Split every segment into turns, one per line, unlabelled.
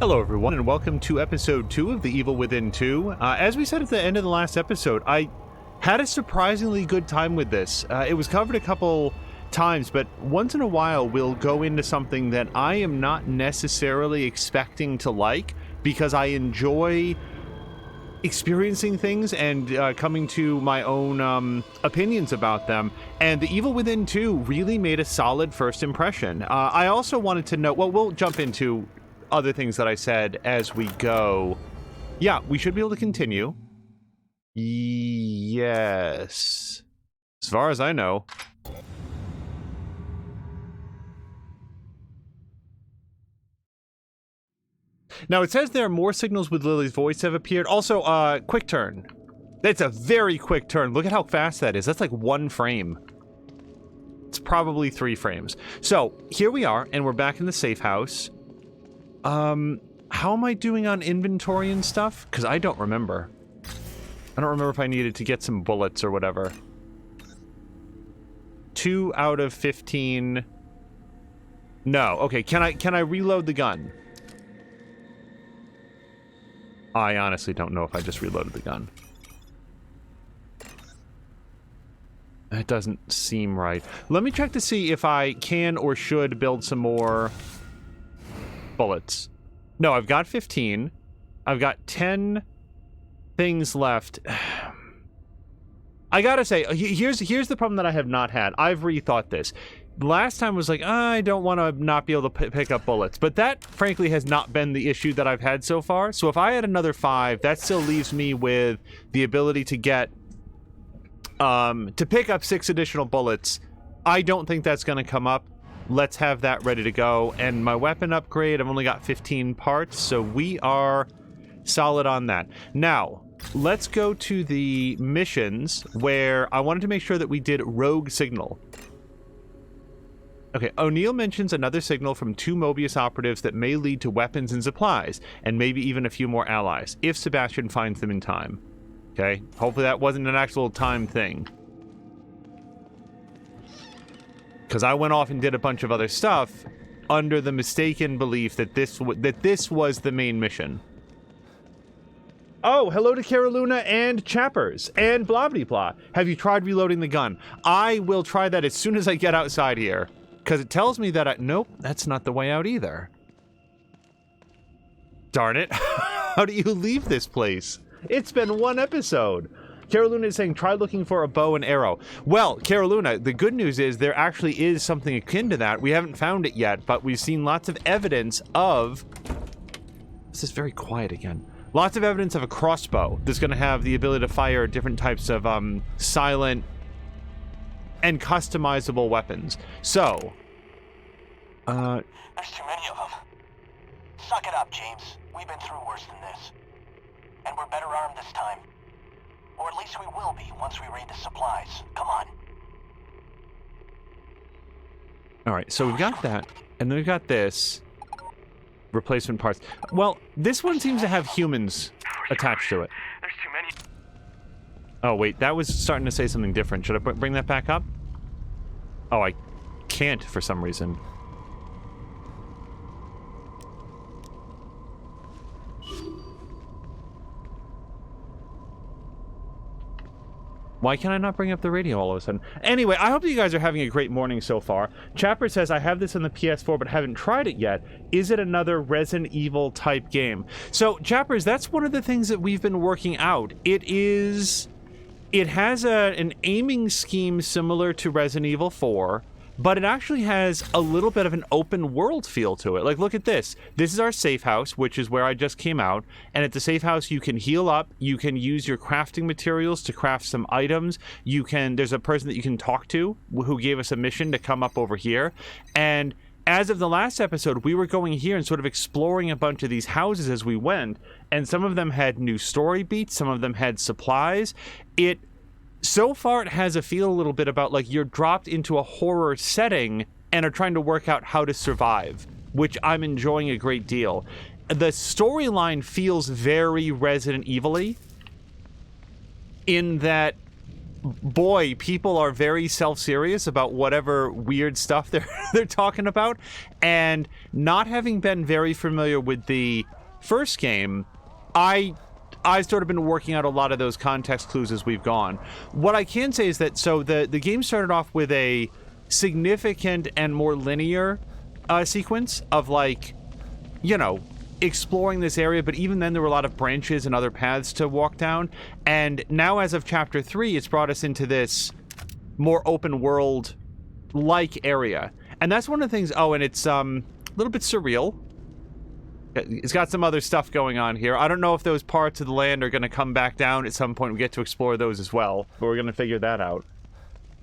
Hello everyone, and welcome to episode 2 of The Evil Within 2. As we said at the end of the last episode, I had a surprisingly good time with this. It was covered a couple times, but once in a while we'll go into something that I am not necessarily expecting to like, because I enjoy experiencing things and coming to my own opinions about them, and The Evil Within 2 really made a solid first impression. I also wanted to know, well, we'll jump into other things that I said as we go. Yeah, we should be able to continue. Yes. As far as I know. Now, it says there are more signals with Lily's voice have appeared. Also, quick turn. That's a very quick turn. Look at how fast that is. That's like 1 frame. It's probably 3 frames. So, here we are, and we're back in the safe house. How am I doing on inventory and stuff? Because I don't remember. I don't remember if I needed to get some bullets or whatever. 2 out of 15. No. Okay, can I reload the gun? I honestly don't know if I just reloaded the gun. That doesn't seem right. Let me check to see if I can or should build some more bullets. No, I've got 15. I've got 10 things left. I gotta say, here's the problem that I have not had. I've rethought this. Last time was like, I don't want to not be able to pick up bullets, but that frankly has not been the issue that I've had so far. So if I had another 5, that still leaves me with the ability to get to pick up 6 additional bullets. I don't think that's going to come up. Let's have that ready to go. And my weapon upgrade, I've only got 15 parts, so we are solid on that. Now, let's go to the missions where I wanted to make sure that we did rogue signal. Okay, O'Neill mentions another signal from 2 Mobius operatives that may lead to weapons and supplies, and maybe even a few more allies, if Sebastian finds them in time. Okay, hopefully that wasn't an actual time thing. Because I went off and did a bunch of other stuff under the mistaken belief that this was the main mission. Oh, hello to Caroluna and Chappers and Blobbity-Blah. Have you tried reloading the gun? I will try that as soon as I get outside here. Because it tells me that nope, that's not the way out either. Darn it. How do you leave this place? It's been 1 episode. Caroluna is saying, try looking for a bow and arrow. Well, Caroluna, the good news is there actually is something akin to that. We haven't found it yet, but we've seen lots of evidence of... This is very quiet again. Lots of evidence of a crossbow that's going to have the ability to fire different types of silent and customizable weapons. So...
There's too many of them. Suck it up, James. We've been through worse than this. And we're better armed this time. Or at least we will be once we raid the supplies. Come on.
Alright, so we've got that. And then we've got this. Replacement parts. Well, this one seems to have humans attached to it.
There's too many.
Oh, wait, that was starting to say something different. Should I bring that back up? Oh, I can't for some reason. Why can I not bring up the radio all of a sudden? Anyway, I hope you guys are having a great morning so far. Chapper says, I have this on the PS4 but haven't tried it yet. Is it another Resident Evil type game? So, Chappers, that's one of the things that we've been working out. It has an aiming scheme similar to Resident Evil 4, but it actually has a little bit of an open world feel to it. Like, look at this. This is our safe house, which is where I just came out. And at the safe house, you can heal up. You can use your crafting materials to craft some items. There's a person that you can talk to who gave us a mission to come up over here. And as of the last episode, we were going here and sort of exploring a bunch of these houses as we went. And some of them had new story beats. Some of them had supplies. So far, it has a feel a little bit about like you're dropped into a horror setting and are trying to work out how to survive, which I'm enjoying a great deal. The storyline feels very Resident Evil-y in that boy, people are very self-serious about whatever weird stuff they're talking about, and not having been very familiar with the first game, I've sort of been working out a lot of those context clues as we've gone. What I can say is that, so the game started off with a significant and more linear sequence of, like, you know, exploring this area, but even then there were a lot of branches and other paths to walk down. And now, as of Chapter 3, it's brought us into this more open world-like area. And that's one of the things... Oh, and it's a little bit surreal. It's got some other stuff going on here. I don't know if those parts of the land are going to come back down at some point. We get to explore those as well, but we're going to figure that out.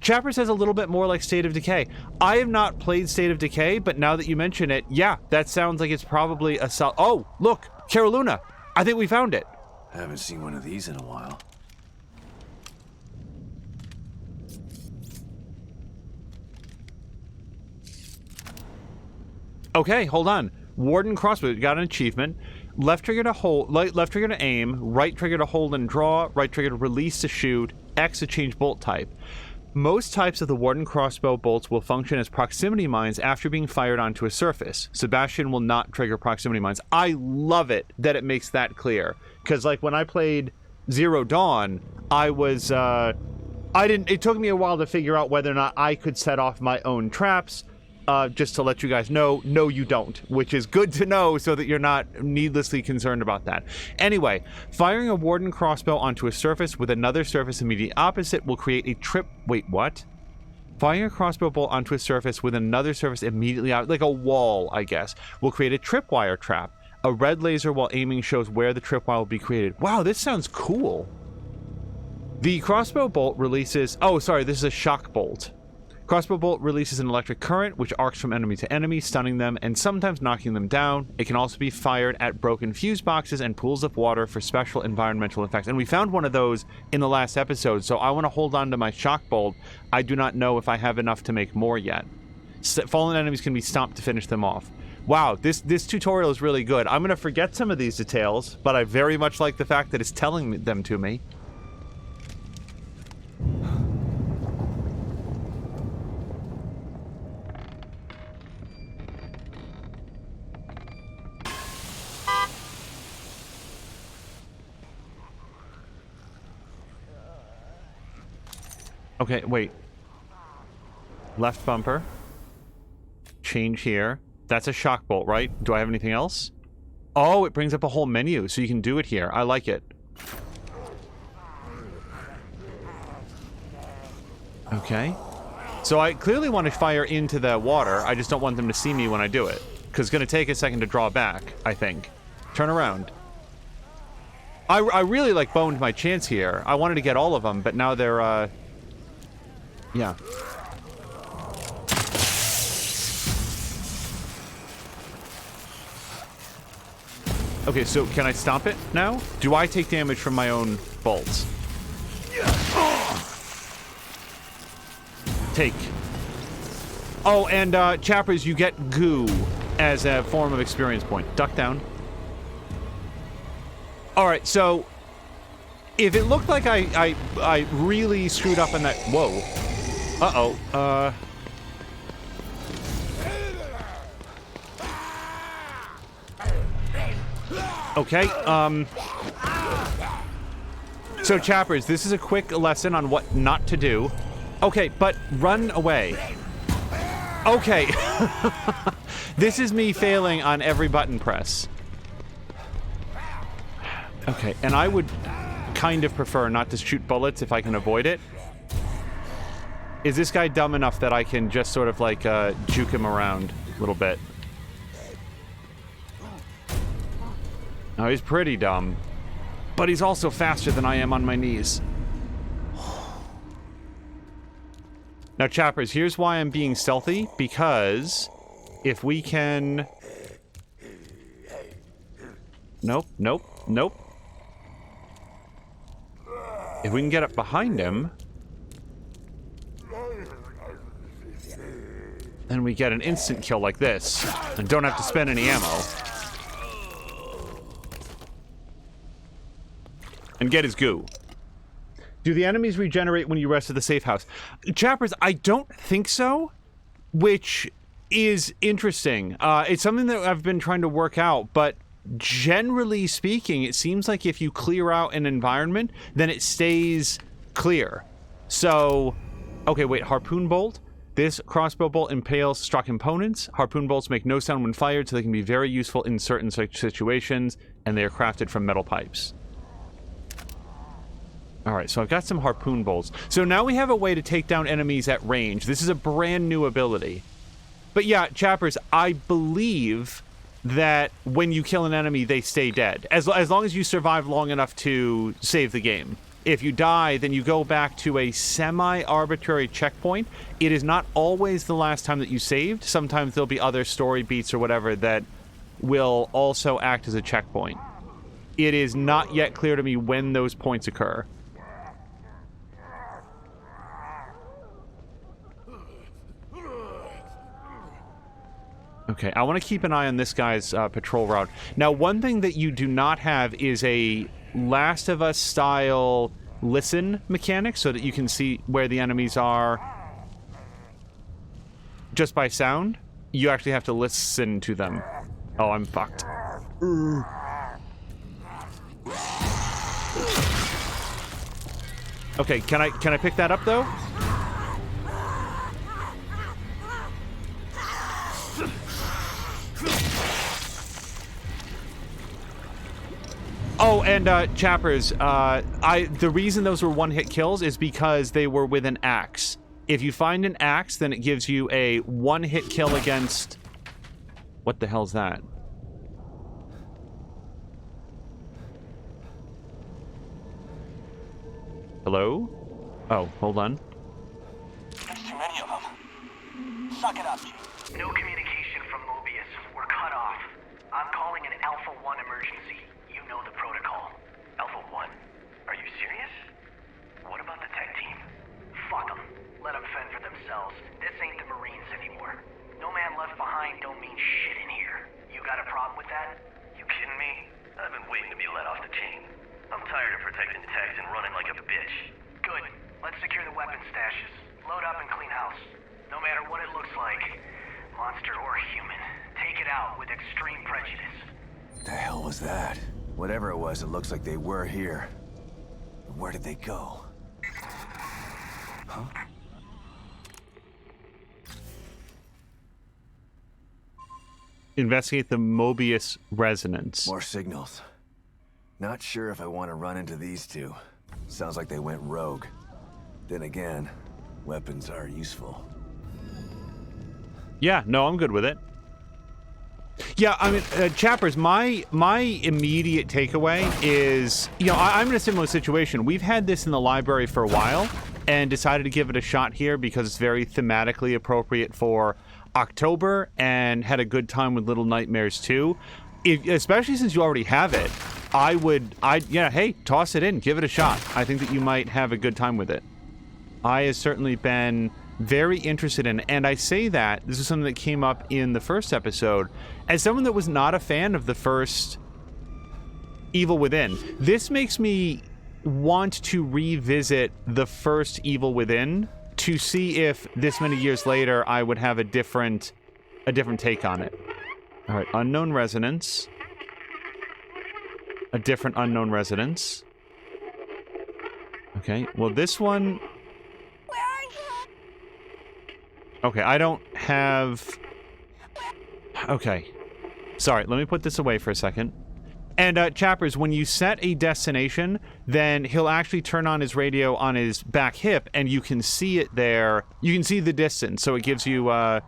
Chapter says a little bit more like State of Decay. I have not played State of Decay, but now that you mention it, yeah, that sounds like it's probably a... Oh, look! Caroluna! I think we found it!
I haven't seen one of these in a while.
Okay, hold on. Warden crossbow, got an achievement. Left trigger to hold, left trigger to aim, right trigger to hold and draw, right trigger to release to shoot, X to change bolt type. Most types of the Warden crossbow bolts will function as proximity mines after being fired onto a surface. Sebastian will not trigger proximity mines. I love it that it makes that clear. Because, like, when I played Zero Dawn, I was, it took me a while to figure out whether or not I could set off my own traps. Just to let you guys know, no, you don't, which is good to know so that you're not needlessly concerned about that. Anyway, firing a Warden crossbow onto a surface with another surface immediately opposite will create a trip... Wait, what? Firing a crossbow bolt onto a surface with another surface immediately out, like a wall, I guess, will create a tripwire trap. A red laser while aiming shows where the tripwire will be created. Wow, this sounds cool. The crossbow bolt releases... Oh, sorry, this is a shock bolt. Crossbow bolt releases an electric current, which arcs from enemy to enemy, stunning them and sometimes knocking them down. It can also be fired at broken fuse boxes and pools of water for special environmental effects. And we found one of those in the last episode, so I want to hold on to my shock bolt. I do not know if I have enough to make more yet. Fallen enemies can be stomped to finish them off. Wow, this tutorial is really good. I'm going to forget some of these details, but I very much like the fact that it's telling them to me. Okay, wait. Left bumper. Change here. That's a shock bolt, right? Do I have anything else? Oh, it brings up a whole menu, so you can do it here. I like it. Okay. So I clearly want to fire into the water. I just don't want them to see me when I do it. Because it's going to take a second to draw back, I think. Turn around. I really, like, boned my chance here. I wanted to get all of them, but now they're, yeah. Okay, so can I stomp it now? Do I take damage from my own bolts? Take. Oh, and chappers, you get goo as a form of experience point. Duck down. Alright, so if it looked like I really screwed up on that... Whoa. Uh-oh. Okay, so, chappers, this is a quick lesson on what not to do. Okay, but run away. Okay. This is me failing on every button press. Okay, and I would kind of prefer not to shoot bullets if I can avoid it. Is this guy dumb enough that I can just sort of, like, juke him around a little bit? Oh, he's pretty dumb. But he's also faster than I am on my knees. Now, chappers, here's why I'm being stealthy. Because if we can... Nope, nope, nope. If we can get up behind him... then we get an instant kill like this. And don't have to spend any ammo. And get his goo. Do the enemies regenerate when you rest at the safe house? Chappers, I don't think so, which is interesting. It's something that I've been trying to work out, but generally speaking, it seems like if you clear out an environment, then it stays clear. So, okay, wait, harpoon bolt? This crossbow bolt impales struck opponents. Harpoon bolts make no sound when fired, so they can be very useful in certain situations, and they are crafted from metal pipes. Alright, so I've got some harpoon bolts. So now we have a way to take down enemies at range. This is a brand new ability. But yeah, Chappers, I believe that when you kill an enemy, they stay dead. As long as you survive long enough to save the game. If you die, then you go back to a semi-arbitrary checkpoint. It is not always the last time that you saved. Sometimes there'll be other story beats or whatever that will also act as a checkpoint. It is not yet clear to me when those points occur. Okay, I want to keep an eye on this guy's patrol route. Now, one thing that you do not have is a Last of Us style listen mechanic so that you can see where the enemies are just by sound. You actually have to listen to them. Oh, I'm fucked. Okay, can I pick that up though? Oh, and Chappers, the reason those were one-hit kills is because they were with an axe. If you find an axe, then it gives you a one-hit kill against... What the hell's that? Hello? Oh, hold on.
There's too many of them. Suck it up, G.
No communication from Mobius. We're cut off. I'm calling an Alpha 1 emergency. You know the protocol. Alpha 1? Are you serious? What about the tech team? Fuck them. Let them fend for themselves. This ain't the Marines anymore. No man left behind don't mean shit in here. You got a problem with that?
You kidding me? I've been waiting to be let off the chain. I'm tired of protecting techs and running like a bitch.
Good. Let's secure the weapon stashes. Load up and clean house. No matter what it looks like, monster or human, take it out with extreme prejudice.
The hell was that? Whatever it was, it looks like they were here. Where did they go? Huh?
Investigate the Mobius resonance.
More signals. Not sure if I want to run into these two. Sounds like they went rogue. Then again, weapons are useful.
Yeah, no, I'm good with it. Yeah, I mean, Chappers, my immediate takeaway is, you know, I'm in a similar situation. We've had this in the library for a while and decided to give it a shot here because it's very thematically appropriate for October and had a good time with Little Nightmares 2. Especially since you already have it, yeah, hey, toss it in, give it a shot. I think that you might have a good time with it. I have certainly been very interested in, and I say that, this is something that came up in the first episode, as someone that was not a fan of the first Evil Within. This makes me want to revisit the first Evil Within to see if this many years later I would have a different take on it. All right, unknown resonance. A different unknown resonance. Okay, well this one...
Where are you?
Okay, I don't have... Okay. Sorry, let me put this away for a second. And, Chappers, when you set a destination, then he'll actually turn on his radio on his back hip, and you can see it there. You can see the distance, so it gives you, a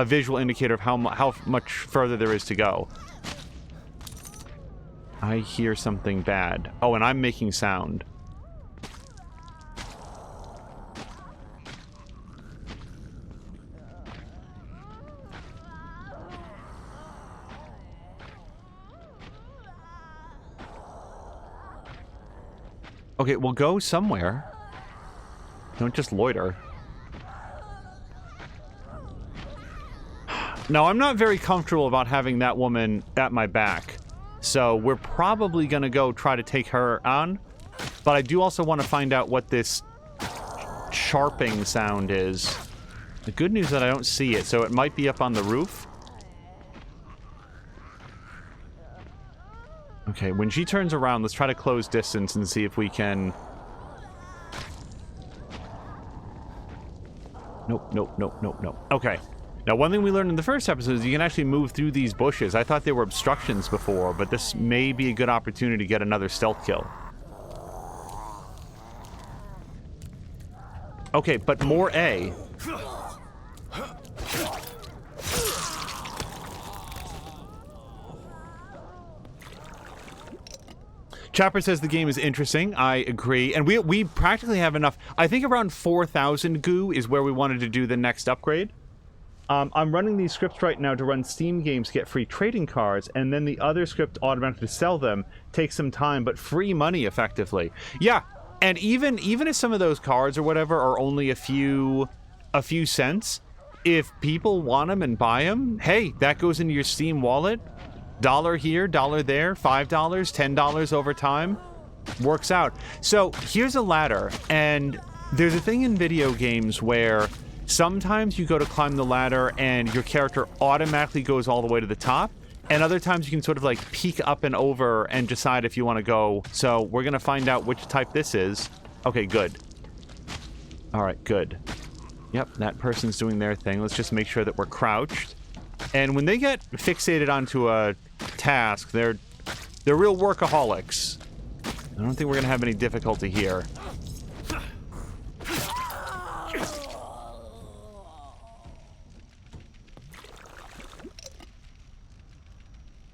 visual indicator of how much further there is to go. I hear something bad. Oh, and I'm making sound. Okay, well, go somewhere. Don't just loiter. Now, I'm not very comfortable about having that woman at my back, so we're probably gonna go try to take her on. But I do also want to find out what this sharping sound is. The good news is that I don't see it, so it might be up on the roof. Okay, when she turns around, let's try to close distance and see if we can... Nope, nope, nope, nope, nope. Okay. Now, one thing we learned in the first episode is you can actually move through these bushes. I thought they were obstructions before, but this may be a good opportunity to get another stealth kill. Okay, but more A. Chopper says the game is interesting. I agree. And we practically have enough. I think around 4,000 goo is where we wanted to do the next upgrade. I'm running these scripts right now to run Steam games to get free trading cards, and then the other script automatically to sell them takes some time, but free money effectively. Yeah, and even if some of those cards or whatever are only a few cents, if people want them and buy them, hey, that goes into your Steam wallet. $1 here, $1 there, $5, $10 over time. Works out. So here's a ladder, and there's a thing in video games where sometimes you go to climb the ladder and your character automatically goes all the way to the top, and other times you can sort of like peek up and over and decide if you want to go. So we're going to find out which type this is. Okay, good. All right, good. Yep, that person's doing their thing. Let's just make sure that we're crouched. And when they get fixated onto a task, they're real workaholics. I don't think we're going to have any difficulty here.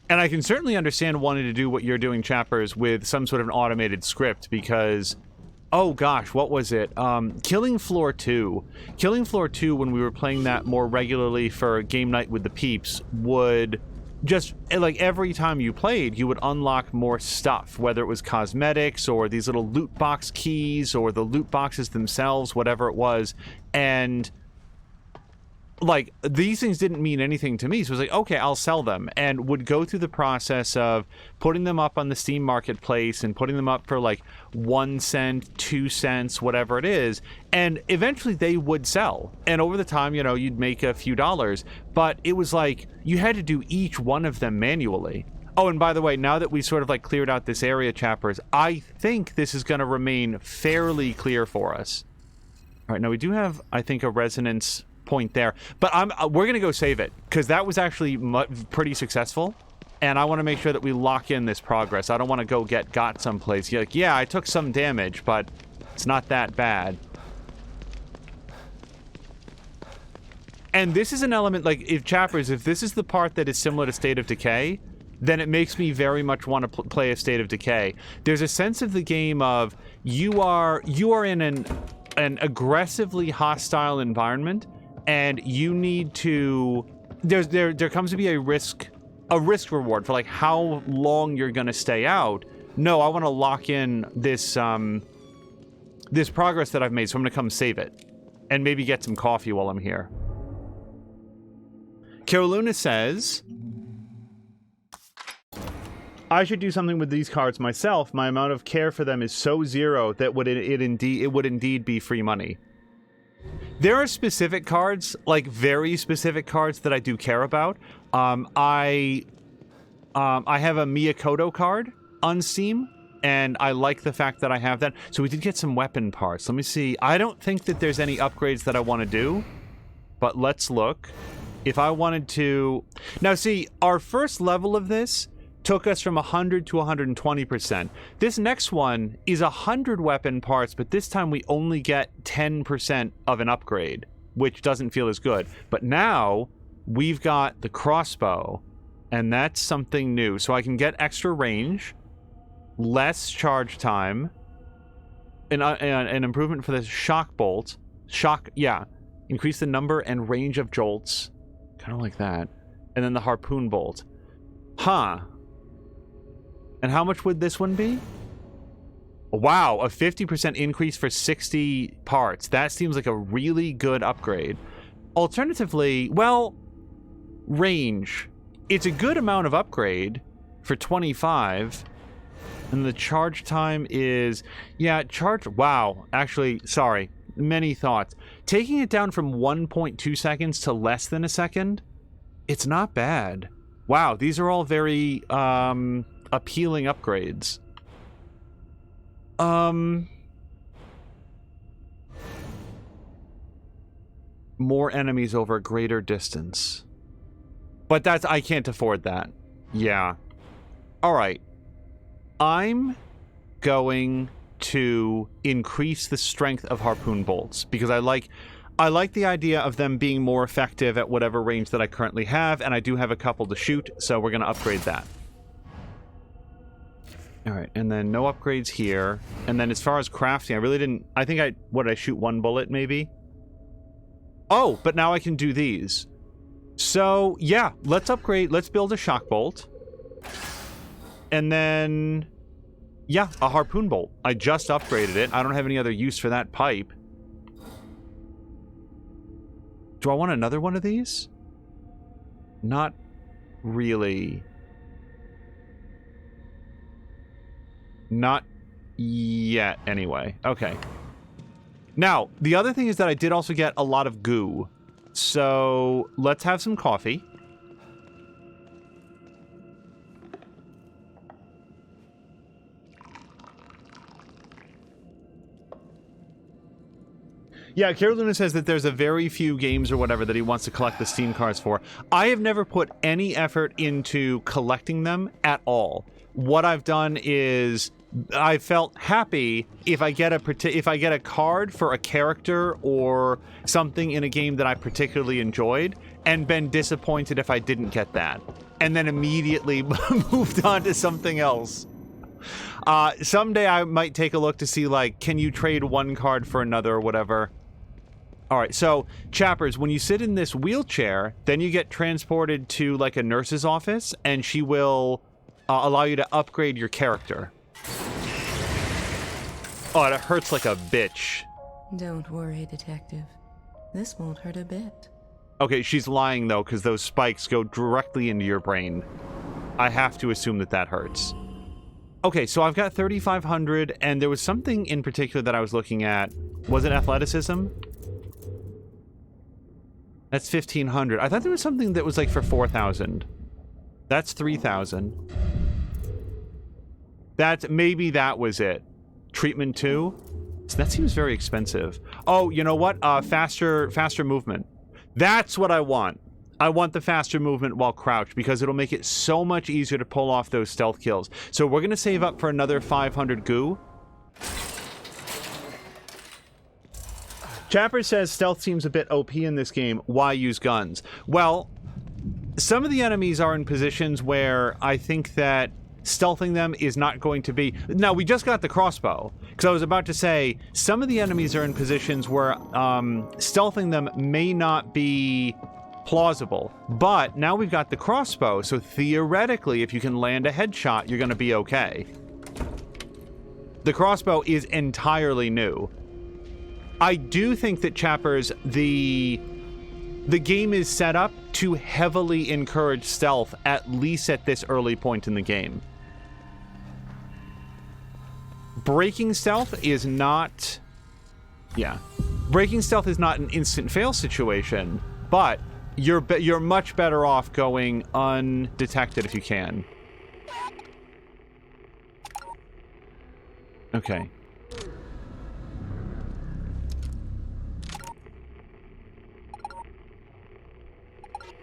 And I can certainly understand wanting to do what you're doing, Chappers, with some sort of an automated script, because... Oh gosh, what was it? Killing Floor 2. Killing Floor 2, when we were playing that more regularly for game night with the peeps, would just, like, every time you played, you would unlock more stuff, whether it was cosmetics or these little loot box keys or the loot boxes themselves, whatever it was. And, like, these things didn't mean anything to me, so it was like, okay, I'll sell them, and would go through the process of putting them up on the Steam Marketplace and putting them up for, like, 1 cent, 2 cents, whatever it is, and eventually they would sell. And over the time, you know, you'd make a few dollars, but it was like, you had to do each one of them manually. Oh, and by the way, now that we sort of, like, cleared out this area, Chappers, I think this is going to remain fairly clear for us. All right, now we do have, I think, a resonance point there, but we're gonna go save it because that was actually pretty successful, and I want to make sure that we lock in this progress. I don't want to go get got someplace. You're like, yeah, I took some damage, but it's not that bad. And this is an element, like, if Chappers, if this is the part that is similar to State of Decay, then it makes me very much want to play a State of Decay. There's a sense of the game of you are in an aggressively hostile environment, and you need to... There comes to be a risk reward for, like, how long you're going to stay out. No, I want to lock in this this progress that I've made, so I'm going to come save it. And maybe get some coffee while I'm here. Carolina says... I should do something with these cards myself. My amount of care for them is so zero that it would indeed be free money. There are specific cards, like very specific cards, that I do care about. I have a Miyakoto card on Steam, and I like the fact that I have that. So we did get some weapon parts. Let me see. I don't think that there's any upgrades that I want to do, but let's look. If I wanted to... Now see, our first level of this took us from 100 to 120%. This next one is 100 weapon parts, but this time we only get 10% of an upgrade, which doesn't feel as good. But now we've got the crossbow, and that's something new. So I can get extra range, less charge time, an improvement for the shock bolt. Increase the number and range of jolts. Kind of like that. And then the harpoon bolt. Huh. And how much would this one be? Wow, a 50% increase for 60 parts. That seems like a really good upgrade. Alternatively, well, range. It's a good amount of upgrade for 25. And the charge time is... Yeah, charge... Wow. Actually, sorry. Many thoughts. Taking it down from 1.2 seconds to less than a second, it's not bad. Wow, these are all very appealing upgrades. More enemies over a greater distance. But that's... I can't afford that. Yeah. Alright. I'm going to increase the strength of harpoon bolts because I like the idea of them being more effective at whatever range that I currently have, and I do have a couple to shoot, so we're going to upgrade that. Alright, and then no upgrades here. And then as far as crafting, I really didn't... I think what did I shoot? 1 bullet, maybe? Oh, but now I can do these. So, yeah, let's upgrade. Let's build a shock bolt. And then, yeah, a harpoon bolt. I just upgraded it. I don't have any other use for that pipe. Do I want another one of these? Not really. Not yet, anyway. Okay. Now, the other thing is that I did also get a lot of goo. So, let's have some coffee. Yeah, Carolina says that there's a very few games or whatever that he wants to collect the Steam cards for. I have never put any effort into collecting them at all. What I've done is I felt happy if I get a card for a character or something in a game that I particularly enjoyed, and been disappointed if I didn't get that, and then immediately moved on to something else. Someday I might take a look to see, like, can you trade one card for another or whatever. Alright, so, Chappers, when you sit in this wheelchair, then you get transported to, like, a nurse's office, and she will allow you to upgrade your character. Oh, it hurts like a bitch.
Don't worry, Detective. This won't hurt a bit.
Okay, she's lying, though, because those spikes go directly into your brain. I have to assume that that hurts. Okay, so I've got 3,500, and there was something in particular that I was looking at. Was it athleticism? That's 1,500. I thought there was something that was like for 4,000. That's 3,000. Maybe that was it. Treatment 2? So that seems very expensive. Oh, you know what? Faster movement. That's what I want. I want the faster movement while crouched because it'll make it so much easier to pull off those stealth kills. So we're going to save up for another 500 goo. Chapper says stealth seems a bit OP in this game. Why use guns? Well, some of the enemies are in positions where I think that stealthing them is not going to be... Now, we just got the crossbow. Because I was about to say, some of the enemies are in positions where stealthing them may not be plausible. But now we've got the crossbow, so theoretically, if you can land a headshot, you're going to be okay. The crossbow is entirely new. I do think that, Chappers, the game is set up to heavily encourage stealth, at least at this early point in the game. Breaking stealth is not... Yeah. Breaking stealth is not an instant fail situation, but you're much better off going undetected if you can. Okay.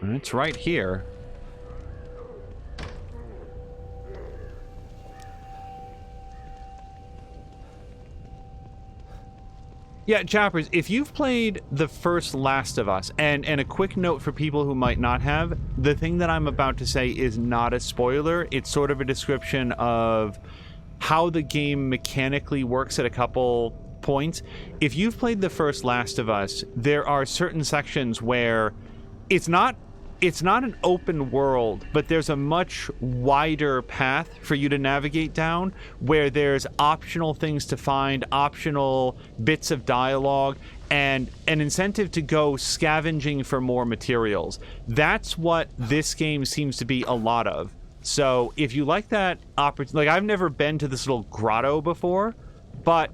And it's right here. Yeah, Chappers, if you've played the first Last of Us, and a quick note for people who might not have, the thing that I'm about to say is not a spoiler. It's sort of a description of how the game mechanically works at a couple points. If you've played the first Last of Us, there are certain sections where it's not an open world, but there's a much wider path for you to navigate down where there's optional things to find, optional bits of dialogue, and an incentive to go scavenging for more materials. That's what this game seems to be a lot of. So if you like that opportunity, like I've never been to this little grotto before, but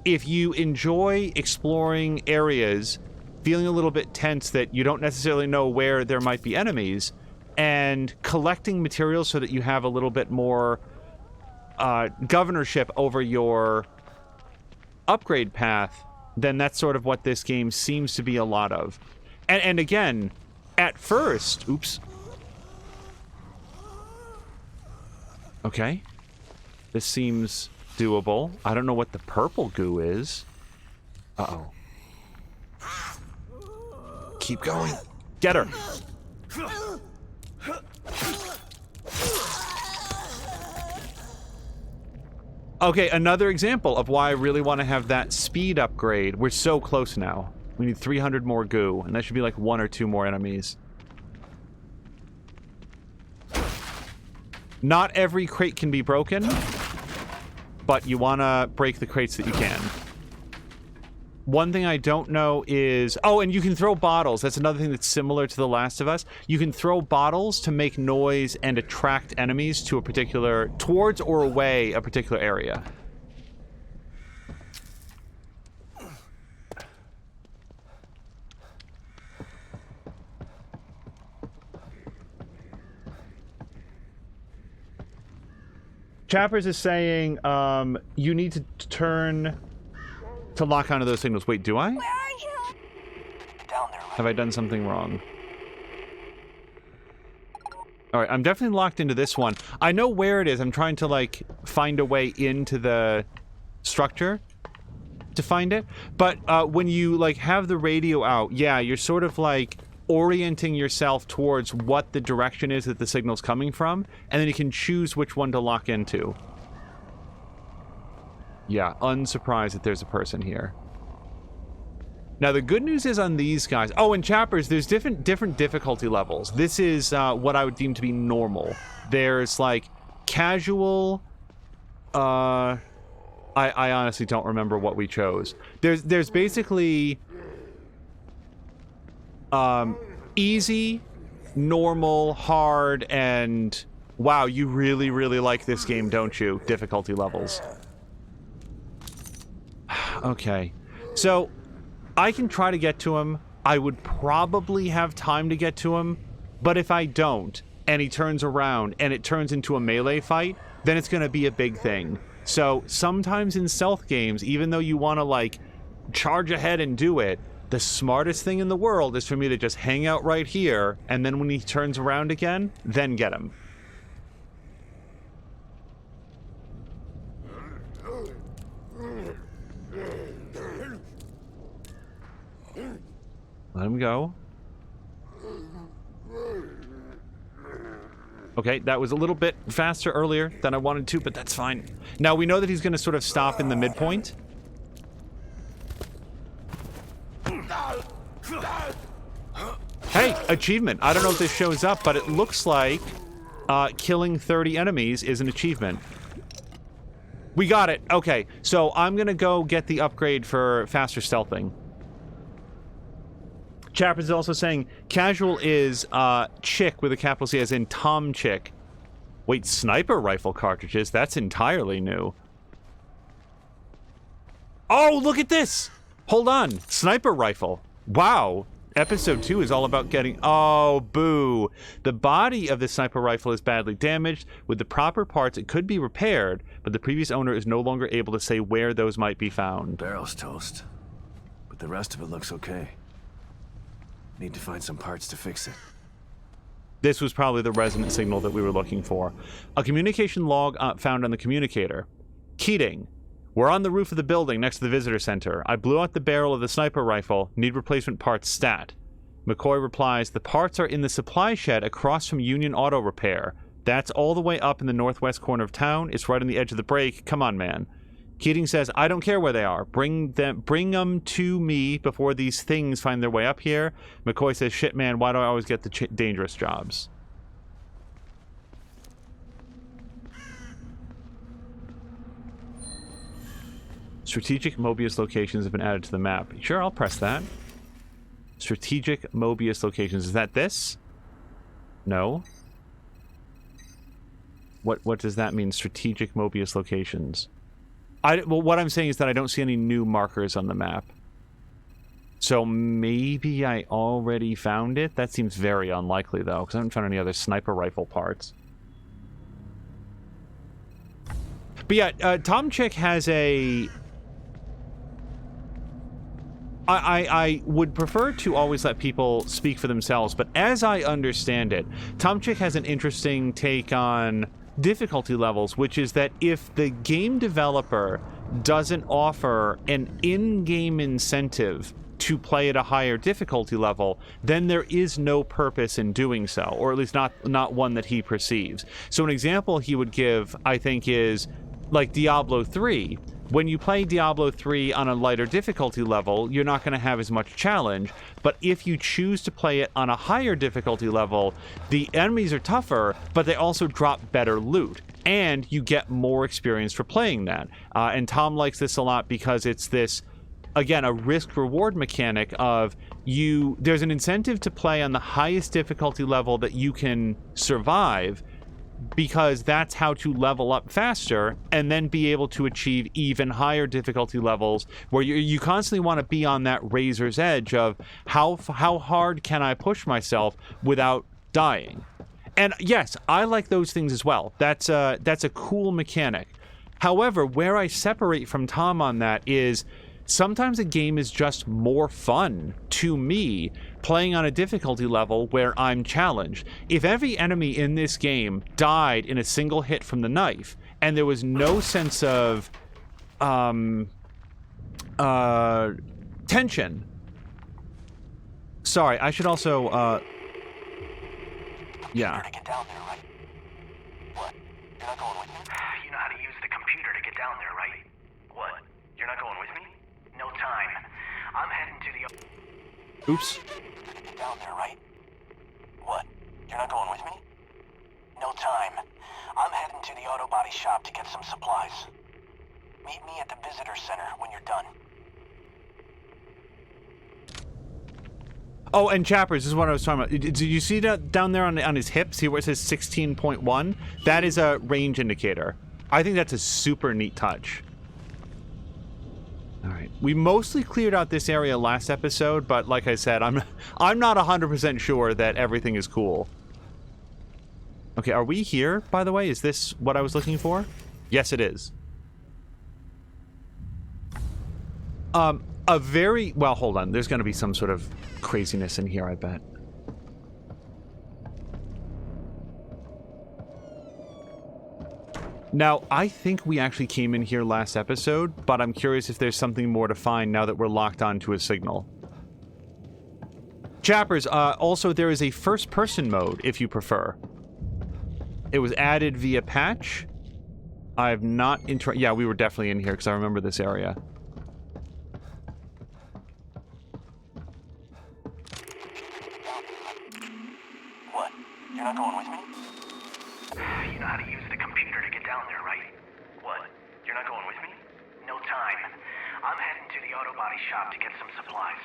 if you enjoy exploring areas, feeling a little bit tense that you don't necessarily know where there might be enemies, and collecting materials so that you have a little bit more governorship over your upgrade path, then that's sort of what this game seems to be a lot of. And again, at first... Oops. Okay. This seems doable. I don't know what the purple goo is. Uh-oh. Keep going. Get her. Okay, another example of why I really want to have that speed upgrade. We're so close now. We need 300 more goo, and that should be like 1 or 2 more enemies. Not every crate can be broken, but you want to break the crates that you can. One thing I don't know is... Oh, and you can throw bottles. That's another thing that's similar to The Last of Us. You can throw bottles to make noise and attract enemies to a particular... towards or away a particular area. Chappers is saying, you need to turn to lock onto those signals. Wait, do I?
Where are you? Down there.
Have I done something wrong? Alright, I'm definitely locked into this one. I know where it is. I'm trying to, like, find a way into the structure to find it. But when you, like, have the radio out, yeah, you're sort of, like, orienting yourself towards what the direction is that the signal's coming from, and then you can choose which one to lock into. Yeah, unsurprised that there's a person here. Now, the good news is on these guys... Oh, and Chappers, there's different difficulty levels. This is what I would deem to be normal. There's, like, casual... I honestly don't remember what we chose. There's basically... easy, normal, hard, and... Wow, you really, really like this game, don't you? Difficulty levels. Okay. So, I can try to get to him. I would probably have time to get to him, but if I don't, and he turns around, and it turns into a melee fight, then it's gonna be a big thing. So, sometimes in stealth games, even though you want to, like, charge ahead and do it, the smartest thing in the world is for me to just hang out right here, and then when he turns around again, then get him. Let him go. Okay, that was a little bit faster earlier than I wanted to, but that's fine. Now, we know that he's going to sort of stop in the midpoint. Hey, achievement. I don't know if this shows up, but it looks like killing 30 enemies is an achievement. We got it. Okay, so I'm going to go get the upgrade for faster stealthing. Chappers is also saying casual is chick with a capital C, as in Tom Chick. Wait, sniper rifle cartridges? That's entirely new. Oh, look at this! Hold on. Sniper rifle. Wow. Episode 2 is all about getting... Oh, boo. The body of the sniper rifle is badly damaged. With the proper parts, it could be repaired, but the previous owner is no longer able to say where those might be found.
Barrel's toast, but the rest of it looks okay. Need to find some parts to fix it.
This was probably the resonant signal that we were looking for. A communication log found on the communicator. Keating. We're on the roof of the building next to the visitor center. I blew out the barrel of the sniper rifle. Need replacement parts stat. McCoy replies, the parts are in the supply shed across from Union Auto Repair. That's all the way up in the northwest corner of town. It's right on the edge of the break. Come on, man. Keating says, I don't care where they are. Bring them to me before these things find their way up here. McCoy says, shit, man, why do I always get the dangerous jobs? Strategic Mobius locations have been added to the map. Sure, I'll press that. Strategic Mobius locations. Is that this? No. What does that mean? Strategic Mobius locations. Well, what I'm saying is that I don't see any new markers on the map. So maybe I already found it? That seems very unlikely, though, because I haven't found any other sniper rifle parts. But yeah, Tom Chick has a... I would prefer to always let people speak for themselves, but as I understand it, Tom Chick has an interesting take on difficulty levels, which is that if the game developer doesn't offer an in-game incentive to play at a higher difficulty level, then there is no purpose in doing so, or at least not one that he perceives. So an example he would give, I think, is like Diablo 3. When you play Diablo 3 on a lighter difficulty level, you're not going to have as much challenge, but if you choose to play it on a higher difficulty level, the enemies are tougher, but they also drop better loot, and you get more experience for playing that. And Tom likes this a lot because it's this, again, a risk-reward mechanic of there's an incentive to play on the highest difficulty level that you can survive, because that's how to level up faster and then be able to achieve even higher difficulty levels where you constantly want to be on that razor's edge of how hard can I push myself without dying. And yes, I like those things as well. That's a cool mechanic. However, where I separate from Tom on that is sometimes a game is just more fun to me playing on a difficulty level where I'm challenged. If every enemy in this game died in a single hit from the knife, and there was no sense of tension. Sorry, I should also yeah.
To get down there, right? What? You're not going with me?
You know how to use the computer to get down there, right?
What? You're not going with me?
No time. I'm heading to the...
Oops.
Get down there, right? What? You're not going with me? No time. I'm heading to the auto body shop to get some supplies. Meet me at the visitor center when you're done.
Oh, and Chappers, this is what I was talking about. Did you see that down there on his hips, here where it says 16.1? That is a range indicator. I think that's a super neat touch. All right. We mostly cleared out this area last episode, but like I said, I'm not 100% sure that everything is cool. Okay, are we here, by the way? Is this what I was looking for? Yes, it is. Well, hold on. There's going to be some sort of craziness in here, I bet. Now, I think we actually came in here last episode, but I'm curious if there's something more to find now that we're locked onto a signal. Chappers, also there is a first-person mode, if you prefer. It was added via patch. I've not yeah, we were definitely in here, because I remember this area.
What? You're not going with me?
You know how to use the computer to get down there, right?
What? You're not going with me?
No time. I'm heading to the auto body shop to get some supplies.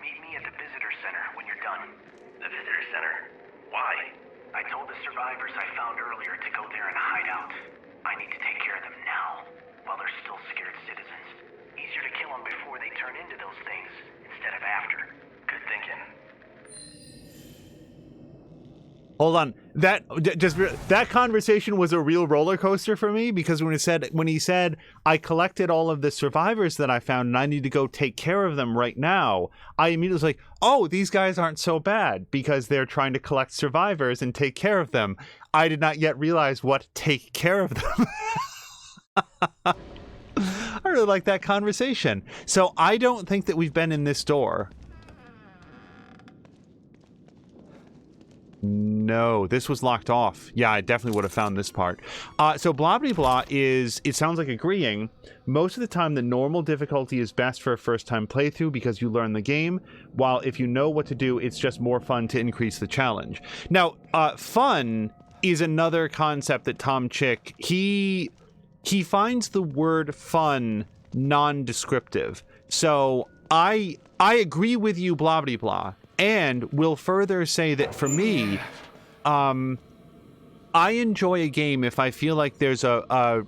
Meet me at the visitor center when you're done.
The visitor center? Why?
I told the survivors I found earlier to go there and hide out. I need to take care of them now, while they're still scared citizens. Easier to kill them before they turn into those things, instead of after.
Good thinking.
Hold on. That conversation was a real roller coaster for me, because when he said I collected all of the survivors that I found and I need to go take care of them right now, I immediately was like, oh, these guys aren't so bad because they're trying to collect survivors and take care of them. I did not yet realize what take care of them. I really like that conversation. So I don't think that we've been in this door. No, this was locked off. Yeah, I definitely would have found this part. So blah blah blah is, it sounds like agreeing. Most of the time, the normal difficulty is best for a first-time playthrough because you learn the game, while if you know what to do, it's just more fun to increase the challenge. Now, fun is another concept that Tom Chick, he finds the word fun non-descriptive. So I agree with you, blah blah blah. And will further say that for me, I enjoy a game if I feel like there's a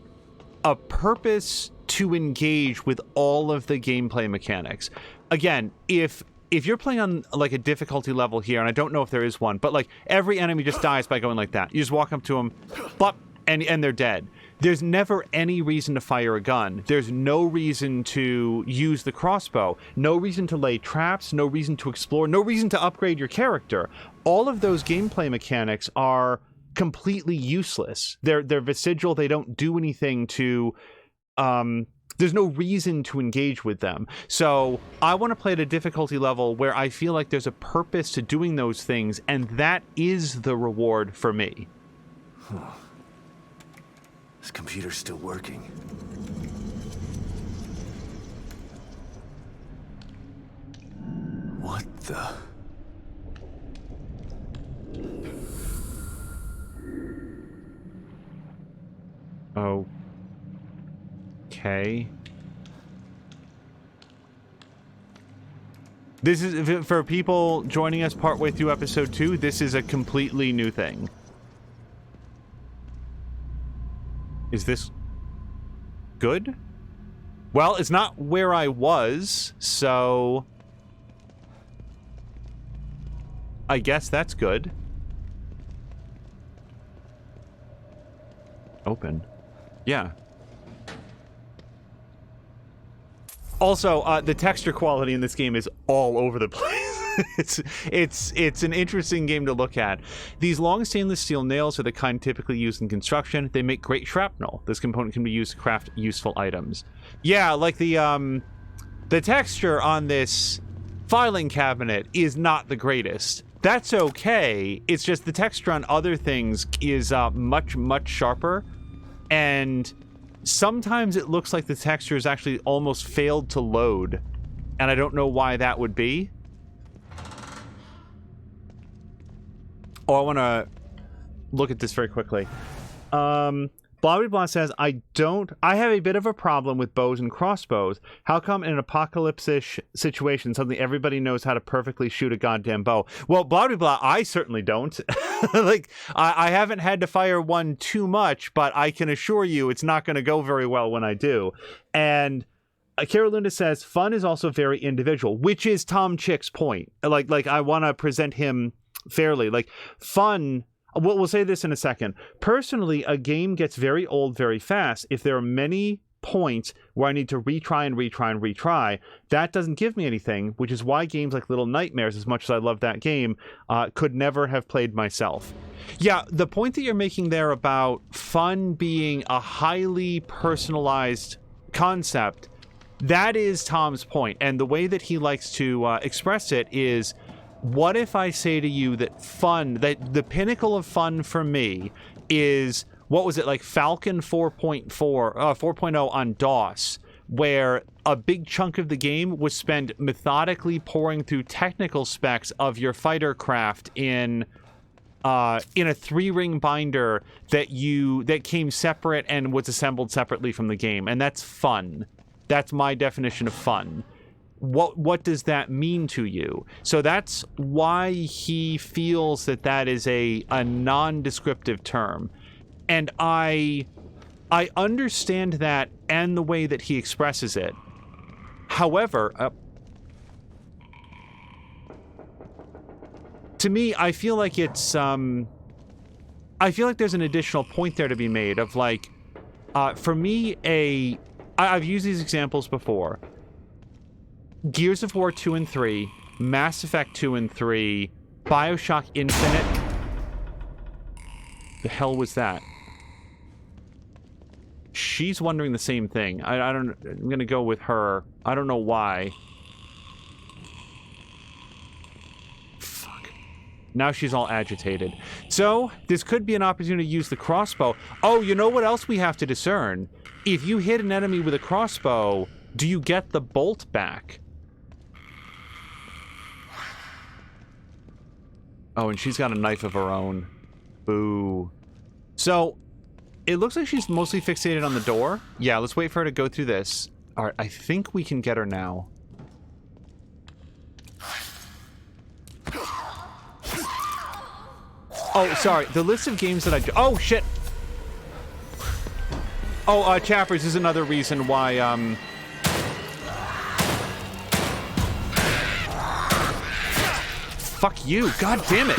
purpose to engage with all of the gameplay mechanics. Again, if you're playing on like a difficulty level here, and I don't know if there is one, but like every enemy just dies by going like that. You just walk up to them, plop, and they're dead. There's never any reason to fire a gun. There's no reason to use the crossbow. No reason to lay traps. No reason to explore. No reason to upgrade your character. All of those gameplay mechanics are completely useless. They're vestigial. They don't do anything to... there's no reason to engage with them. So I want to play at a difficulty level where I feel like there's a purpose to doing those things, and that is the reward for me.
This computer's still working. What the...
Okay. This is, for people joining us partway through episode 2, this is a completely new thing. Is this good? Well, it's not where I was, so I guess that's good. Open. Yeah. Also, the texture quality in this game is all over the place. It's an interesting game to look at. These long stainless steel nails are the kind typically used in construction. They make great shrapnel. This component can be used to craft useful items. Yeah, like the texture on this filing cabinet is not the greatest. That's okay. It's just the texture on other things is much, much sharper. And sometimes it looks like the texture has actually almost failed to load. And I don't know why that would be. Oh, I want to look at this very quickly. Blah Blah says, I have a bit of a problem with bows and crossbows. How come in an apocalypse-ish situation, suddenly everybody knows how to perfectly shoot a goddamn bow? Well, Blah Blah, I certainly don't. Like, I haven't had to fire one too much, but I can assure you it's not going to go very well when I do. And Carolina says, fun is also very individual, which is Tom Chick's point. Like I want to present him fairly. Like, fun... We'll say this in a second. Personally, a game gets very old very fast if there are many points where I need to retry and retry and retry. That doesn't give me anything, which is why games like Little Nightmares, as much as I love that game, could never have played myself. Yeah, the point that you're making there about fun being a highly personalized concept, that is Tom's point. And the way that he likes to express it is... What if I say to you that fun, that the pinnacle of fun for me is, what was it, like Falcon 4.0 on DOS, where a big chunk of the game was spent methodically pouring through technical specs of your fighter craft in a 3-ring binder that came separate and was assembled separately from the game, and that's fun. That's my definition of fun. What does that mean to you? So that's why he feels that is a non-descriptive term. And I understand that and the way that he expresses it. However, to me, I feel like it's I feel like there's an additional point there to be made of like, for me, I've used these examples before. Gears of War 2 and 3, Mass Effect 2 and 3, BioShock Infinite. The hell was that? She's wondering the same thing. I'm gonna go with her. I don't know why. Fuck. Now she's all agitated. So, this could be an opportunity to use the crossbow. Oh, you know what else we have to discern? If you hit an enemy with a crossbow, do you get the bolt back? Oh, and she's got a knife of her own. Boo. So, it looks like she's mostly fixated on the door. Yeah, let's wait for her to go through this. Alright, I think we can get her now. Oh, sorry. The list of games that oh, shit. Oh, Chappers is another reason why, fuck you. God damn it.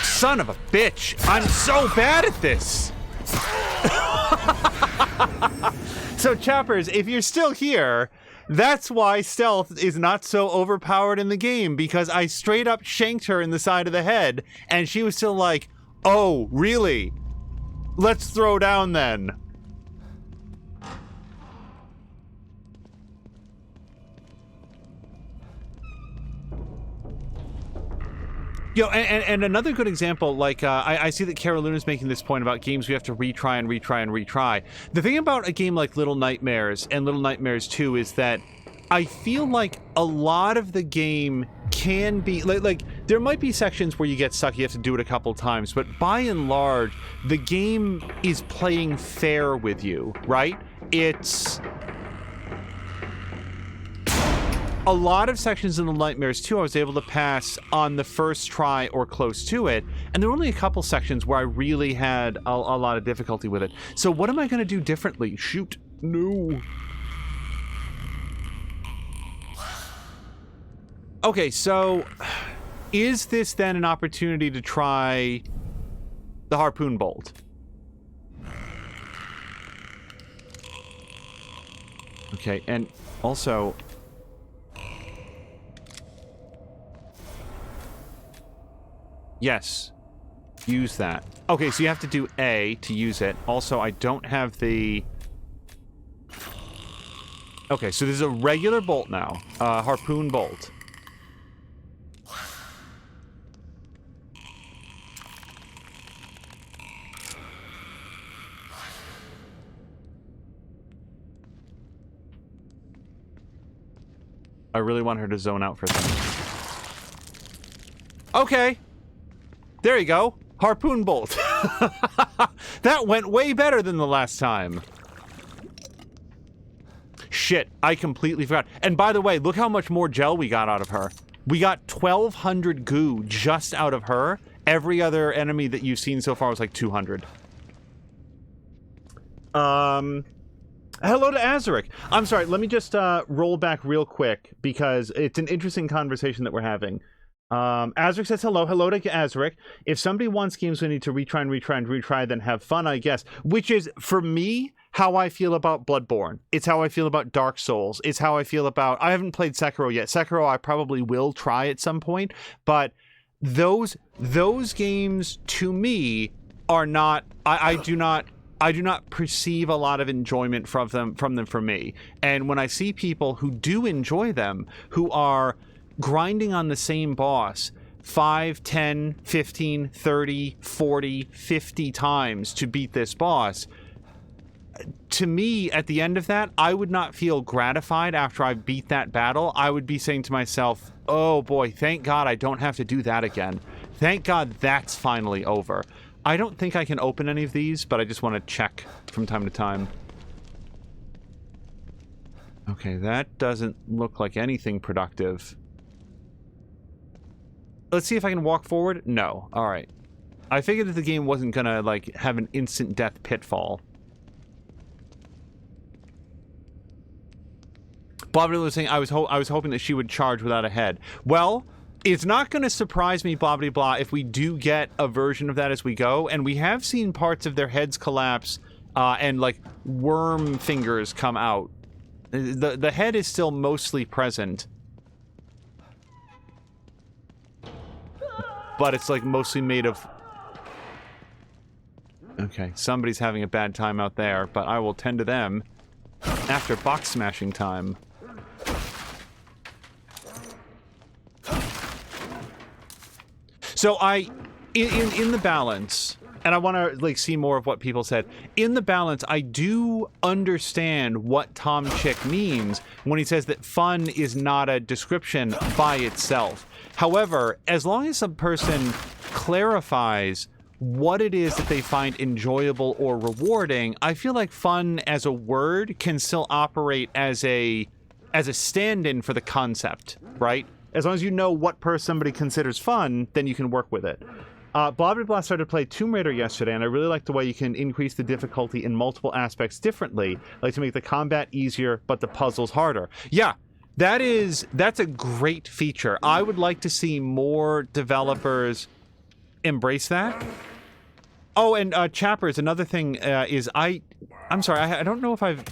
Son of a bitch. I'm so bad at this. So, Chappers, if you're still here, that's why stealth is not so overpowered in the game, because I straight up shanked her in the side of the head, and she was still like, oh, really? Let's throw down then. Yo, and another good example, like, I see that Caroluna's making this point about games we have to retry and retry and retry. The thing about a game like Little Nightmares and Little Nightmares 2 is that I feel like a lot of the game can be, like there might be sections where you get stuck, you have to do it a couple times, but by and large, the game is playing fair with you, right? It's... A lot of sections in the Nightmares 2 I was able to pass on the first try or close to it, and there were only a couple sections where I really had a lot of difficulty with it. So what am I going to do differently? Shoot. No. Okay, so is this then an opportunity to try the harpoon bolt? Okay, and also... Yes. Use that. Okay, so you have to do A to use it. Also, I don't have the... Okay, so there's a regular bolt now. Harpoon bolt. I really want her to zone out for a second. Okay. There you go. Harpoon bolt. That went way better than the last time. Shit, I completely forgot. And by the way, look how much more gel we got out of her. We got 1,200 goo just out of her. Every other enemy that you've seen so far was like 200. Hello to Azaric. I'm sorry, let me just roll back real quick because it's an interesting conversation that we're having. Azaric says hello. Hello to Azaric. If somebody wants games we need to retry and retry and retry, then have fun, I guess. Which is, for me, how I feel about Bloodborne. It's how I feel about Dark Souls. It's how I feel about... I haven't played Sekiro yet. Sekiro I probably will try at some point, but those games, to me, are not... I do not perceive a lot of enjoyment from them for me. And when I see people who do enjoy them, who are grinding on the same boss 5, 10, 15, 30, 40, 50 times to beat this boss, to me, at the end of that, I would not feel gratified after I beat that battle. I would be saying to myself, oh boy, thank God I don't have to do that again. Thank God that's finally over. I don't think I can open any of these, but I just want to check from time to time. Okay, that doesn't look like anything productive. Let's see if I can walk forward. No. Alright. I figured that the game wasn't gonna, like, have an instant death pitfall. Bobby was saying I was hoping that she would charge without a head. Well, it's not going to surprise me, blah, blah, blah, if we do get a version of that as we go. And we have seen parts of their heads collapse and, like, worm fingers come out. The head is still mostly present. But it's, like, mostly made of... Okay, somebody's having a bad time out there, but I will tend to them after box smashing time. So in the balance, and I want to like see more of what people said, in the balance, I do understand what Tom Chick means when he says that fun is not a description by itself. However, as long as some person clarifies what it is that they find enjoyable or rewarding, I feel like fun as a word can still operate as a as a stand-in for the concept, right? As long as you know what somebody considers fun, then you can work with it. Bob Blast started to play Tomb Raider yesterday, and I really like the way you can increase the difficulty in multiple aspects differently, like to make the combat easier, but the puzzles harder. Yeah, that's a great feature. I would like to see more developers embrace that. Oh, and Chappers, another thing is I'm sorry, I don't know if I've...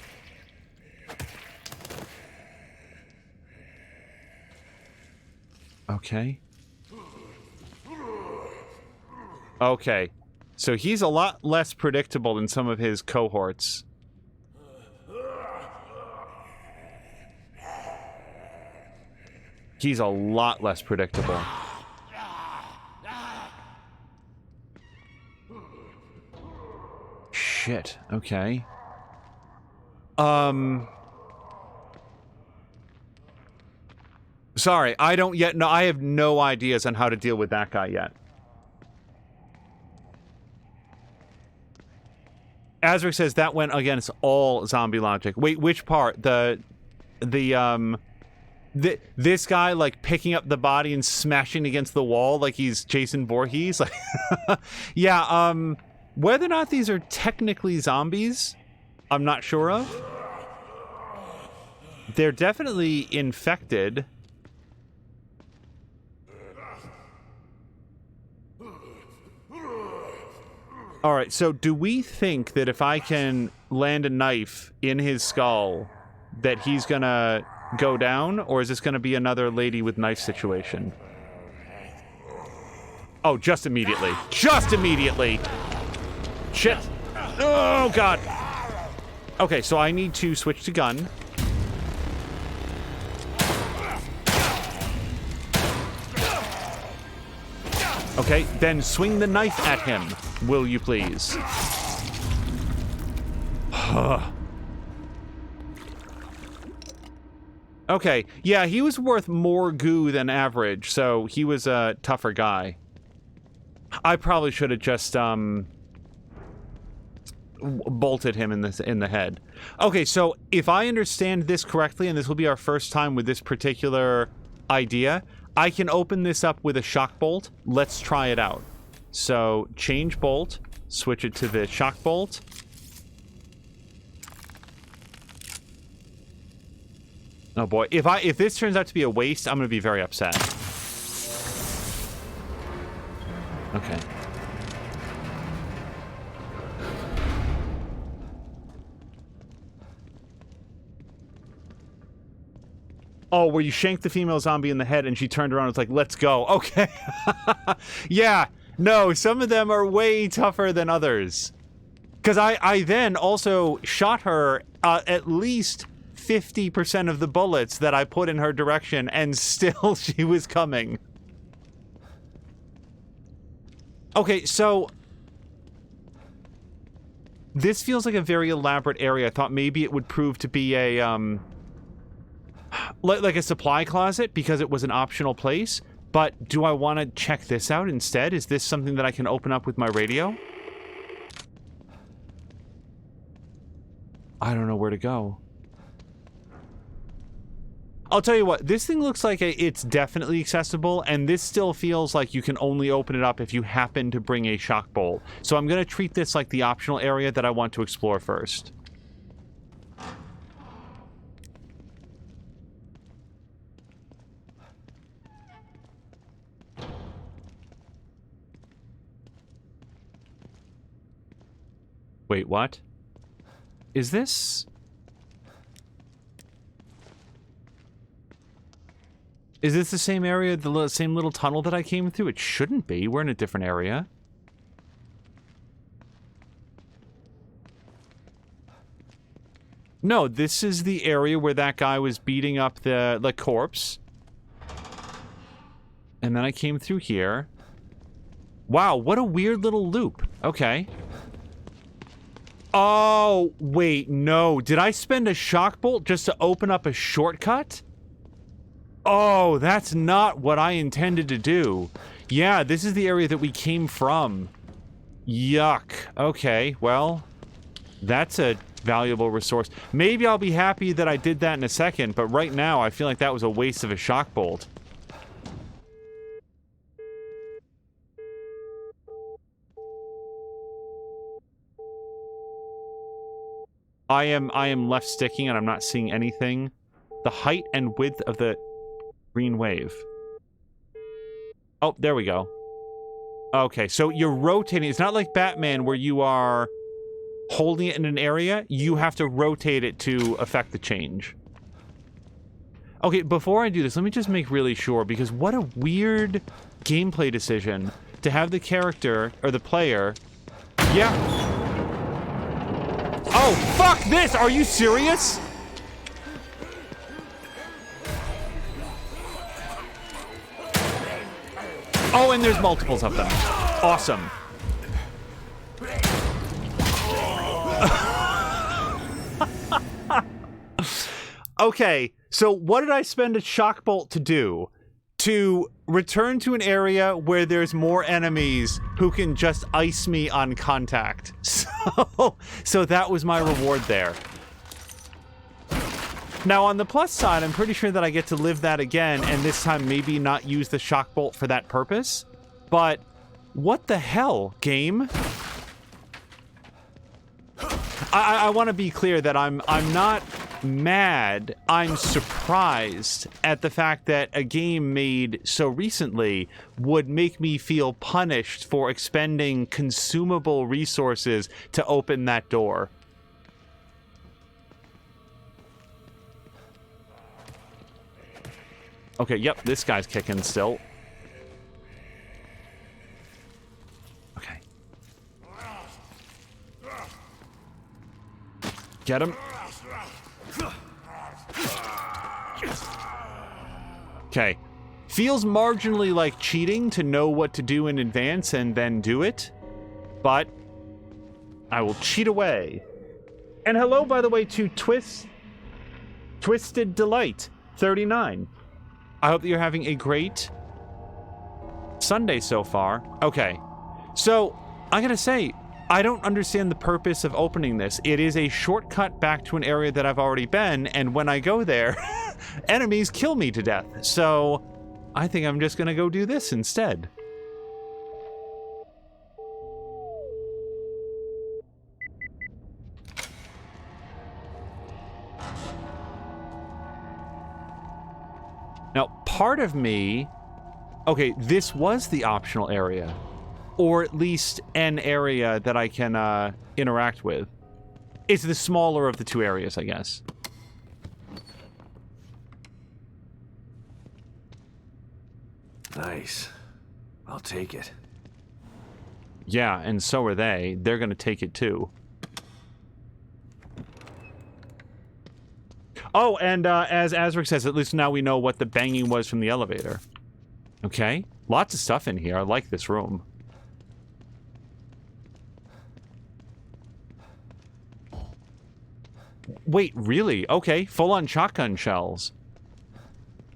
Okay. Okay. So he's a lot less predictable than some of his cohorts. He's a lot less predictable. Shit. Okay. Sorry, I don't yet know. I have no ideas on how to deal with that guy yet. Azric says that went against all zombie logic. Wait, which part? This guy, like, picking up the body and smashing against the wall like he's Jason Voorhees? Like, yeah, whether or not these are technically zombies, I'm not sure of. They're definitely infected. Alright, so do we think that if I can land a knife in his skull, that he's gonna go down? Or is this gonna be another lady with knife situation? Oh, just immediately. Just immediately! Shit! Oh, God! Okay, so I need to switch to gun. Okay, then swing the knife at him, will you please? Okay, yeah, he was worth more goo than average, so he was a tougher guy. I probably should have just, bolted him in the head. Okay, so if I understand this correctly, and this will be our first time with this particular idea, I can open this up with a shock bolt. Let's try it out. So, change bolt, switch it to the shock bolt. Oh boy, if this turns out to be a waste, I'm gonna be very upset. Okay. Oh, where you shanked the female zombie in the head and she turned around and was like, let's go. Okay. Yeah. No, some of them are way tougher than others. Because I then also shot her at least 50% of the bullets that I put in her direction, and still she was coming. Okay, so this feels like a very elaborate area. I thought maybe it would prove to be a, like a supply closet because it was an optional place. But do I want to check this out instead? Is this something that I can open up with my radio? I don't know where to go. I'll tell you what, this thing looks like it's definitely accessible, and this still feels like you can only open it up if you happen to bring a shock bolt. So I'm going to treat this like the optional area that I want to explore first. Wait, what? Is this... Is this the same area, the same little tunnel that I came through? It shouldn't be. We're in a different area. No, this is the area where that guy was beating up the corpse. And then I came through here. Wow, what a weird little loop. Okay. Oh, wait, no. Did I spend a shock bolt just to open up a shortcut? Oh, that's not what I intended to do. Yeah, this is the area that we came from. Yuck. Okay, well, that's a valuable resource. Maybe I'll be happy that I did that in a second, but right now I feel like that was a waste of a shock bolt. I am left sticking and I'm not seeing anything. The height and width of the green wave. Oh, there we go. Okay, so you're rotating. It's not like Batman where you are holding it in an area. You have to rotate it to affect the change. Okay, before I do this, let me just make really sure, because what a weird gameplay decision to have the character, or the player... Yeah. Oh, fuck this! Are you serious? Oh, and there's multiples of them. Awesome. Okay, so what did I spend a shock bolt to do? To return to an area where there's more enemies who can just ice me on contact. So that was my reward there. Now, on the plus side, I'm pretty sure that I get to live that again, and this time maybe not use the shock bolt for that purpose. But what the hell, game? I want to be clear that I'm not mad. I'm surprised at the fact that a game made so recently would make me feel punished for expending consumable resources to open that door. Okay, yep, this guy's kicking still. Okay. Get him. Okay. Feels marginally like cheating to know what to do in advance and then do it, but I will cheat away. And hello, by the way, to Twisted Delight 39. I hope that you're having a great Sunday so far. Okay, so I gotta say, I don't understand the purpose of opening this. It is a shortcut back to an area that I've already been, and when I go there, enemies kill me to death. So I think I'm just gonna go do this instead. Now, part of me... Okay, this was the optional area. Or at least an area that I can interact with. It's the smaller of the two areas, I guess.
Nice. I'll take it.
Yeah, and so are they. They're gonna take it too. Oh, and as Azric says, at least now we know what the banging was from the elevator. Okay. Lots of stuff in here. I like this room. Wait, really? Okay, full-on shotgun shells.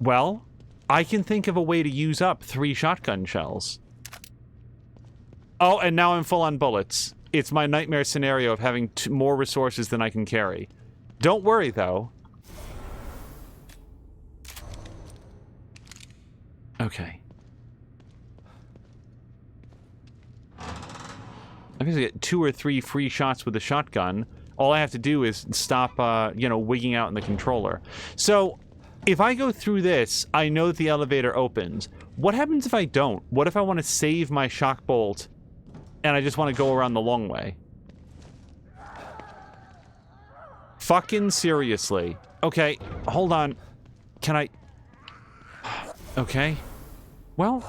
Well, I can think of a way to use up 3 shotgun shells. Oh, and now I'm full on bullets. It's my nightmare scenario of having more resources than I can carry. Don't worry, though. Okay. I'm gonna get 2 or 3 free shots with the shotgun. All I have to do is stop, you know, wigging out in the controller. So, if I go through this, I know that the elevator opens. What happens if I don't? What if I want to save my shock bolt and I just want to go around the long way? Fucking seriously. Okay, hold on. Can I... Okay. Well...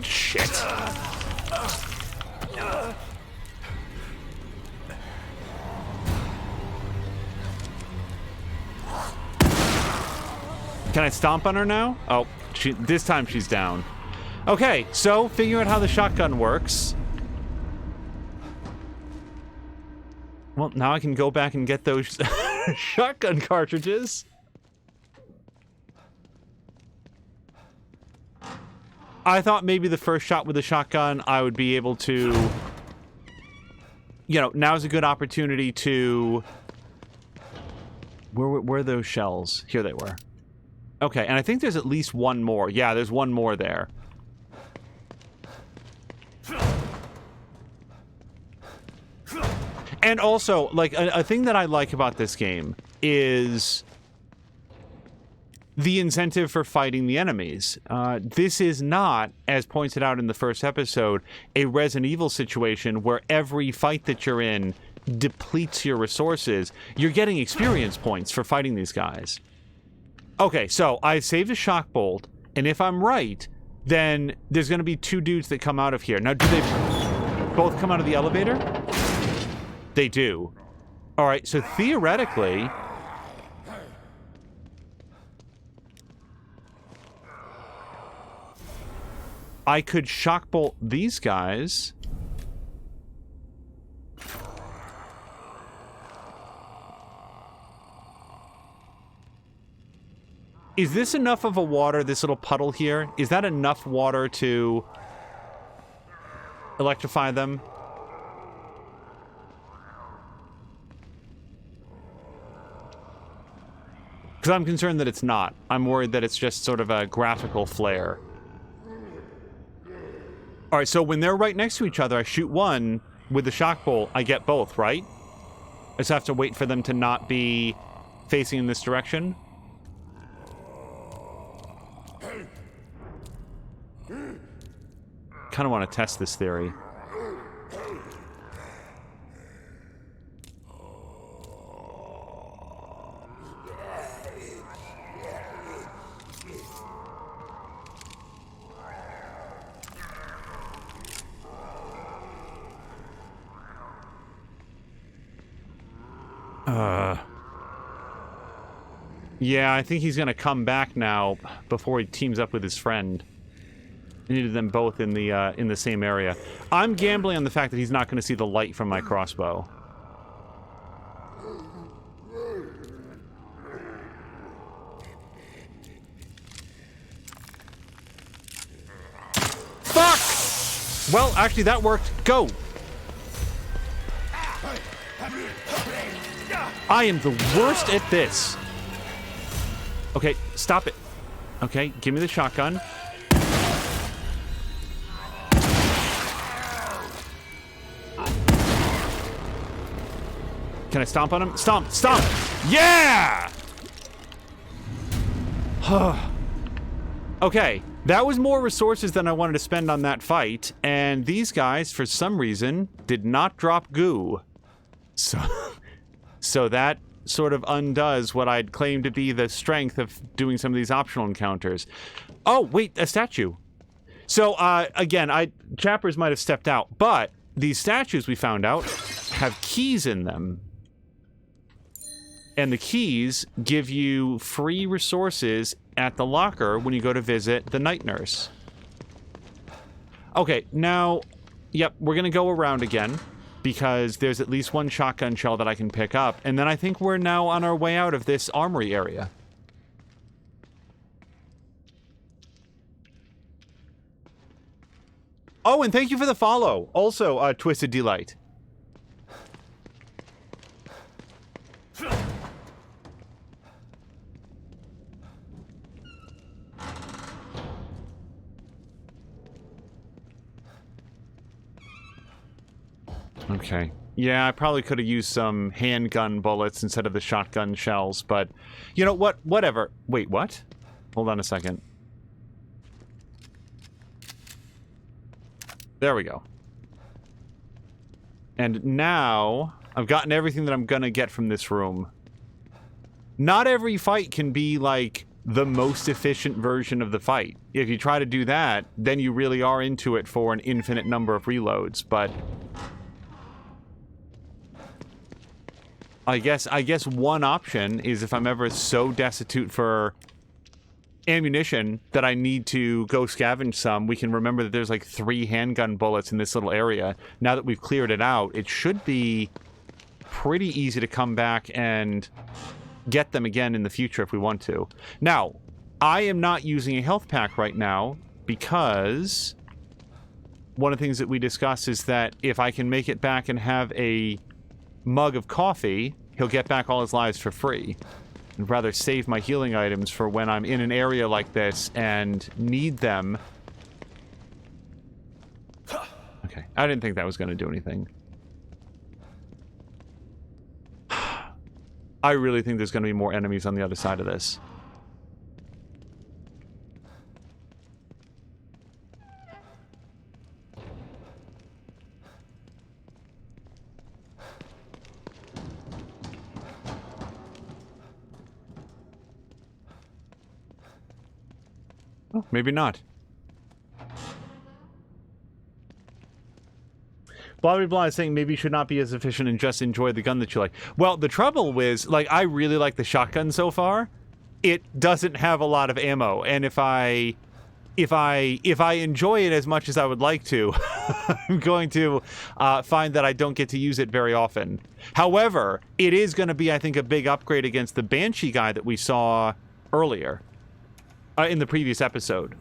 Shit. Can I stomp on her now? Oh, this time she's down. Okay, so figure out how the shotgun works. Well, now I can go back and get those shotgun cartridges. I thought maybe the first shot with the shotgun, I would be able to... You know, now's a good opportunity to... Where were those shells? Here they were. Okay, and I think there's at least one more. Yeah, there's one more there. And also, like, a thing that I like about this game is the incentive for fighting the enemies. This is not, as pointed out in the first episode, a Resident Evil situation where every fight that you're in depletes your resources. You're getting experience points for fighting these guys. Okay, so I saved a shock bolt, and if I'm right, then there's going to be two dudes that come out of here. Now, do they both come out of the elevator? They do. All right, so theoretically... I could shock bolt these guys. Is this enough of a water, this little puddle here? Is that enough water to electrify them? Because I'm concerned that it's not. I'm worried that it's just sort of a graphical flare. Alright, so when they're right next to each other, I shoot one with the shock bolt, I get both, right? I just have to wait for them to not be facing in this direction. Kind of want to test this theory. Yeah, I think he's gonna come back now before he teams up with his friend. I needed them both in the same area. I'm gambling on the fact that he's not gonna see the light from my crossbow. Fuck! Well, actually, that worked. Go! I am the worst at this. Okay, stop it. Okay, give me the shotgun. Can I stomp on him? Stomp! Stomp! Yeah! Okay, that was more resources than I wanted to spend on that fight, and these guys, for some reason, did not drop goo. So that sort of undoes what I'd claimed to be the strength of doing some of these optional encounters. Oh, wait, a statue. So, again, Chappers might have stepped out, but these statues, we found out, have keys in them. And the keys give you free resources at the locker when you go to visit the night nurse. Okay, now, yep, we're gonna go around again, because there's at least one shotgun shell that I can pick up, and then I think we're now on our way out of this armory area. Oh, and thank you for the follow. Also, Twisted Delight. Okay. Yeah, I probably could have used some handgun bullets instead of the shotgun shells, but... You know what? Whatever. Wait, what? Hold on a second. There we go. And now, I've gotten everything that I'm gonna get from this room. Not every fight can be, like, the most efficient version of the fight. If you try to do that, then you really are into it for an infinite number of reloads, but... I guess one option is if I'm ever so destitute for ammunition that I need to go scavenge some, we can remember that there's like 3 handgun bullets in this little area. Now that we've cleared it out, it should be pretty easy to come back and get them again in the future if we want to. Now, I am not using a health pack right now because one of the things that we discussed is that if I can make it back and have a mug of coffee, he'll get back all his lives for free. I'd rather save my healing items for when I'm in an area like this and need them. Okay, I didn't think that was going to do anything. I really think there's going to be more enemies on the other side of this. Oh, maybe not. Blah, blah, blah is saying maybe you should not be as efficient and just enjoy the gun that you like. Well, the trouble is, like, I really like the shotgun so far. It doesn't have a lot of ammo, and if I enjoy it as much as I would like to, I'm going to find that I don't get to use it very often. However, it is going to be, I think, a big upgrade against the Banshee guy that we saw earlier. In the previous episode.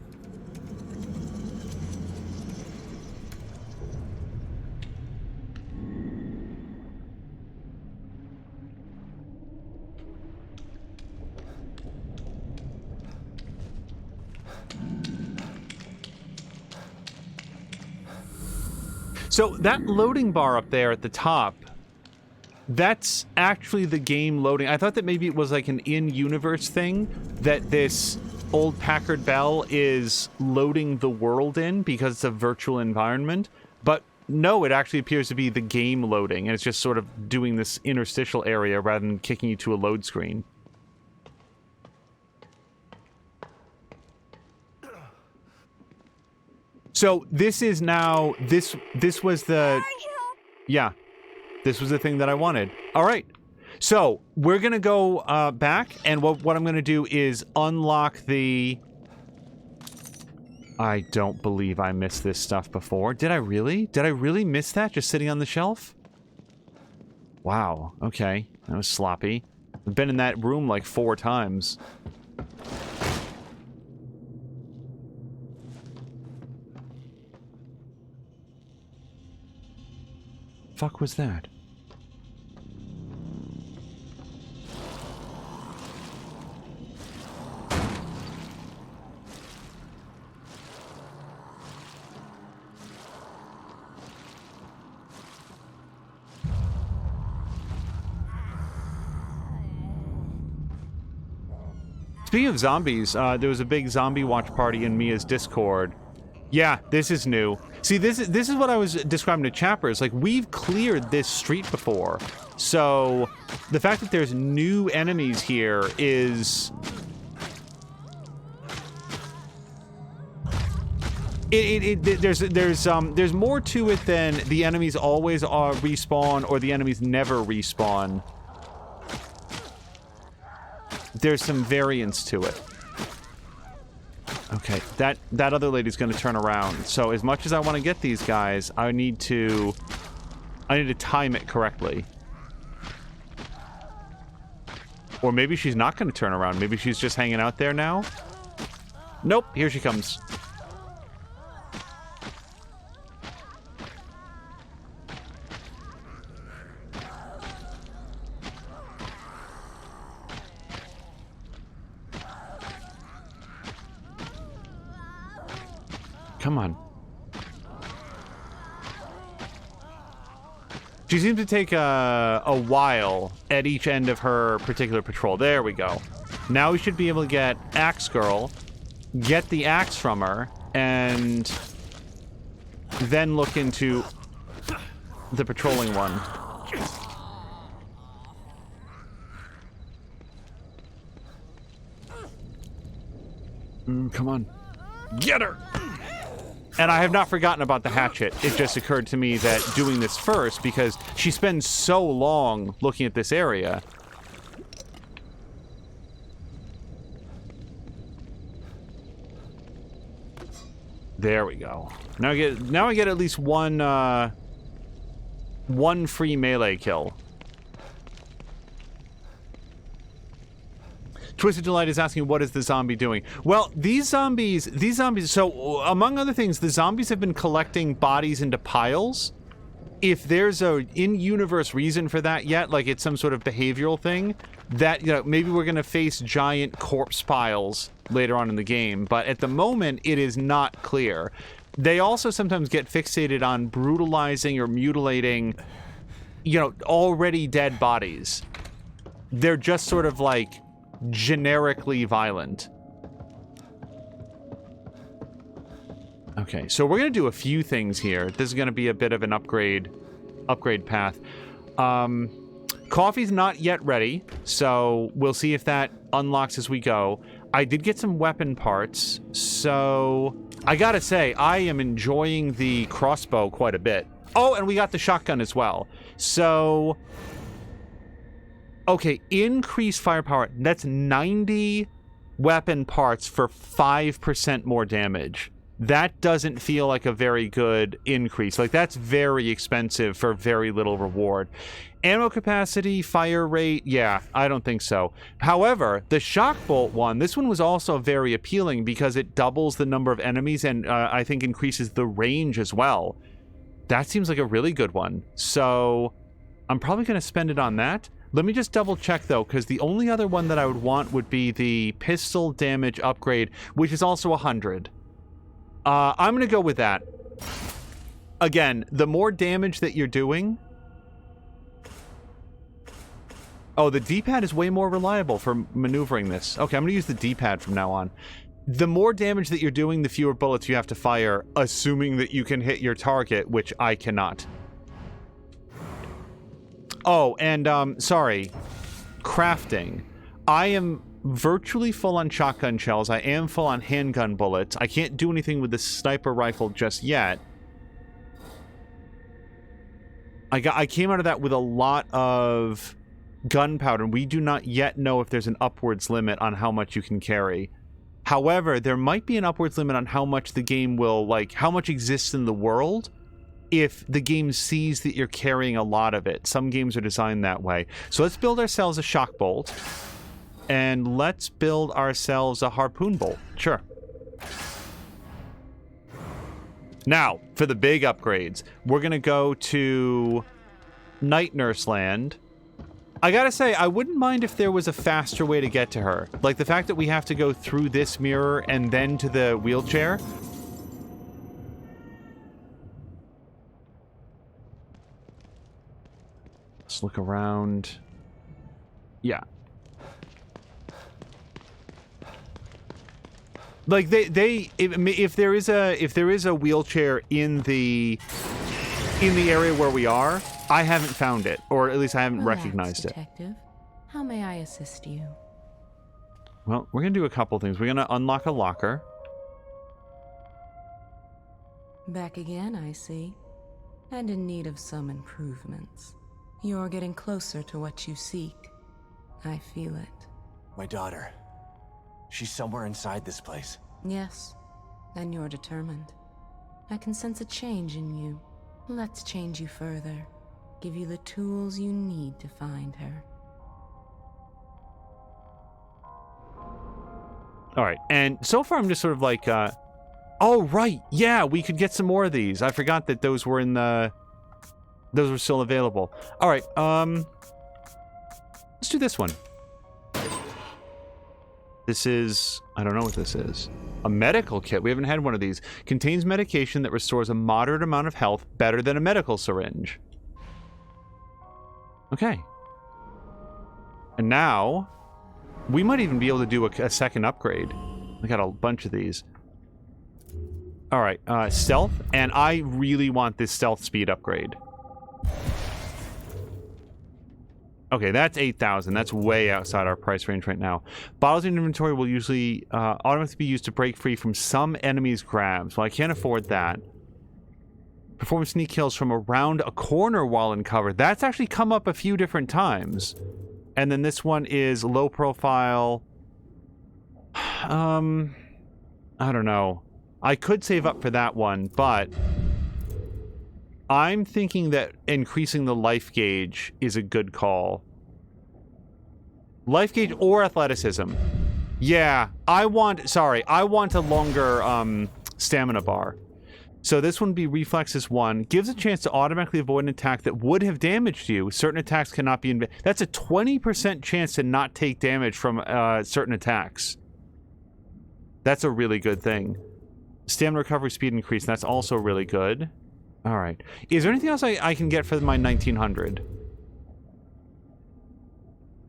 So that loading bar up there at the top, that's actually the game loading. I thought that maybe it was like an in-universe thing that this old Packard Bell is loading the world in because it's a virtual environment, but no, it actually appears to be the game loading, and it's just sort of doing this interstitial area rather than kicking you to a load screen. So this is now this was the this was the thing that I wanted. All right. So, we're going to go back, and what I'm going to do is unlock the... I don't believe I missed this stuff before. Did I really? Did I really miss that just sitting on the shelf? Wow, okay. That was sloppy. I've been in that room like 4 times. Fuck was that? Speaking of zombies, there was a big zombie watch party in Mia's Discord. Yeah, this is new. See, this is what I was describing to Chappers. Like, we've cleared this street before. So, the fact that there's new enemies here is... There's more to it than the enemies always respawn or the enemies never respawn. There's some variance to it. Okay, that other lady's gonna turn around. So as much as I want to get these guys, I need to time it correctly. Or maybe she's not gonna turn around. Maybe she's just hanging out there now. Nope, here she comes. Come on. She seems to take a while at each end of her particular patrol. There we go. Now we should be able to get Axe Girl, get the axe from her, and then look into the patrolling one. Come on. Get her! And I have not forgotten about the hatchet. It just occurred to me that doing this first, because she spends so long looking at this area. There we go. Now I get at least one free melee kill. Twisted Delight is asking, what is the zombie doing? Well, these zombies, so among other things, the zombies have been collecting bodies into piles. If there's a in-universe reason for that yet, like it's some sort of behavioral thing, that, you know, maybe we're going to face giant corpse piles later on in the game, but at the moment, it is not clear. They also sometimes get fixated on brutalizing or mutilating, you know, already dead bodies. They're just sort of like generically violent. Okay, so we're going to do a few things here. This is going to be a bit of an upgrade path. Coffee's not yet ready, so we'll see if that unlocks as we go. I did get some weapon parts, so I gotta say, I am enjoying the crossbow quite a bit. Oh, and we got the shotgun as well. So, okay, increased firepower. That's 90 weapon parts for 5% more damage. That doesn't feel like a very good increase. Like, that's very expensive for very little reward. Ammo capacity, fire rate, yeah, I don't think so. However, the shock bolt one, this one was also very appealing because it doubles the number of enemies and I think increases the range as well. That seems like a really good one. So, I'm probably going to spend it on that. Let me just double check though, because the only other one that I would want would be the pistol damage upgrade, which is also 100. I'm going to go with that. Again, the more damage that you're doing... Oh, the D-pad is way more reliable for maneuvering this. Okay, I'm going to use the D-pad from now on. The more damage that you're doing, the fewer bullets you have to fire, assuming that you can hit your target, which I cannot. Oh, and, sorry. Crafting. I am virtually full on shotgun shells. I am full on handgun bullets. I can't do anything with the sniper rifle just yet. I came out of that with a lot of gunpowder. We do not yet know if there's an upwards limit on how much you can carry. However, there might be an upwards limit on how much the game will, like, how much exists in the world if the game sees that you're carrying a lot of it. Some games are designed that way. So let's build ourselves a shock bolt. And let's build ourselves a harpoon bolt. Sure. Now, for the big upgrades, we're going to go to Night Nurse Land. I gotta say, I wouldn't mind if there was a faster way to get to her. Like the fact that we have to go through this mirror and then to the wheelchair. Let's look around. Yeah. Like if there is a wheelchair in the area where we are, I haven't found it, or at least I haven't recognized
Detective.
it.
How may I assist you?
Well, we're gonna do a couple things. We're gonna unlock a locker.
Back again, I see. And in need of some improvements. You're getting closer to what you seek. I feel it.
My daughter. She's somewhere inside this place.
Yes, and you're determined. I can sense a change in you. Let's change you further. Give you the tools you need to find her.
Alright, and so far I'm just sort of like, oh, right, yeah, we could get some more of these. I forgot that those were in the... Those were still available. Alright, let's do this one. This is... I don't know what this is. A medical kit. We haven't had one of these. Contains medication that restores a moderate amount of health, better than a medical syringe. Okay. And now, we might even be able to do a second upgrade. I got a bunch of these. Alright, stealth. And I really want this stealth speed upgrade. Okay, that's 8,000. That's way outside our price range right now. Bottles in inventory will usually automatically be used to break free from some enemy's grabs. Well, I can't afford that. Perform sneak kills from around a corner while in cover. That's actually come up a few different times. And then this one is low profile. I don't know. I could save up for that one, but I'm thinking that increasing the life gauge is a good call. Life gauge or athleticism. Yeah, I want a longer stamina bar. So this one would be reflexes 1. Gives a chance to automatically avoid an attack that would have damaged you. Certain attacks cannot be... That's a 20% chance to not take damage from certain attacks. That's a really good thing. Stamina recovery speed increase. That's also really good. All right. Is there anything else I can get for my 1900?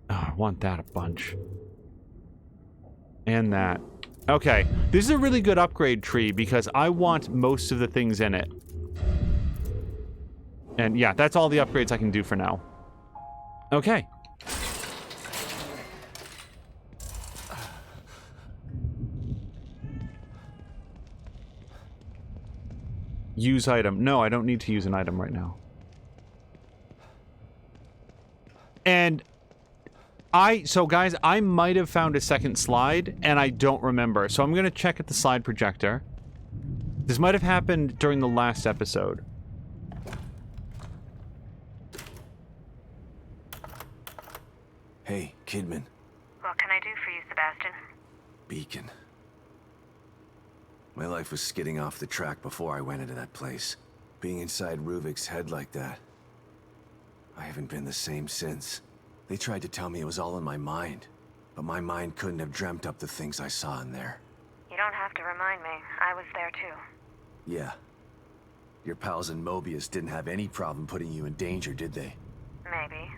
Oh, I want that a bunch. And that. Okay. This is a really good upgrade tree because I want most of the things in it. And yeah, that's all the upgrades I can do for now. Okay. Use item. No, I don't need to use an item right now. And so guys, I might have found a second slide, and I don't remember. So I'm going to check at the slide projector. This might have happened during the last episode.
Hey, Kidman.
What can I do for you, Sebastian?
Beacon. My life was skidding off the track before I went into that place. Being inside Ruvik's head like that. I haven't been the same since. They tried to tell me it was all in my mind, but my mind couldn't have dreamt up the things I saw in there.
You don't have to remind me. I was there too.
Yeah. Your pals in Mobius didn't have any problem putting you in danger, did they?
Maybe.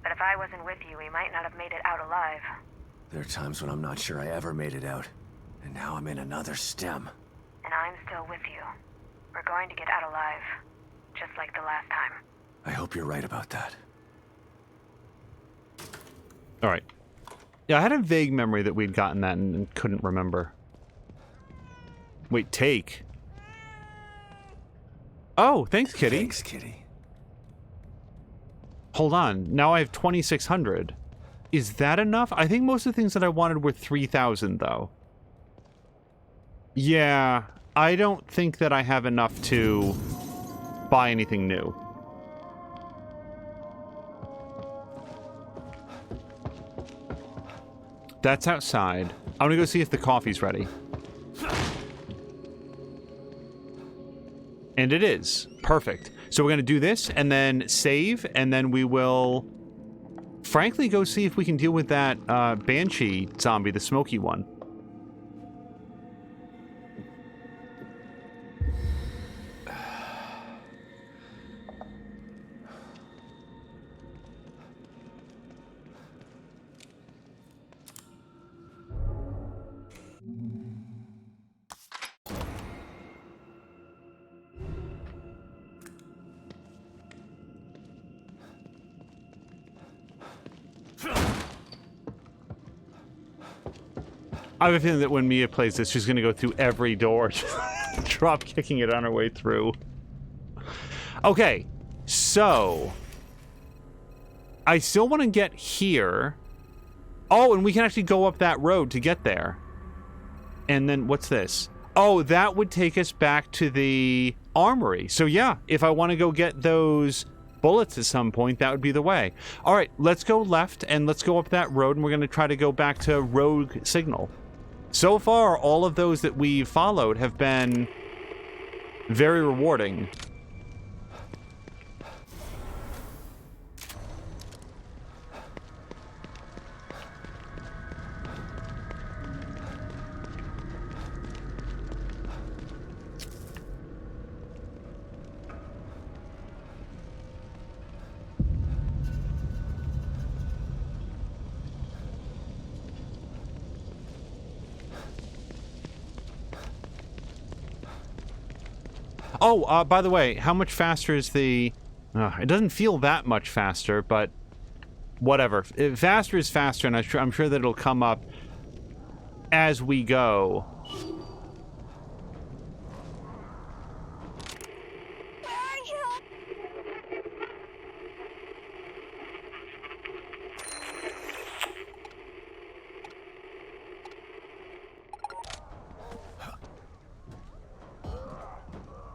But if I wasn't with you, we might not have made it out alive.
There are times when I'm not sure I ever made it out. And now I'm in another stem.
And I'm still with you. We're going to get out alive. Just like the last time.
I hope you're right about that.
All right. Yeah, I had a vague memory that we'd gotten that and couldn't remember. Wait, take. Oh, thanks, Kitty.
Thanks, Kitty.
Hold on. Now I have 2,600. Is that enough? I think most of the things that I wanted were 3,000, though. Yeah, I don't think that I have enough to buy anything new. That's outside. I'm gonna go see if the coffee's ready. And it is. Perfect. So we're gonna do this, and then save, and then we will, frankly, go see if we can deal with that Banshee zombie, the smoky one. I have a feeling that when Mia plays this, she's going to go through every door, drop kicking it on her way through. Okay, so I still want to get here. Oh, and we can actually go up that road to get there. And then what's this? Oh, that would take us back to the armory. So yeah, if I want to go get those bullets at some point, that would be the way. All right, let's go left and let's go up that road, and we're going to try to go back to Rogue Signal. So far, all of those that we've followed have been very rewarding. Oh, by the way, how much faster is the... it doesn't feel that much faster, but whatever. Faster is faster, and I'm sure that it'll come up as we go.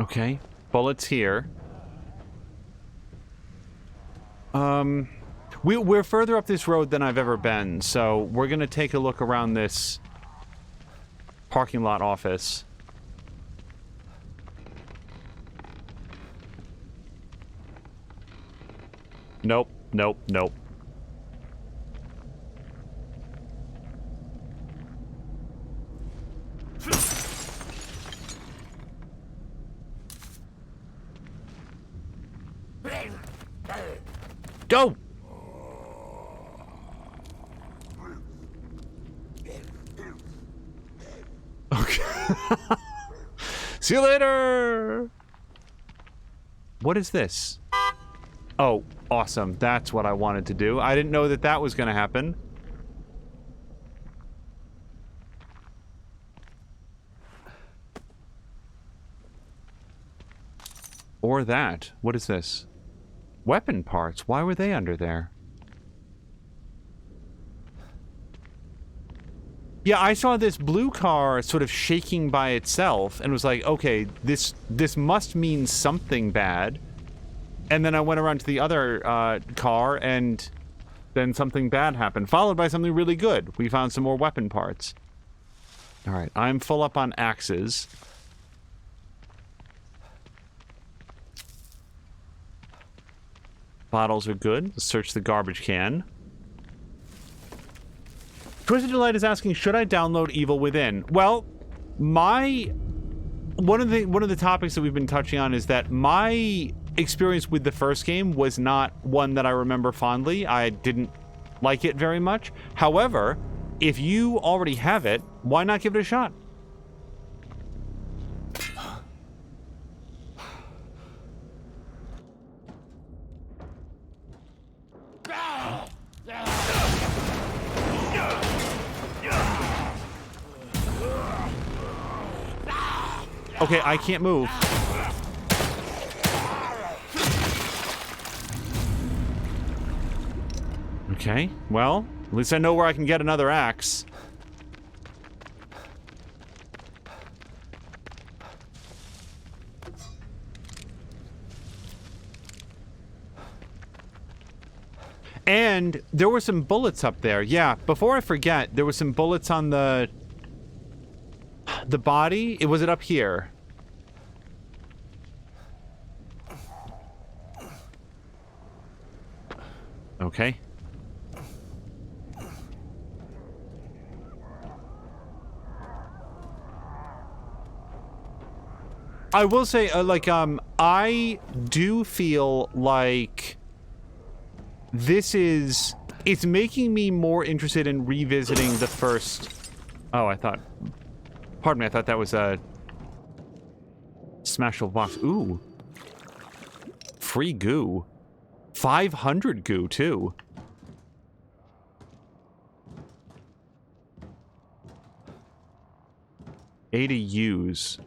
Okay, bullets here. We're further up this road than I've ever been, so we're going to take a look around this parking lot office. Nope, nope, nope. Go! Okay. See you later! What is this? Oh, awesome. That's what I wanted to do. I didn't know that that was going to happen. Or that. What is this? Weapon parts. Why were they under there? Yeah, I saw this blue car sort of shaking by itself and was like, okay, this must mean something bad. And then I went around to the other car and then something bad happened, followed by something really good. We found some more weapon parts. All right, I'm full up on axes. Bottles are good. Let's search the garbage can. Twisted Delight is asking, should I download Evil Within? Well, one of the topics that we've been touching on is that my experience with the first game was not one that I remember fondly. I didn't like it very much. However, if you already have it, why not give it a shot? Okay, I can't move. Okay, well, at least I know where I can get another axe. And there were some bullets up there. Yeah, before I forget, there were some bullets on the body. Was it up here? Okay. I will say, I do feel like it's making me more interested in revisiting the first. Oh, pardon me, I thought that was a Smashable box. Ooh. Free goo. 500 goo, too. A to use.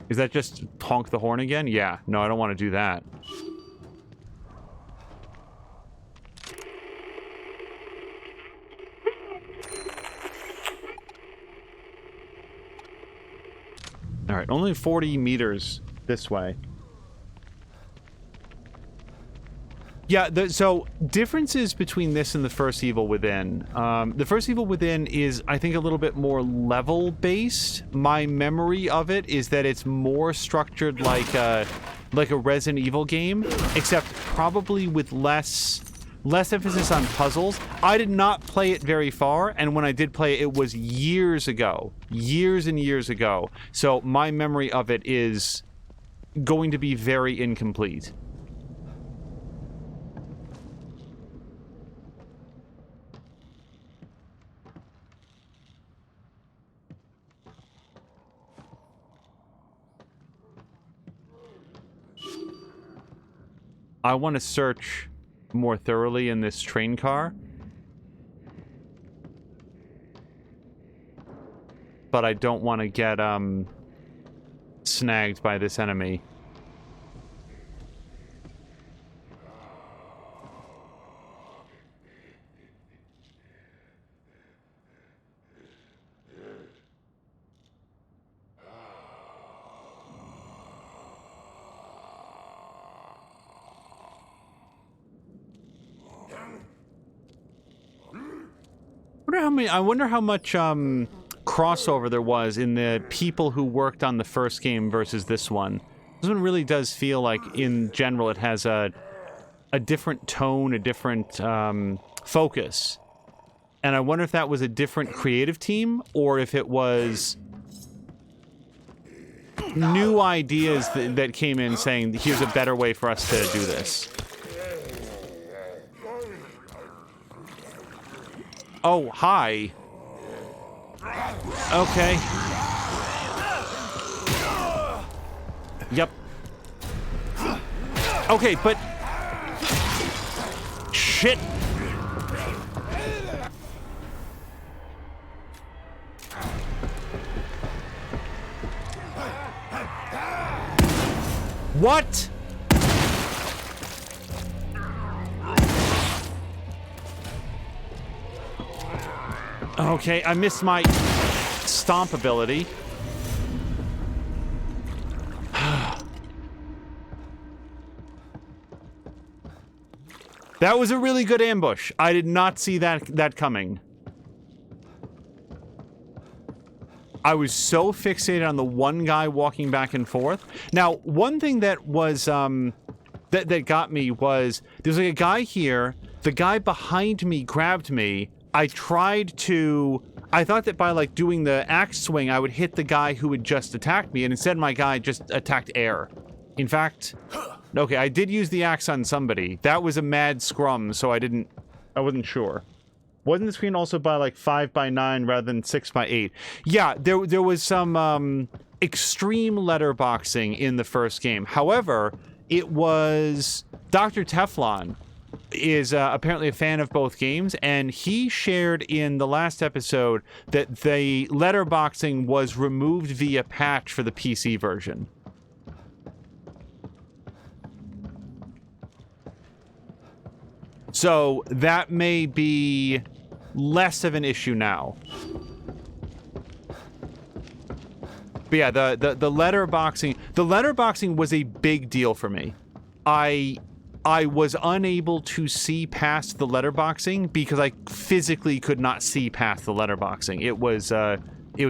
Is that just honk the horn again? Yeah. No, I don't want to do that. Alright, only 40 meters this way. Yeah, so differences between this and the first Evil Within. The first Evil Within is, I think, a little bit more level-based. My memory of it is that it's more structured like a Resident Evil game, except probably with less emphasis on puzzles. I did not play it very far, and when I did play it, it was years ago. Years and years ago. So my memory of it is going to be very incomplete. I want to search more thoroughly in this train car. But I don't want to get, snagged by this enemy. I wonder how much crossover there was in the people who worked on the first game versus this one. This one really does feel like, in general, it has a different tone, a different focus. And I wonder if that was a different creative team, or if it was new ideas that came in saying, here's a better way for us to do this. Oh, hi. Okay. Yep. Okay, but... Shit! What? Okay, I missed my stomp ability. That was a really good ambush. I did not see that coming. I was so fixated on the one guy walking back and forth. Now, one thing that was that got me was there's like a guy here. The guy behind me grabbed me. I thought that by like doing the axe swing, I would hit the guy who had just attacked me, and instead my guy just attacked air. In fact, okay, I did use the axe on somebody. That was a mad scrum, so I wasn't sure. Wasn't the screen also by like 5:9 rather than 6:8? Yeah, there was some extreme letterboxing in the first game. However, it was Dr. Teflon is apparently a fan of both games, and he shared in the last episode that the letterboxing was removed via patch for the PC version. So that may be less of an issue now. But yeah, the letterboxing was a big deal for me. I was unable to see past the letterboxing because I physically could not see past the letterboxing. It was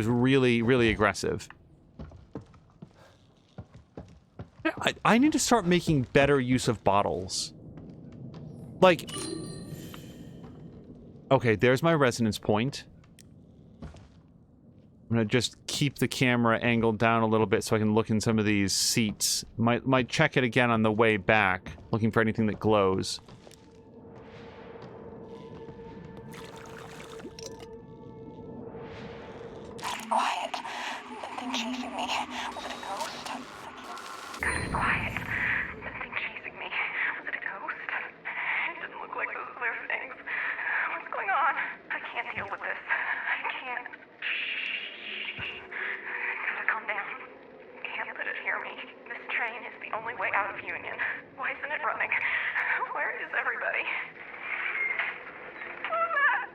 really, really aggressive. I need to start making better use of bottles. Like, okay, there's my resonance point. I'm gonna just keep the camera angled down a little bit so I can look in some of these seats. Might check it again on the way back, looking for anything that glows.
Quiet. Something chasing me. Was it a ghost?
God, quiet. Something chasing me. Was it a ghost? It didn't look like those other things. What's going on? I can't deal with this. I can't. Gotta calm down. Can't let it hear me. This train is the only way out of Union. Why isn't it running? Where is everybody? What was that?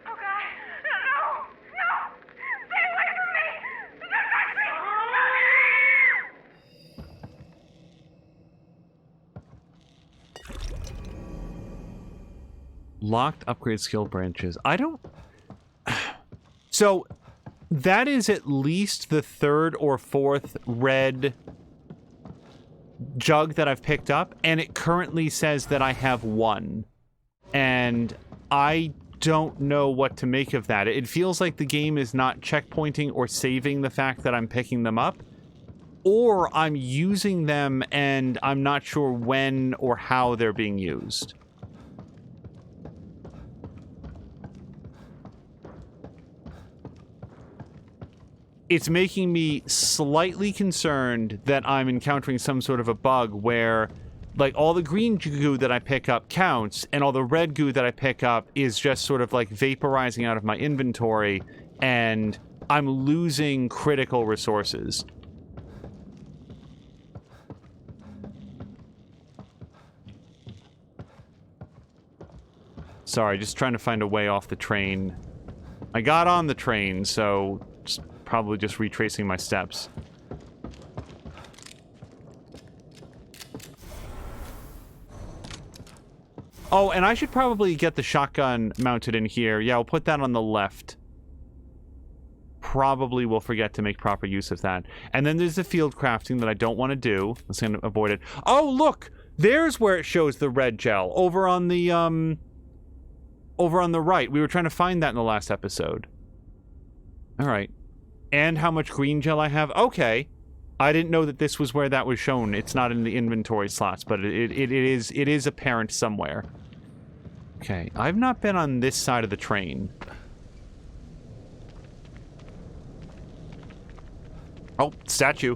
Oh God. No! No! Stay away from me! Don't touch me!
Locked upgrade skill branches. I don't... So, that is at least the third or fourth red jug that I've picked up, and it currently says that I have one. And I don't know what to make of that. It feels like the game is not checkpointing or saving the fact that I'm picking them up, or I'm using them and I'm not sure when or how they're being used. It's making me slightly concerned that I'm encountering some sort of a bug where, like, all the green goo that I pick up counts, and all the red goo that I pick up is just sort of, like, vaporizing out of my inventory, and I'm losing critical resources. Sorry, just trying to find a way off the train. I got on the train, so... probably just retracing my steps. Oh, and I should probably get the shotgun mounted in here. Yeah, I'll put that on the left. Probably will forget to make proper use of that. And then there's the field crafting that I don't want to do. Let's going to avoid it. Oh, look! There's where it shows the red gel. Over on the right. We were trying to find that in the last episode. Alright. And how much green gel I have. Okay. I didn't know that this was where that was shown. It's not in the inventory slots, but it is apparent somewhere. Okay. I've not been on this side of the train. Oh, statue.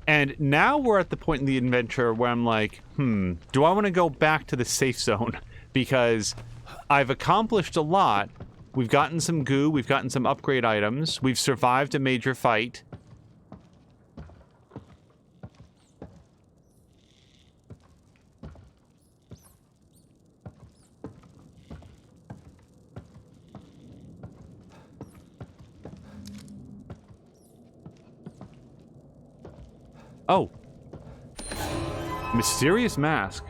And now we're at the point in the adventure where I'm like, do I want to go back to the safe zone? Because I've accomplished a lot. We've gotten some goo, we've gotten some upgrade items, we've survived a major fight. Oh. Mysterious mask.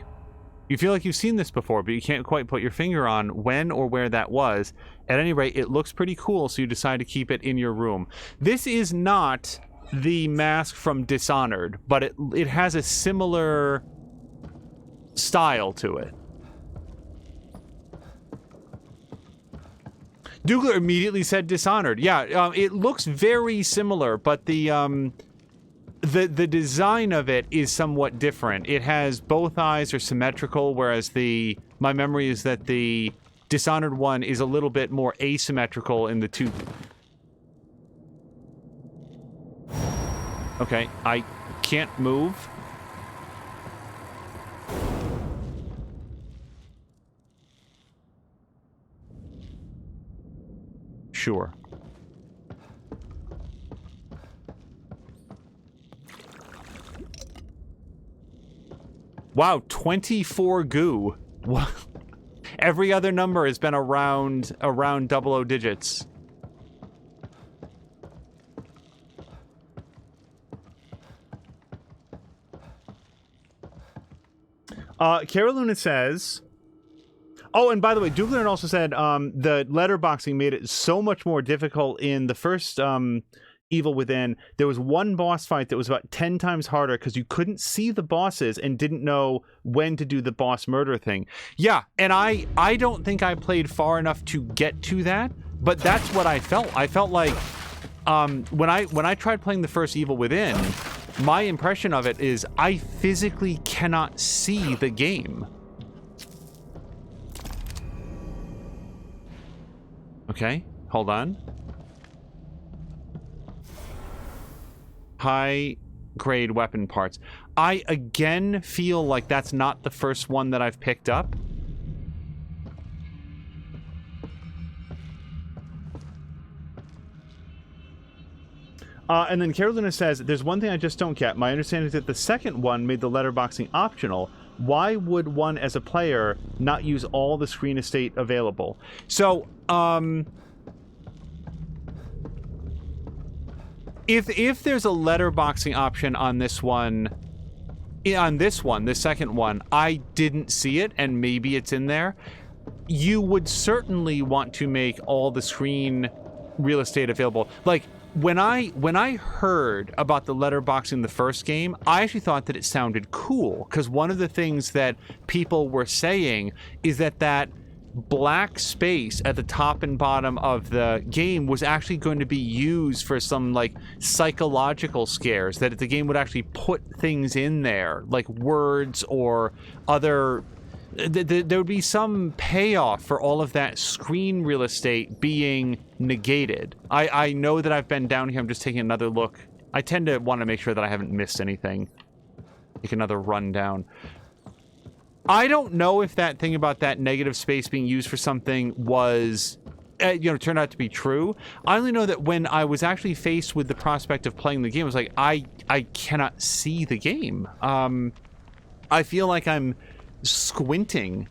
You feel like you've seen this before, but you can't quite put your finger on when or where that was. At any rate, it looks pretty cool, so you decide to keep it in your room. This is not the mask from Dishonored, but it has a similar style to it. Dougler immediately said Dishonored. Yeah, it looks very similar, but the design of it is somewhat different. It has both eyes are symmetrical, whereas my memory is that the Dishonored one is a little bit more asymmetrical in the two. Okay, I can't move. Sure. Wow, 24 goo. What? Every other number has been around 00 digits. Carolina says... Oh, and by the way, Dougler also said the letterboxing made it so much more difficult in the first Evil Within. There was one boss fight that was about 10 times harder because you couldn't see the bosses and didn't know when to do the boss murder thing. Yeah, and I don't think I played far enough to get to that, but that's what I felt. I felt like when I tried playing the first Evil Within, my impression of it is I physically cannot see the game. Okay, hold on. High-grade weapon parts. I again feel like that's not the first one that I've picked up. And then Carolina says, there's one thing I just don't get. My understanding is that the second one made the letterboxing optional. Why would one, as a player, not use all the screen estate available? So, if there's a letterboxing option on this one, this second one, I didn't see it, and maybe it's in there. You would certainly want to make all the screen real estate available. Like, when I heard about the letterboxing in the first game, I actually thought that it sounded cool, because one of the things that people were saying is that black space at the top and bottom of the game was actually going to be used for some, like, psychological scares, that the game would actually put things in there, like words or other... There would be some payoff for all of that screen real estate being negated. I know that I've been down here. I'm just taking another look. I tend to want to make sure that I haven't missed anything. Take another rundown. I don't know if that thing about that negative space being used for something was, turned out to be true. I only know that when I was actually faced with the prospect of playing the game, I was like, I cannot see the game. I feel like I'm squinting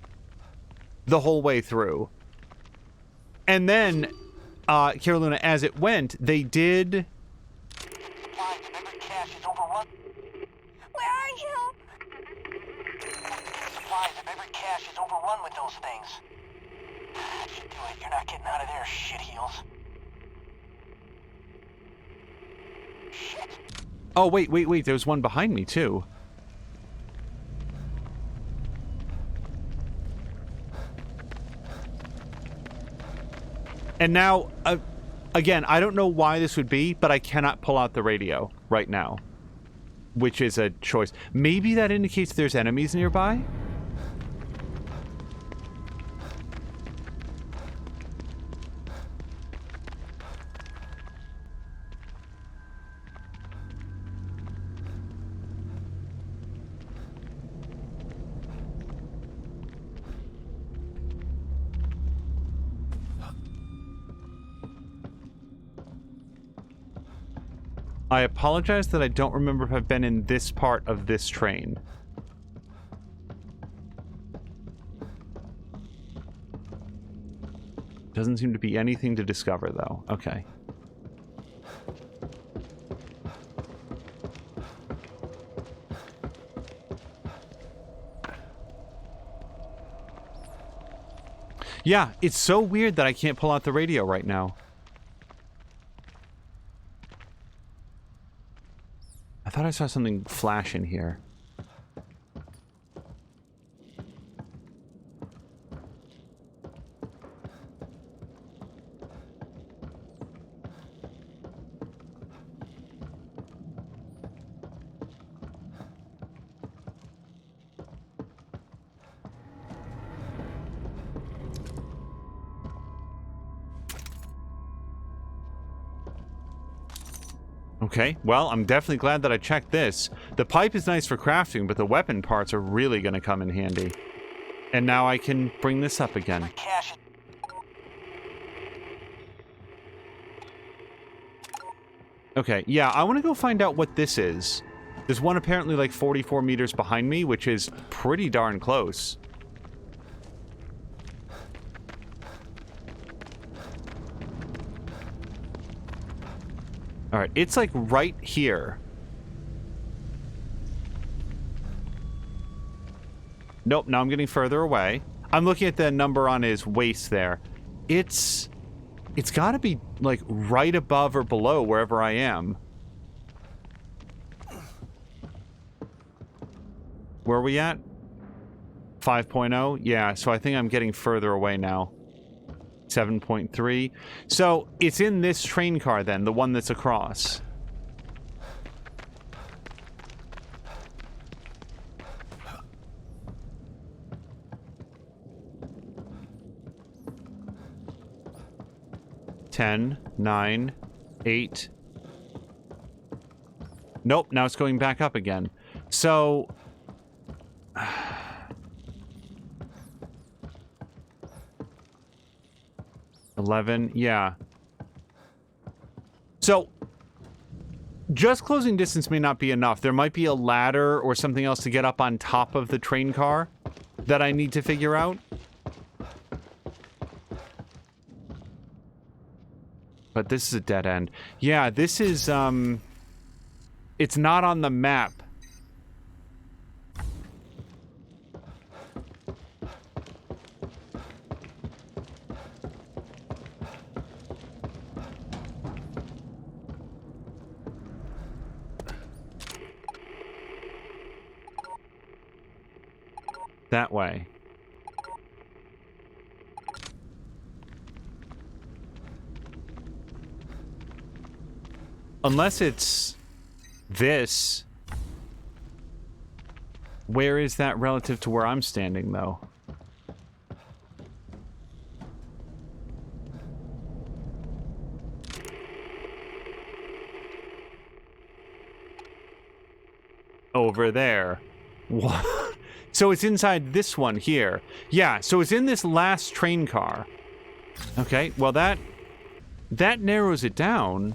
the whole way through. And then, Carolina, as it went, they did...
Guys, remember cache is overrun.
Where are you?
Supplies if every cache is overrun with those things. If you do it, you're not getting out of there, shitheels. Shit.
Oh, wait. There's one behind me, too. And now, again, I don't know why this would be, but I cannot pull out the radio right now. Which is a choice. Maybe that indicates there's enemies nearby? I apologize that I don't remember if I've been in this part of this train. Doesn't seem to be anything to discover, though. Okay. Yeah, it's so weird that I can't pull out the radio right now. I thought I saw something flash in here. Okay, well, I'm definitely glad that I checked this. The pipe is nice for crafting, but the weapon parts are really going to come in handy. And now I can bring this up again.
Cache.
Okay, yeah, I want to go find out what this is. There's one apparently like 44 meters behind me, which is pretty darn close. Alright, it's like right here. Nope, now I'm getting further away. I'm looking at the number on his waist there. It's gotta be like right above or below wherever I am. Where are we at? 5.0? Yeah, so I think I'm getting further away now. 7.3. So, it's in this train car then, the one that's across. Ten, 9, 8. Nope, now it's going back up again. So... 11, yeah. So, just closing distance may not be enough. There might be a ladder or something else to get up on top of the train car that I need to figure out. But this is a dead end. Yeah, this is, it's not on the map. That way. Unless it's this. Where is that relative to where I'm standing, though? Over there. What? So it's inside this one here. Yeah, so it's in this last train car. Okay, well that narrows it down.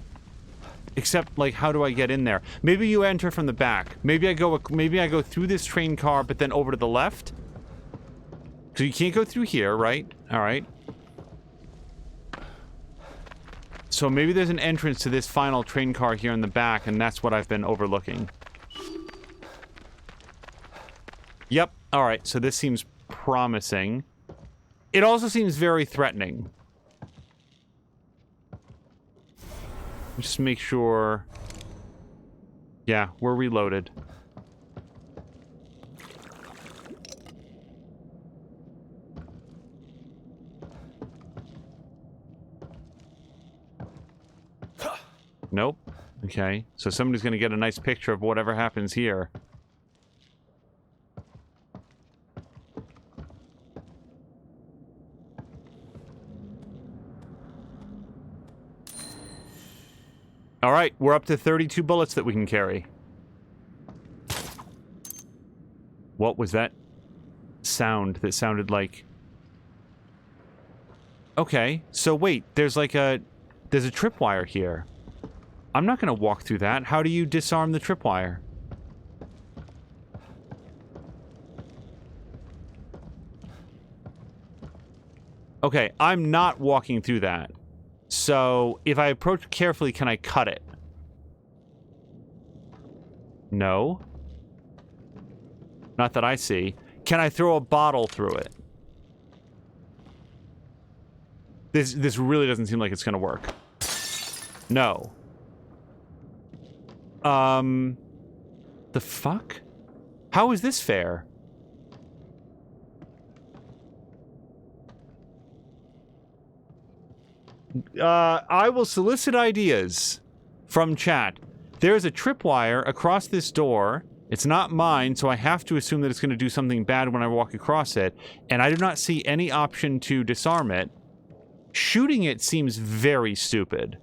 Except, like, how do I get in there? Maybe you enter from the back. Maybe I go through this train car, but then over to the left? So you can't go through here, right? Alright. So maybe there's an entrance to this final train car here in the back, and that's what I've been overlooking. Yep. All right. So this seems promising. It also seems very threatening. Just make sure... Yeah, we're reloaded. Nope. Okay, so somebody's gonna get a nice picture of whatever happens here. Alright, we're up to 32 bullets that we can carry. What was that sound that sounded like... Okay, so wait, there's like a... There's a tripwire here. I'm not gonna walk through that. How do you disarm the tripwire? Okay, I'm not walking through that. So, if I approach carefully, can I cut it? No. Not that I see. Can I throw a bottle through it? This really doesn't seem like it's gonna work. No. The fuck? How is this fair? I will solicit ideas from chat. There's a tripwire across this door. It's not mine, so I have to assume that it's going to do something bad when I walk across it, and I do not see any option to disarm it. Shooting it seems very stupid.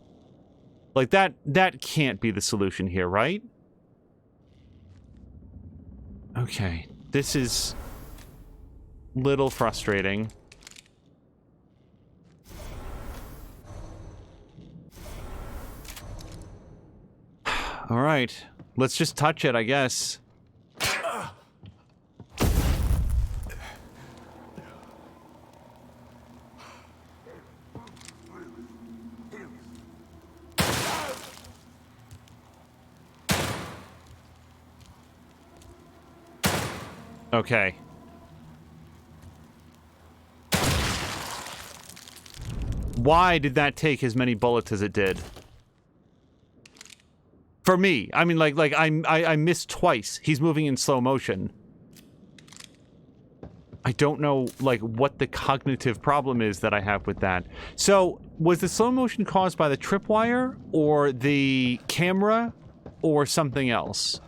Like, that can't be the solution here, right? Okay. This is... little frustrating. Alright. Let's just touch it, I guess. Okay. Why did that take as many bullets as it did? For me, I mean, like I missed twice. He's moving in slow motion. I don't know, like, what the cognitive problem is that I have with that. So, was the slow motion caused by the tripwire, or the camera, or something else?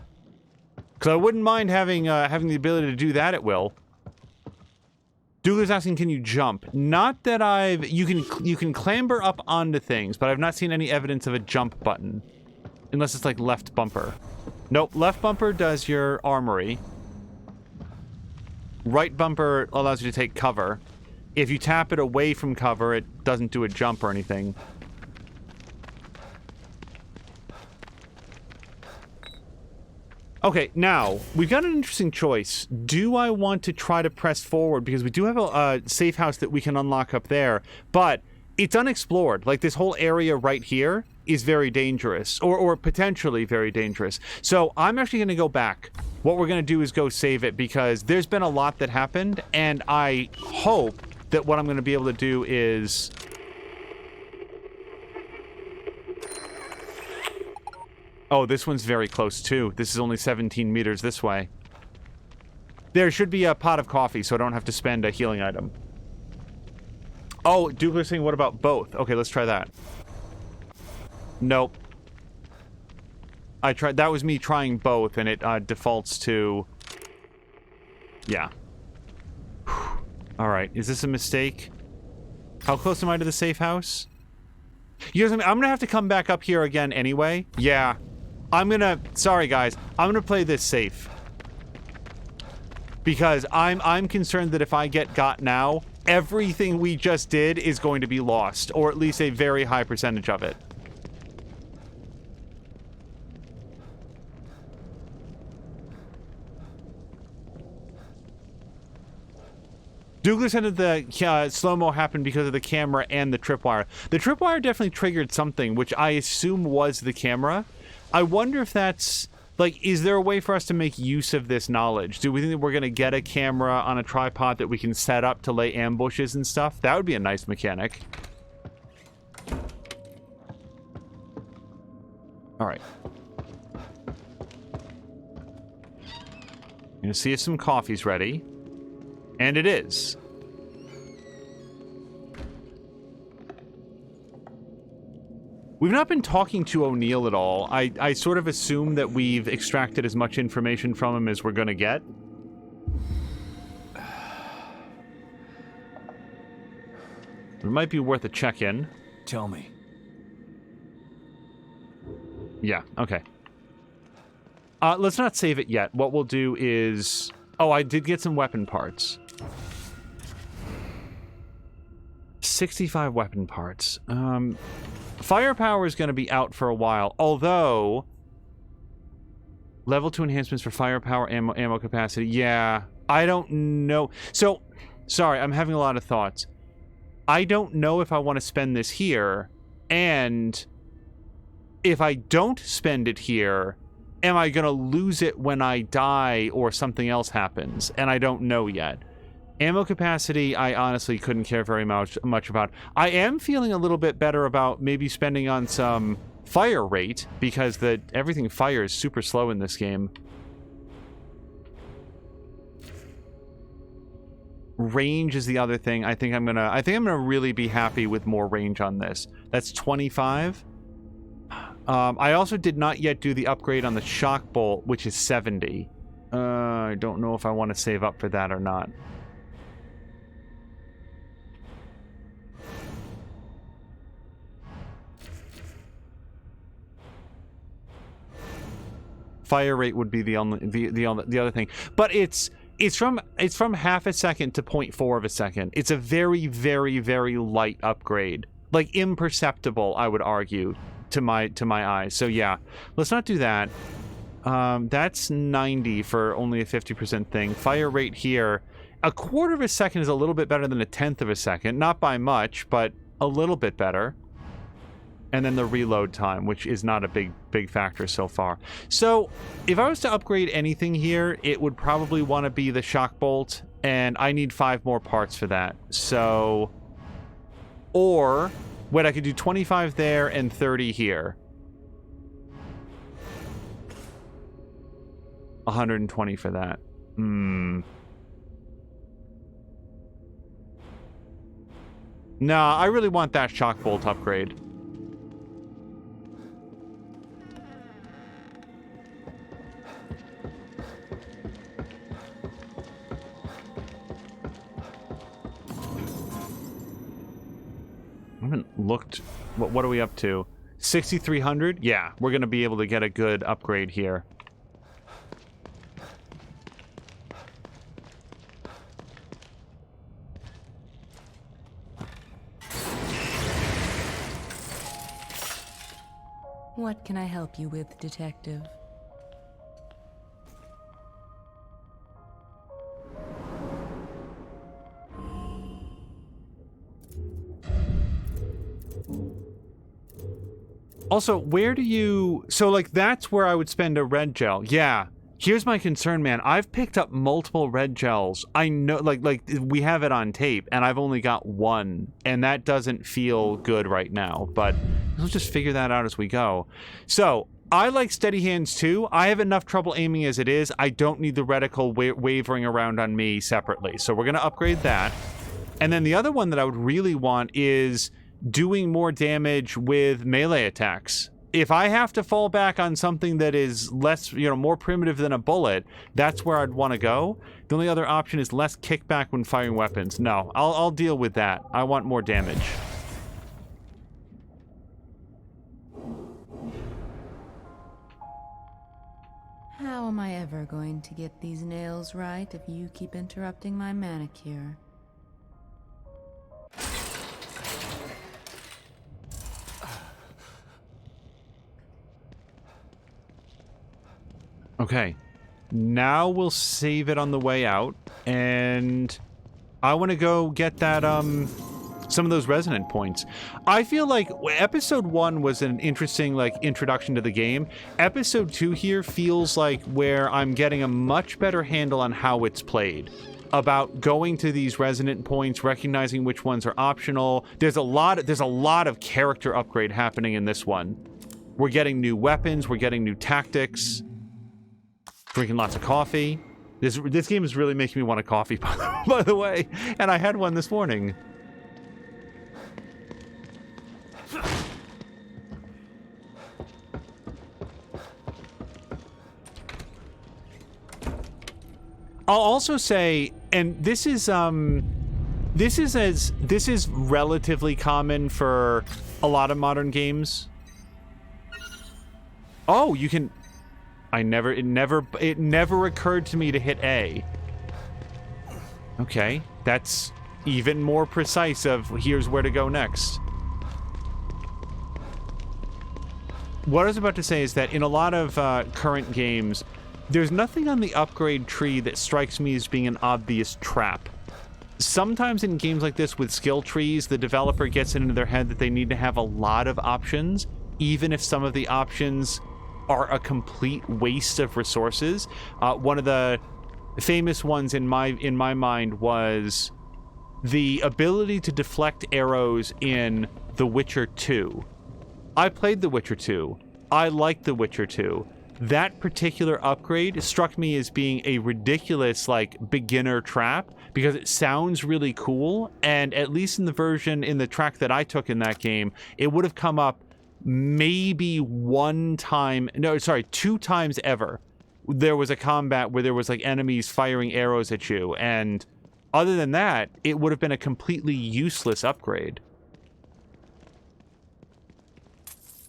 Because I wouldn't mind having the ability to do that at will. Douglas asking, can you jump? Not that I've... You can clamber up onto things, but I've not seen any evidence of a jump button. Unless it's like left bumper. Nope, left bumper does your armory. Right bumper allows you to take cover. If you tap it away from cover, it doesn't do a jump or anything. Okay, now, we've got an interesting choice. Do I want to try to press forward? Because we do have a safe house that we can unlock up there, but it's unexplored. Like, this whole area right here is very dangerous, or potentially very dangerous. So I'm actually going to go back. What we're going to do is go save it, because there's been a lot that happened, and I hope that what I'm going to be able to do is... Oh, this one's very close, too. This is only 17 meters this way. There should be a pot of coffee, so I don't have to spend a healing item. Oh, Douglas saying, what about both? Okay, let's try that. Nope. I tried. That was me trying both, and it defaults to... Yeah. Alright, is this a mistake? How close am I to the safe house? You know what I mean? I'm gonna have to come back up here again anyway. Yeah. I'm gonna... Sorry, guys. I'm gonna play this safe. Because I'm concerned that if I get got now, everything we just did is going to be lost. Or at least a very high percentage of it. Douglas said that the slow-mo happened because of the camera and the tripwire. The tripwire definitely triggered something, which I assume was the camera. I wonder if that's Like, is there a way for us to make use of this knowledge? Do we think that we're going to get a camera on a tripod that we can set up to lay ambushes and stuff? That would be a nice mechanic. All right. I'm going to see if some coffee's ready. And it is. We've not been talking to O'Neill at all. I sort of assume that we've extracted as much information from him as we're going to get. It might be worth a check-in.
Tell me.
Yeah, okay. Let's not save it yet. What we'll do is... Oh, I did get some weapon parts. 65 weapon parts. Firepower is going to be out for a while, although... Level 2 enhancements for firepower, ammo capacity. Yeah, I don't know. So, sorry, I'm having a lot of thoughts. I don't know if I want to spend this here, and if I don't spend it here, am I going to lose it when I die or something else happens? And I don't know yet. Ammo capacity, I honestly couldn't care very much about. I am feeling a little bit better about maybe spending on some fire rate, because everything fires super slow in this game. Range is the other thing. I think I'm gonna really be happy with more range on this. That's 25. I also did not yet do the upgrade on the shock bolt, which is 70. I don't know if I want to save up for that or not. Fire rate would be the other thing, but it's from half a second to 0.4 of a second. It's a very, very, very light upgrade, like imperceptible, I would argue, to my eyes. So yeah, let's not do that. That's 90 for only a 50% thing. Fire rate here, a quarter of a second is a little bit better than a tenth of a second, not by much, but a little bit better. And then the reload time, which is not a big factor so far. So, if I was to upgrade anything here, it would probably want to be the shock bolt, and I need 5 more parts for that. So, or, wait, I could do 25 there and 30 here. 120 for that. Nah, I really want that shock bolt upgrade. I haven't looked. What are we up to? 6,300? Yeah, we're going to be able to get a good upgrade here.
What can I help you with, Detective?
Also, where do you... So, like, that's where I would spend a red gel. Yeah. Here's my concern, man. I've picked up multiple red gels. I know, like we have it on tape, and I've only got one. And that doesn't feel good right now. But we'll just figure that out as we go. So, I like steady hands, too. I have enough trouble aiming as it is. I don't need the reticle wavering around on me separately. So, we're going to upgrade that. And then the other one that I would really want is... doing more damage with melee attacks. If I have to fall back on something that is less, more primitive than a bullet, that's where I'd want to go. The only other option is less kickback when firing weapons. No, I'll deal with that. I want more damage.
How am I ever going to get these nails right if you keep interrupting my manicure?
Okay, now we'll save it on the way out, and I want to go get that some of those resonant points. I feel like episode 1 was an interesting like introduction to the game. Episode 2 here feels like where I'm getting a much better handle on how it's played, about going to these resonant points, recognizing which ones are optional. There's a lot of character upgrade happening in this one. We're getting new weapons, we're getting new tactics, drinking lots of coffee. This game is really making me want a coffee, by the way, and I had one this morning. I'll also say, and this is relatively common for a lot of modern games. Oh, you can. It never occurred to me to hit A. Okay, that's even more precise of here's where to go next. What I was about to say is that in a lot of current games, there's nothing on the upgrade tree that strikes me as being an obvious trap. Sometimes in games like this with skill trees, the developer gets it into their head that they need to have a lot of options, even if some of the options are a complete waste of resources. One of the famous ones in my mind was the ability to deflect arrows in The Witcher 2. I played The Witcher 2. I liked The Witcher 2. That particular upgrade struck me as being a ridiculous, like, beginner trap because it sounds really cool, and at least in the track that I took in that game, it would have come up maybe 2 times ever. There was a combat where there was, like, enemies firing arrows at you, and other than that, it would have been a completely useless upgrade.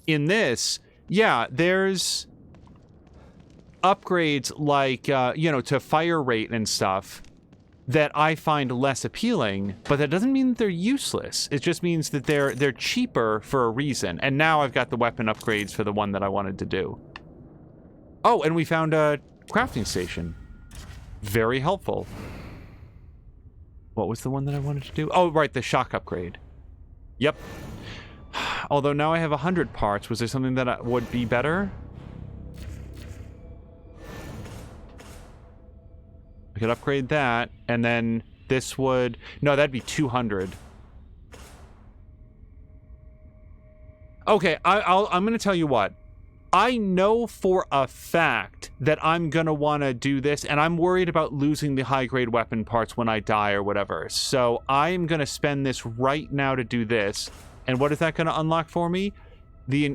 In this, yeah, there's upgrades like, to fire rate and stuff that I find less appealing, but that doesn't mean that they're useless. It just means that they're cheaper for a reason. And now I've got the weapon upgrades for the one that I wanted to do. Oh, and we found a crafting station. Very helpful. What was the one that I wanted to do? Oh, right, the shock upgrade. Yep. Although now I have 100 parts. Was there something that would be better? I could upgrade that, and then this would... No, that'd be 200. Okay, I'm going to tell you what. I know for a fact that I'm going to want to do this, and I'm worried about losing the high-grade weapon parts when I die or whatever. So I'm going to spend this right now to do this. And what is that going to unlock for me? The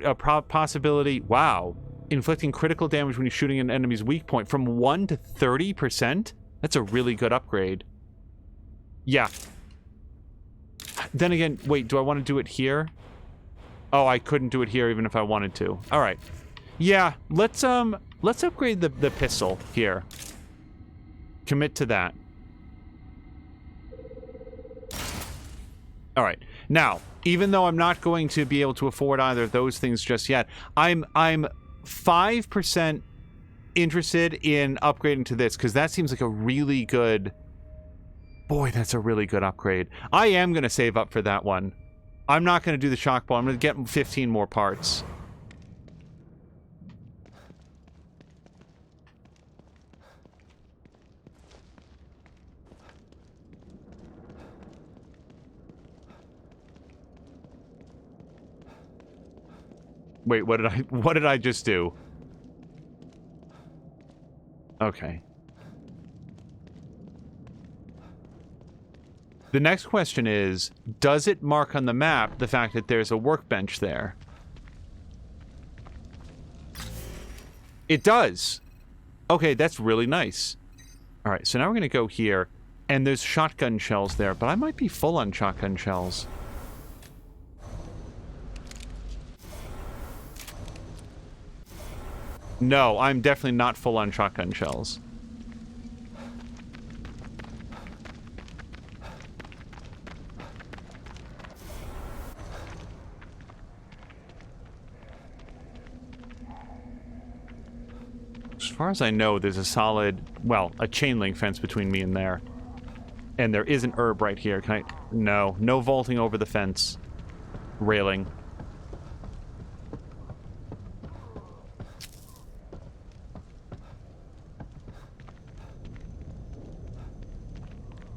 possibility... Wow. Inflicting critical damage when you're shooting an enemy's weak point from 1 to 30%? That's a really good upgrade. Yeah. Then again, wait, do I want to do it here? Oh, I couldn't do it here even if I wanted to. All right. Yeah, let's upgrade the pistol here. Commit to that. All right. Now, even though I'm not going to be able to afford either of those things just yet, I'm 5% interested in upgrading to this, because that seems like a really good... Boy, that's a really good upgrade. I am going to save up for that one. I'm not going to do the shock ball. I'm going to get 15 more parts. Wait, what did I just do? Okay. The next question is, does it mark on the map the fact that there's a workbench there? It does. Okay, that's really nice. All right, so now we're going to go here, and there's shotgun shells there, but I might be full on shotgun shells. No, I'm definitely not full on shotgun shells. As far as I know, there's a solid, well, a chain link fence between me and there. And there is an herb right here. Can I... No. No vaulting over the fence. Railing.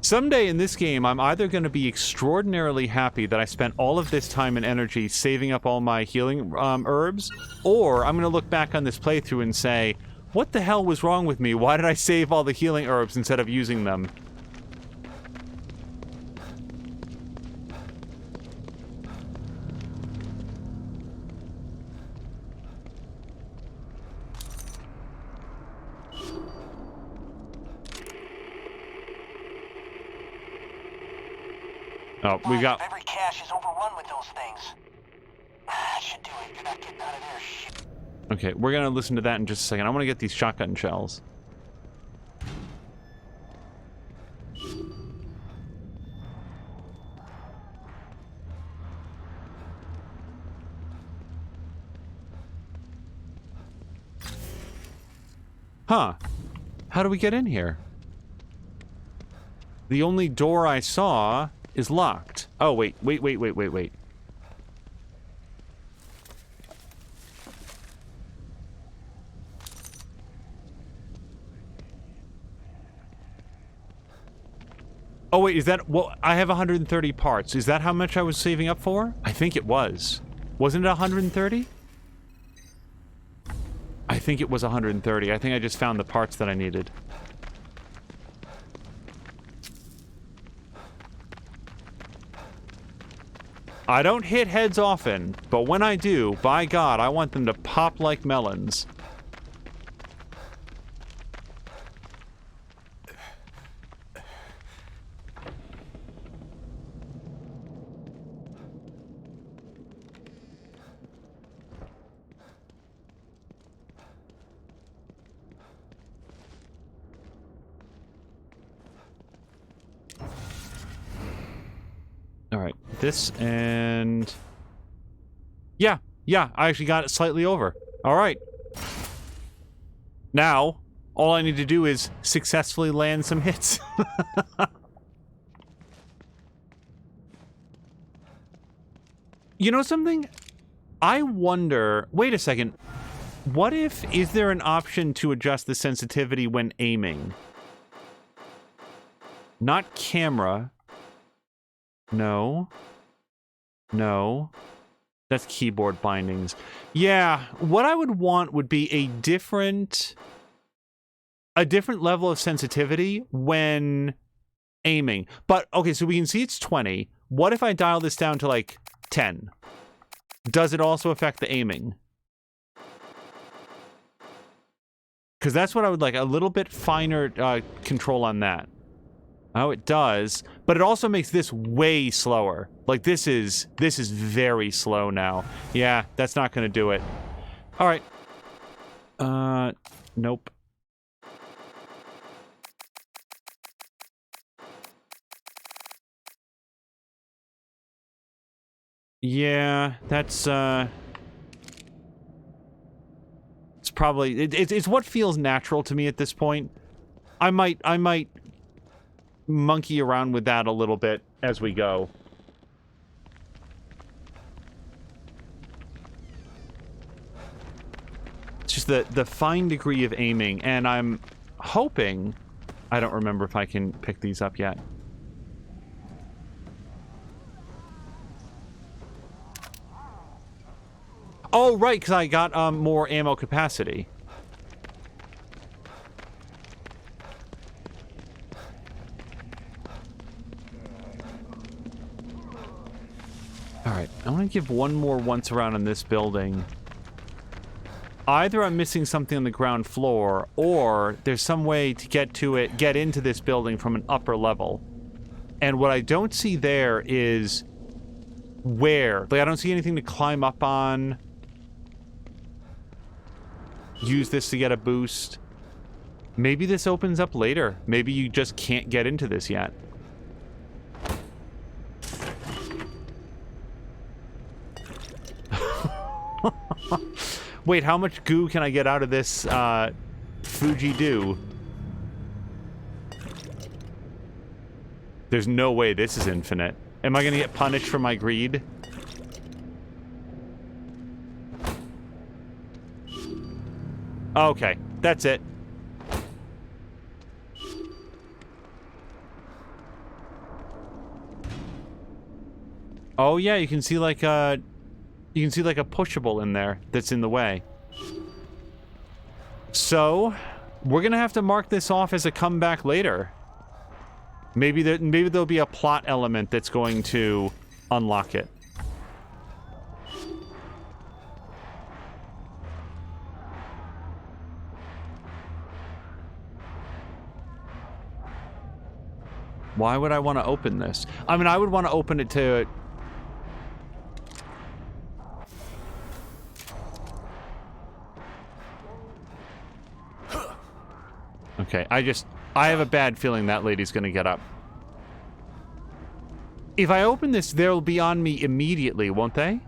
Someday in this game, I'm either going to be extraordinarily happy that I spent all of this time and energy saving up all my healing herbs, or I'm going to look back on this playthrough and say, what the hell was wrong with me? Why did I save all the healing herbs instead of using them? Oh, we've got...
Every cache is overrun with those things. I should do it. You're not getting out of there. Shit.
Okay, we're gonna listen to that in just a second. I want to get these shotgun shells. Huh. How do we get in here? The only door I saw is locked. Oh, wait. Oh, wait, is that... Well, I have 130 parts. Is that how much I was saving up for? I think it was. Wasn't it 130? I think it was 130. I think I just found the parts that I needed. I don't hit heads often, but when I do, by God, I want them to pop like melons. Alright, this and... Yeah, I actually got it slightly over. Alright. Now, all I need to do is successfully land some hits. You know something? I wonder... Wait a second. What if... Is there an option to adjust the sensitivity when aiming? Not camera... No. No. That's keyboard bindings. Yeah, what I would want would be a different level of sensitivity when aiming. But, okay, so we can see it's 20. What if I dial this down to, like, 10? Does it also affect the aiming? Because that's what I would like, a little bit finer control on that. Oh, it does, but it also makes this way slower. Like, this is very slow now. Yeah, that's not gonna do it. Alright. Nope. Yeah, that's, it's probably... It's what feels natural to me at this point. I might monkey around with that a little bit as we go. It's just the fine degree of aiming, and I'm hoping... I don't remember if I can pick these up yet. Oh, right, because I got more ammo capacity. Alright, I want to give one more once around on this building. Either I'm missing something on the ground floor, or there's some way to get into this building from an upper level. And what I don't see there is where. Like, I don't see anything to climb up on. Use this to get a boost. Maybe this opens up later. Maybe you just can't get into this yet. Wait, how much goo can I get out of this, Fuji Dew? There's no way this is infinite. Am I gonna get punished for my greed? Okay, that's it. Oh yeah, you can see like a pushable in there that's in the way. So, we're gonna have to mark this off as a comeback later. Maybe there'll be a plot element that's going to unlock it. Why would I want to open this? I mean, I would want to open it to... Okay, I have a bad feeling that lady's gonna get up. If I open this, they'll be on me immediately, won't they?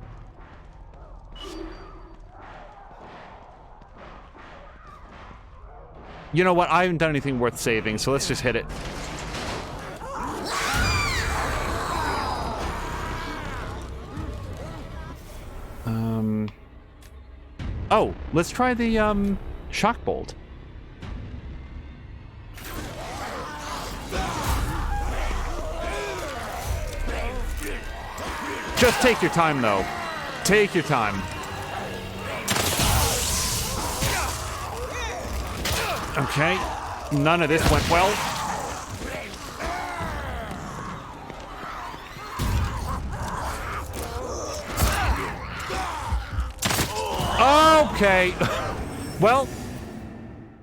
You know what? I haven't done anything worth saving, so let's just hit it. Oh, let's try the, shock bolt. Just take your time, though. Take your time. Okay. None of this went well. Okay. Well,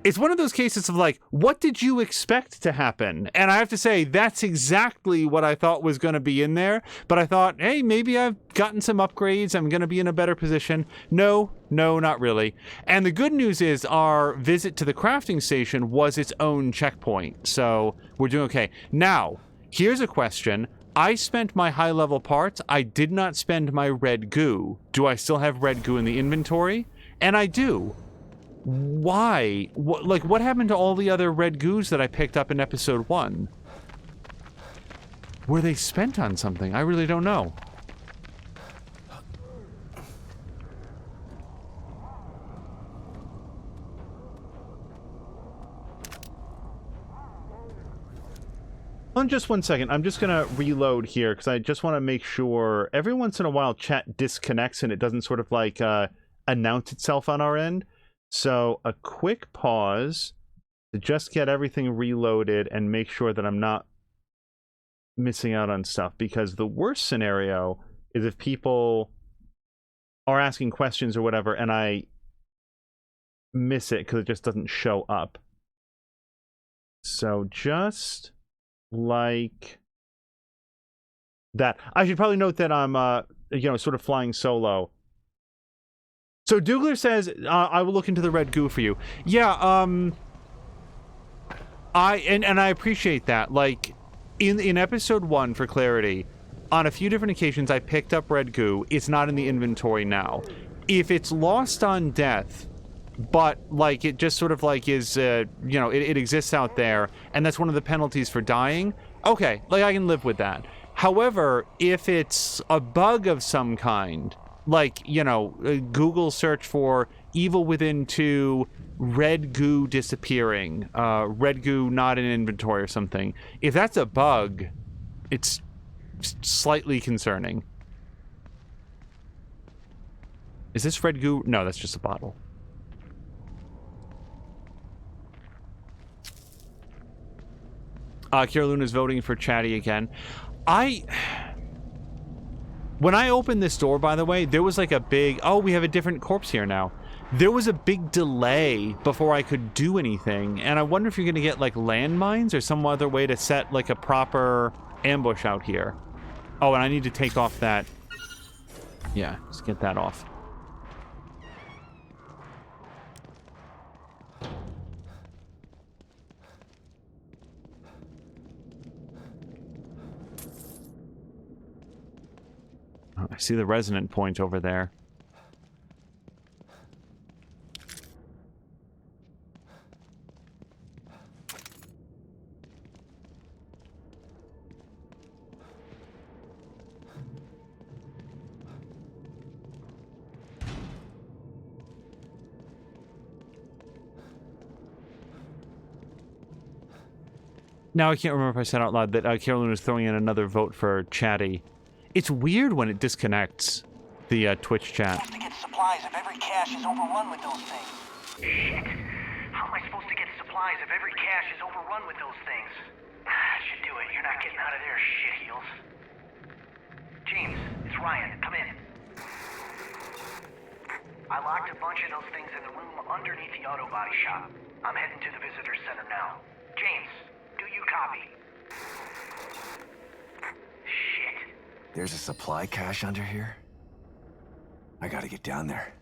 it's one of those cases of like, what did you expect to happen? And I have to say, that's exactly what I thought was going to be in there. But I thought, hey, maybe I've gotten some upgrades. I'm going to be in a better position. No, not really. And the good news is our visit to the crafting station was its own checkpoint. So we're doing okay. Now, here's a question. I spent my high-level parts. I did not spend my red goo. Do I still have red goo in the inventory? And I do. Why? What happened to all the other red goos that I picked up in episode 1? Were they spent on something? I really don't know. On just one second, I'm just gonna reload here because I just want to make sure every once in a while chat disconnects and it doesn't sort of like announce itself on our end. So a quick pause to just get everything reloaded and make sure that I'm not missing out on stuff, because the worst scenario is if people are asking questions or whatever and I miss it because it just doesn't show up. So just like that. I should probably note that I'm sort of flying solo. So Dougler says, I will look into the red goo for you. Yeah, I appreciate that. Like, in episode 1, for clarity, on a few different occasions I picked up red goo. It's not in the inventory now. If it's lost on death, but, like, it just sort of, like, is, it exists out there, and that's one of the penalties for dying, okay, like, I can live with that. However, if it's a bug of some kind... Like, Google search for Evil Within 2 red goo disappearing, red goo not in inventory or something. If that's a bug, it's slightly concerning. Is this red goo? No, that's just a bottle. Kira Luna's voting for Chatty again. When I opened this door, by the way, there was like a big... Oh, we have a different corpse here now. There was a big delay before I could do anything, and I wonder if you're going to get, like, landmines or some other way to set, like, a proper ambush out here. Oh, and I need to take off that... Yeah, let's get that off. Oh, I see the resonant point over there. Now I can't remember if I said out loud that Carolyn was throwing in another vote for Chatty. It's weird when it disconnects the Twitch chat.
To get supplies if every cache is overrun with those things.
Shit. How am I supposed to get supplies if every cache is overrun with those things? Should do it. You're not getting out of there, shitheels. James, it's Ryan. Come in. I locked a bunch of those things in the room underneath the auto body shop. I'm heading to the visitor center now. James, do you copy? Shit.
There's a supply cache under here? I gotta get down there.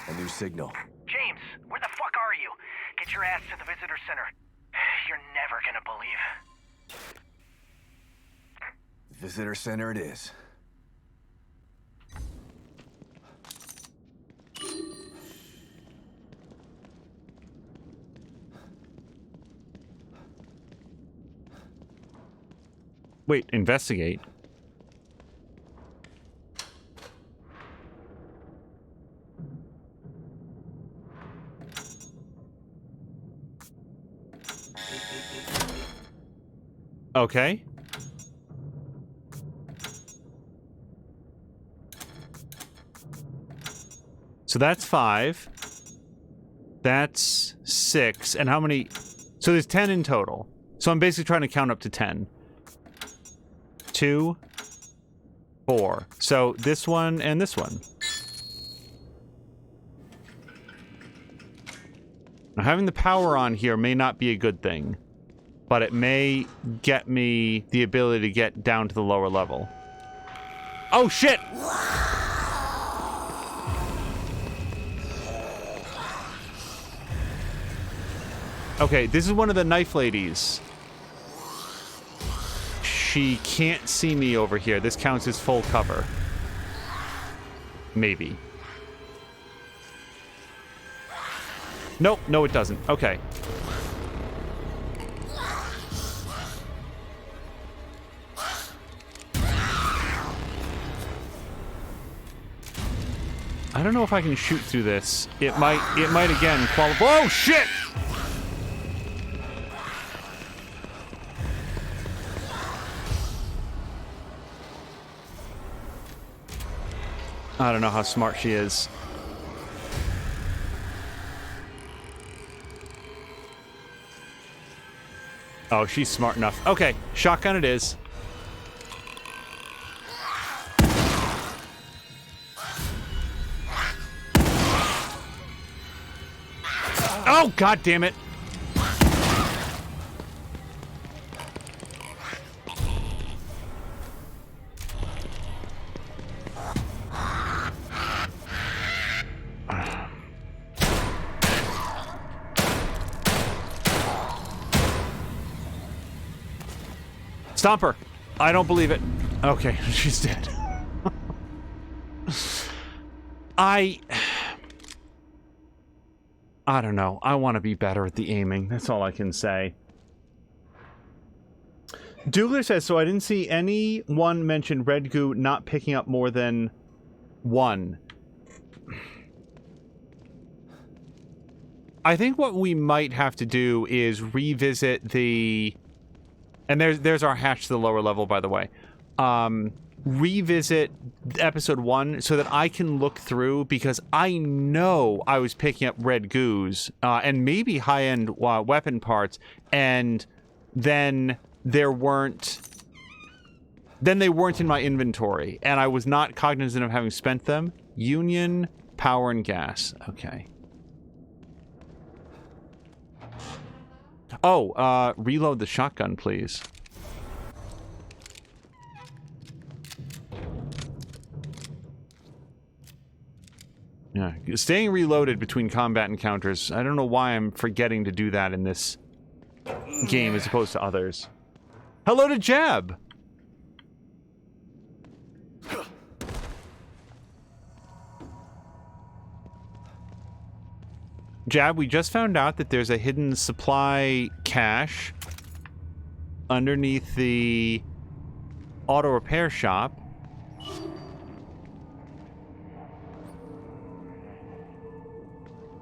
A new signal.
James, where the fuck are you? Get your ass to the visitor center. You're never gonna believe.
Visitor center it is.
Wait, investigate? Okay. So that's 5. That's 6. And how many? So there's 10 in total. So I'm basically trying to count up to 10. 2, 4. So this one and this one. Now having the power on here may not be a good thing, but it may get me the ability to get down to the lower level. Oh shit! Okay, this is one of the knife ladies. She can't see me over here. This counts as full cover. Maybe. Nope, no it doesn't. Okay. I don't know if I can shoot through this. It might again qualify. Oh shit! I don't know how smart she is. Oh, she's smart enough. Okay, shotgun it is. Oh, god damn it. Stomp her. I don't believe it. Okay, she's dead. I don't know. I want to be better at the aiming. That's all I can say. Dougler says, so I didn't see anyone mention red goo not picking up more than 1. I think what we might have to do is revisit the... And there's our hatch to the lower level, by the way. Revisit episode 1 so that I can look through, because I know I was picking up red goos and maybe high-end weapon parts, and then they weren't in my inventory, and I was not cognizant of having spent them. Union, power, and gas. Okay. Oh, reload the shotgun, please. Yeah, staying reloaded between combat encounters. I don't know why I'm forgetting to do that in this game as opposed to others. Hello to Jab! Jab, we just found out that there's a hidden supply cache underneath the auto repair shop.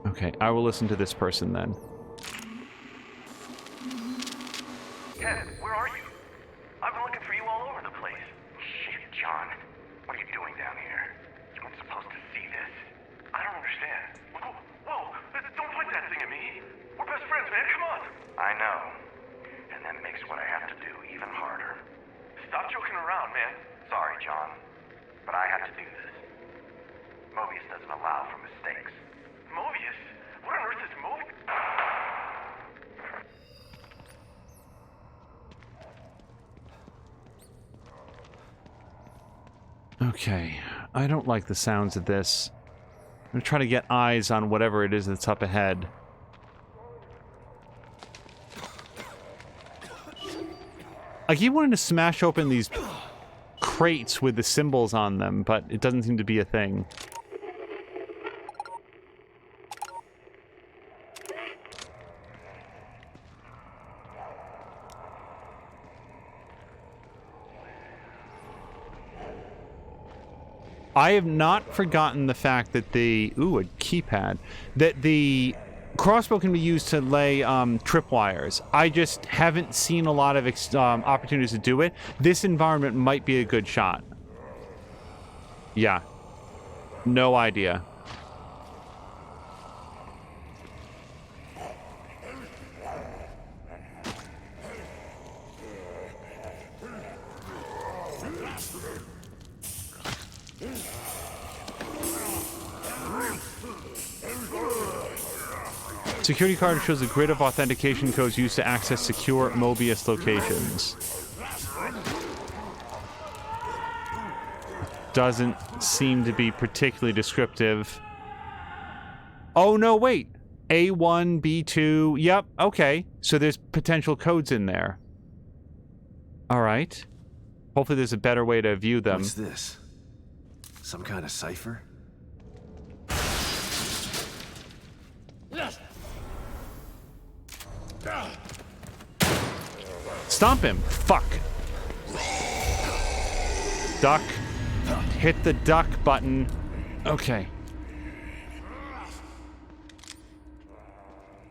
Okay, I will listen to this person then.
Ken, where are you? I've been looking for you all over the place.
Shit, John. What are you doing down here? You weren't supposed to see this.
I don't understand. Whoa, don't point that thing at me. We're best friends, man, come on.
I know. And that makes what I have to do even harder.
Stop joking around, man.
Sorry, John. But I have to do this. Mobius doesn't allow for mistakes.
Mobius? What on earth is Mobius?
Okay, I don't like the sounds of this. I'm gonna try to get eyes on whatever it is that's up ahead. I keep wanting to smash open these crates with the symbols on them, but it doesn't seem to be a thing. I have not forgotten the fact that the... Ooh, a keypad. That the crossbow can be used to lay tripwires. I just haven't seen a lot of opportunities to do it. This environment might be a good shot. Yeah. No idea. Security card shows a grid of authentication codes used to access secure Mobius locations. Doesn't seem to be particularly descriptive. Oh, no, wait. A1, B2. Yep, okay. So there's potential codes in there. All right. Hopefully there's a better way to view them.
What's this? Some kind of cipher?
Stomp him! Fuck! Duck. Hit the duck button. Okay.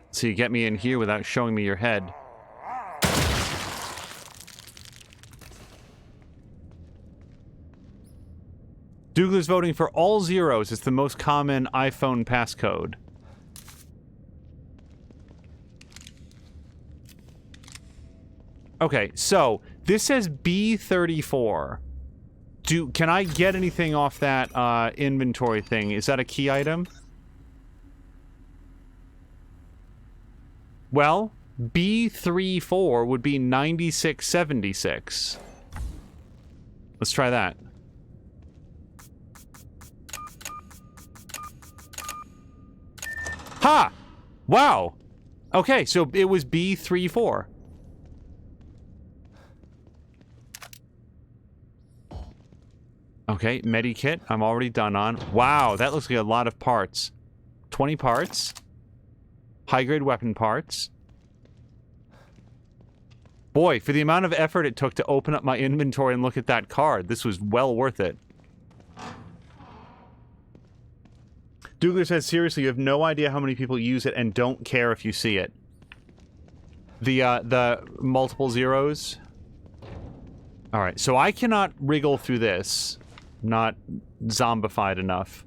So you get me in here without showing me your head. Douglas voting for all zeros. It's the most common iPhone passcode. Okay, so this says B34. Can I get anything off that inventory thing? Is that a key item? Well, B34 would be 9676. Let's try that. Ha! Wow! Okay, so it was B34. Okay, medikit, I'm already done on. Wow, that looks like a lot of parts. 20 parts. High-grade weapon parts. Boy, for the amount of effort it took to open up my inventory and look at that card, this was well worth it. Douglas says, seriously, you have no idea how many people use it and don't care if you see it. The multiple zeros. Alright, so I cannot wriggle through this. Not zombified enough.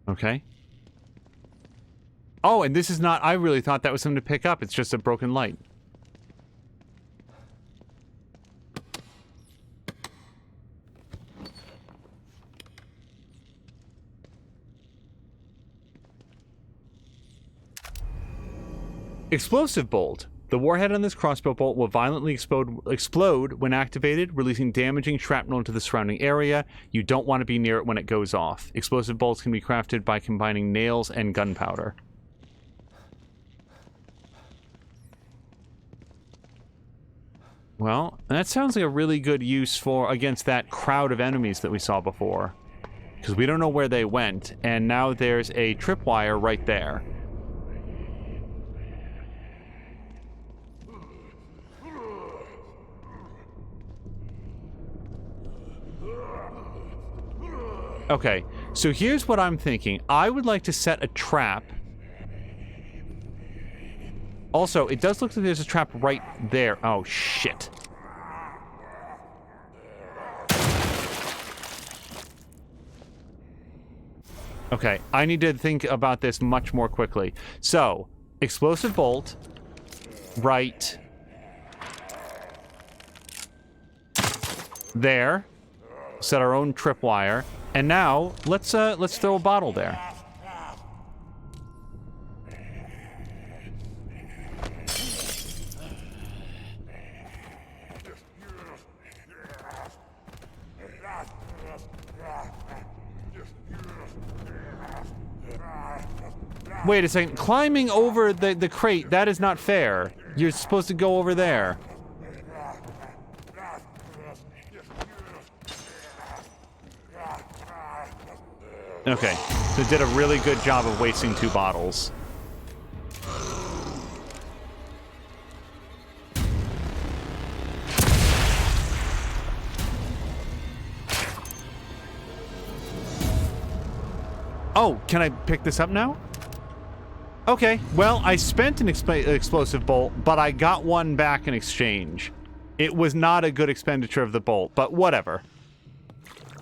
Okay. Oh, and this is not... I really thought that was something to pick up. It's just a broken light. Explosive bolt. The warhead on this crossbow bolt will violently explode when activated, releasing damaging shrapnel into the surrounding area. You don't want to be near it when it goes off. Explosive bolts can be crafted by combining nails and gunpowder. Well, that sounds like a really good use for against that crowd of enemies that we saw before. Because we don't know where they went, and now there's a tripwire right there. Okay, so here's what I'm thinking. I would like to set a trap. Also, it does look like there's a trap right there. Oh, shit. Okay, I need to think about this much more quickly. So, explosive bolt, right there. Set our own tripwire, and now let's throw a bottle there. Wait a second. Climbing over the crate, that is not fair. You're supposed to go over there. Okay, so did a really good job of wasting 2 bottles. Oh, can I pick this up now? Okay, well, I spent an explosive bolt, but I got one back in exchange. It was not a good expenditure of the bolt, but whatever.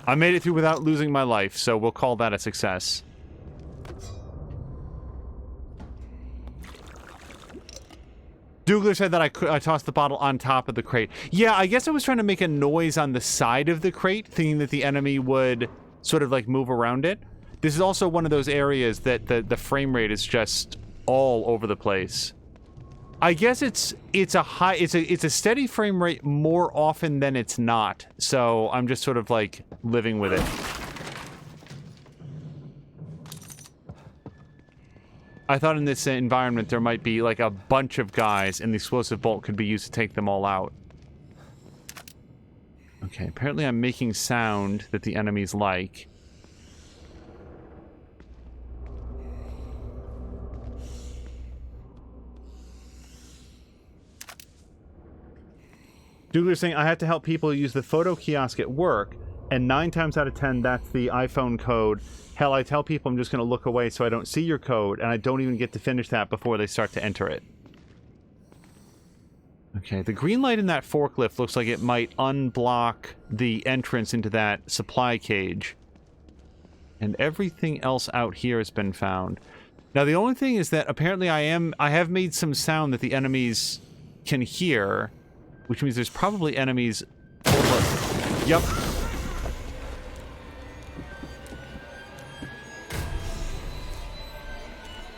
I made it through without losing my life, so we'll call that a success. Dougler said that I tossed the bottle on top of the crate. Yeah, I guess I was trying to make a noise on the side of the crate, thinking that the enemy would sort of like move around it. This is also one of those areas that the frame rate is just all over the place. I guess it's a steady frame rate more often than it's not. So I'm just sort of like living with it. I thought in this environment there might be like a bunch of guys and the explosive bolt could be used to take them all out. Okay, apparently I'm making sound that the enemies like. Douglas saying, I have to help people use the photo kiosk at work, and 9 times out of 10, that's the iPhone code. Hell, I tell people I'm just going to look away so I don't see your code, and I don't even get to finish that before they start to enter it. Okay, the green light in that forklift looks like it might unblock the entrance into that supply cage. And everything else out here has been found. Now, the only thing is that apparently I have made some sound that the enemies can hear, which means there's probably enemies over. Yep.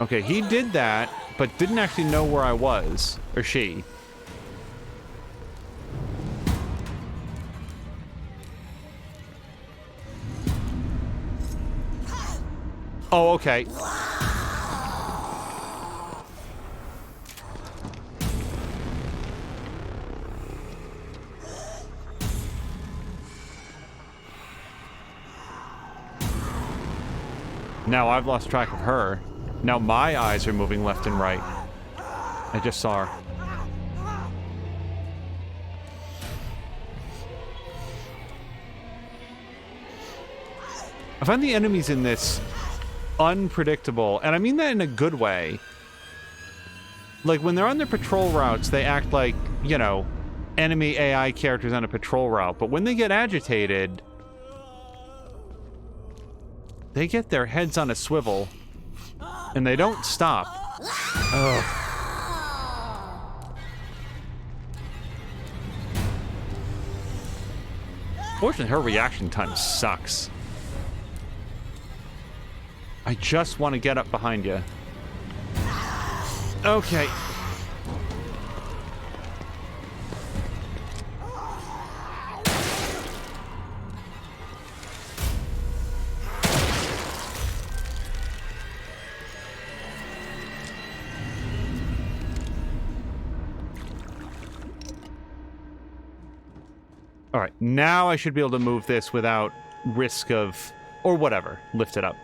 Okay, he did that, but didn't actually know where I was. Or she. Oh, okay. Now I've lost track of her. Now my eyes are moving left and right. I just saw her. I find the enemies in this unpredictable, and I mean that in a good way. Like, when they're on their patrol routes, they act like, you know, enemy AI characters on a patrol route, but when they get agitated, they get their heads on a swivel, and they don't stop. Ugh. Fortunately, her reaction time sucks. I just want to get up behind you. Okay. All right, now I should be able to move this without risk of, or whatever, lift it up.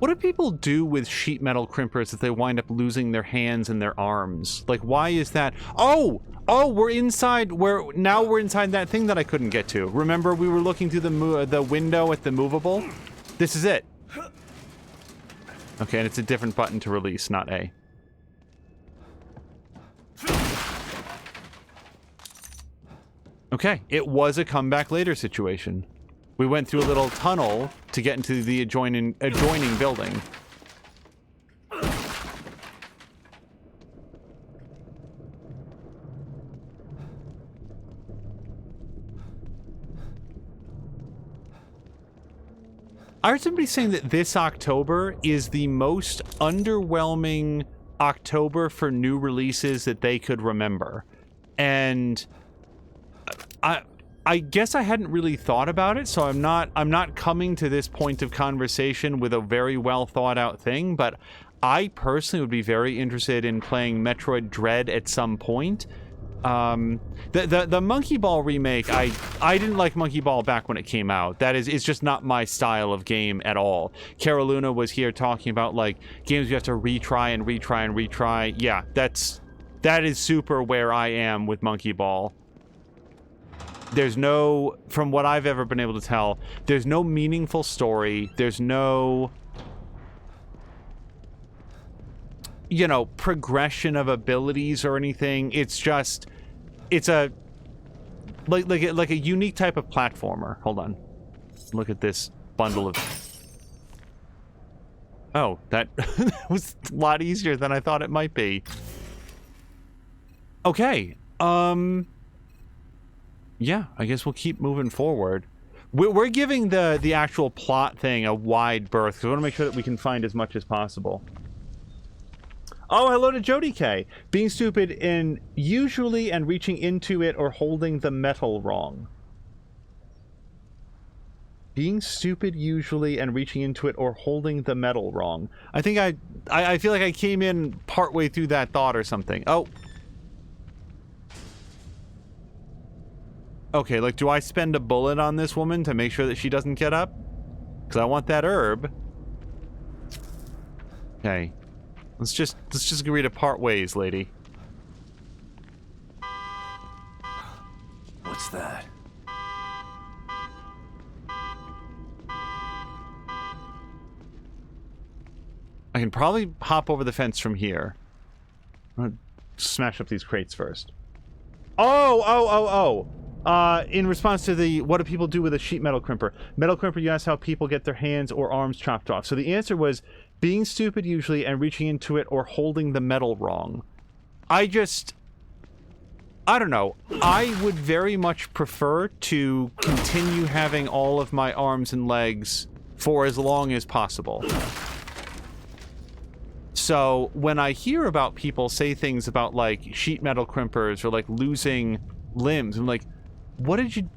What do people do with sheet metal crimpers if they wind up losing their hands and their arms? Like, why is that? Oh, we're inside. Now we're inside that thing that I couldn't get to. Remember, we were looking through the window at the movable. This is it. Okay, and it's a different button to release, not A. Okay, it was a comeback later situation. We went through a little tunnel to get into the adjoining building. I heard somebody saying that this October is the most underwhelming October for new releases that they could remember. And I guess I hadn't really thought about it, so I'm not coming to this point of conversation with a very well thought out thing, but I personally would be very interested in playing Metroid Dread at some point. The Monkey Ball remake, I didn't like Monkey Ball back when it came out. It's just not my style of game at all. Caroluna was here talking about like games you have to retry and retry and retry. Yeah, that is super where I am with Monkey Ball. There's no, from what I've ever been able to tell, there's no meaningful story. There's no, you know, progression of abilities or anything. It's just, it's a, like a unique type of platformer. Hold on. Look at this bundle of, oh, that was a lot easier than I thought it might be. Okay. Yeah, I guess we'll keep moving forward. We're giving the actual plot thing a wide berth, because we want to make sure that we can find as much as possible. Oh, hello to Jody K. Being stupid in usually and reaching into it or holding the metal wrong. Being stupid usually and reaching into it or holding the metal wrong. I think I feel like I came in partway through that thought or something. Oh. Okay, like, do I spend a bullet on this woman to make sure that she doesn't get up? Because I want that herb. Okay. Let's just agree to part ways, lady.
What's that?
I can probably hop over the fence from here. I'm gonna smash up these crates first. Oh! In response to the, what do people do with a sheet metal crimper? Metal crimper, you asked how people get their hands or arms chopped off. So the answer was being stupid usually and reaching into it or holding the metal wrong. I don't know. I would very much prefer to continue having all of my arms and legs for as long as possible. So when I hear about people say things about like sheet metal crimpers or like losing limbs, I'm like, what did you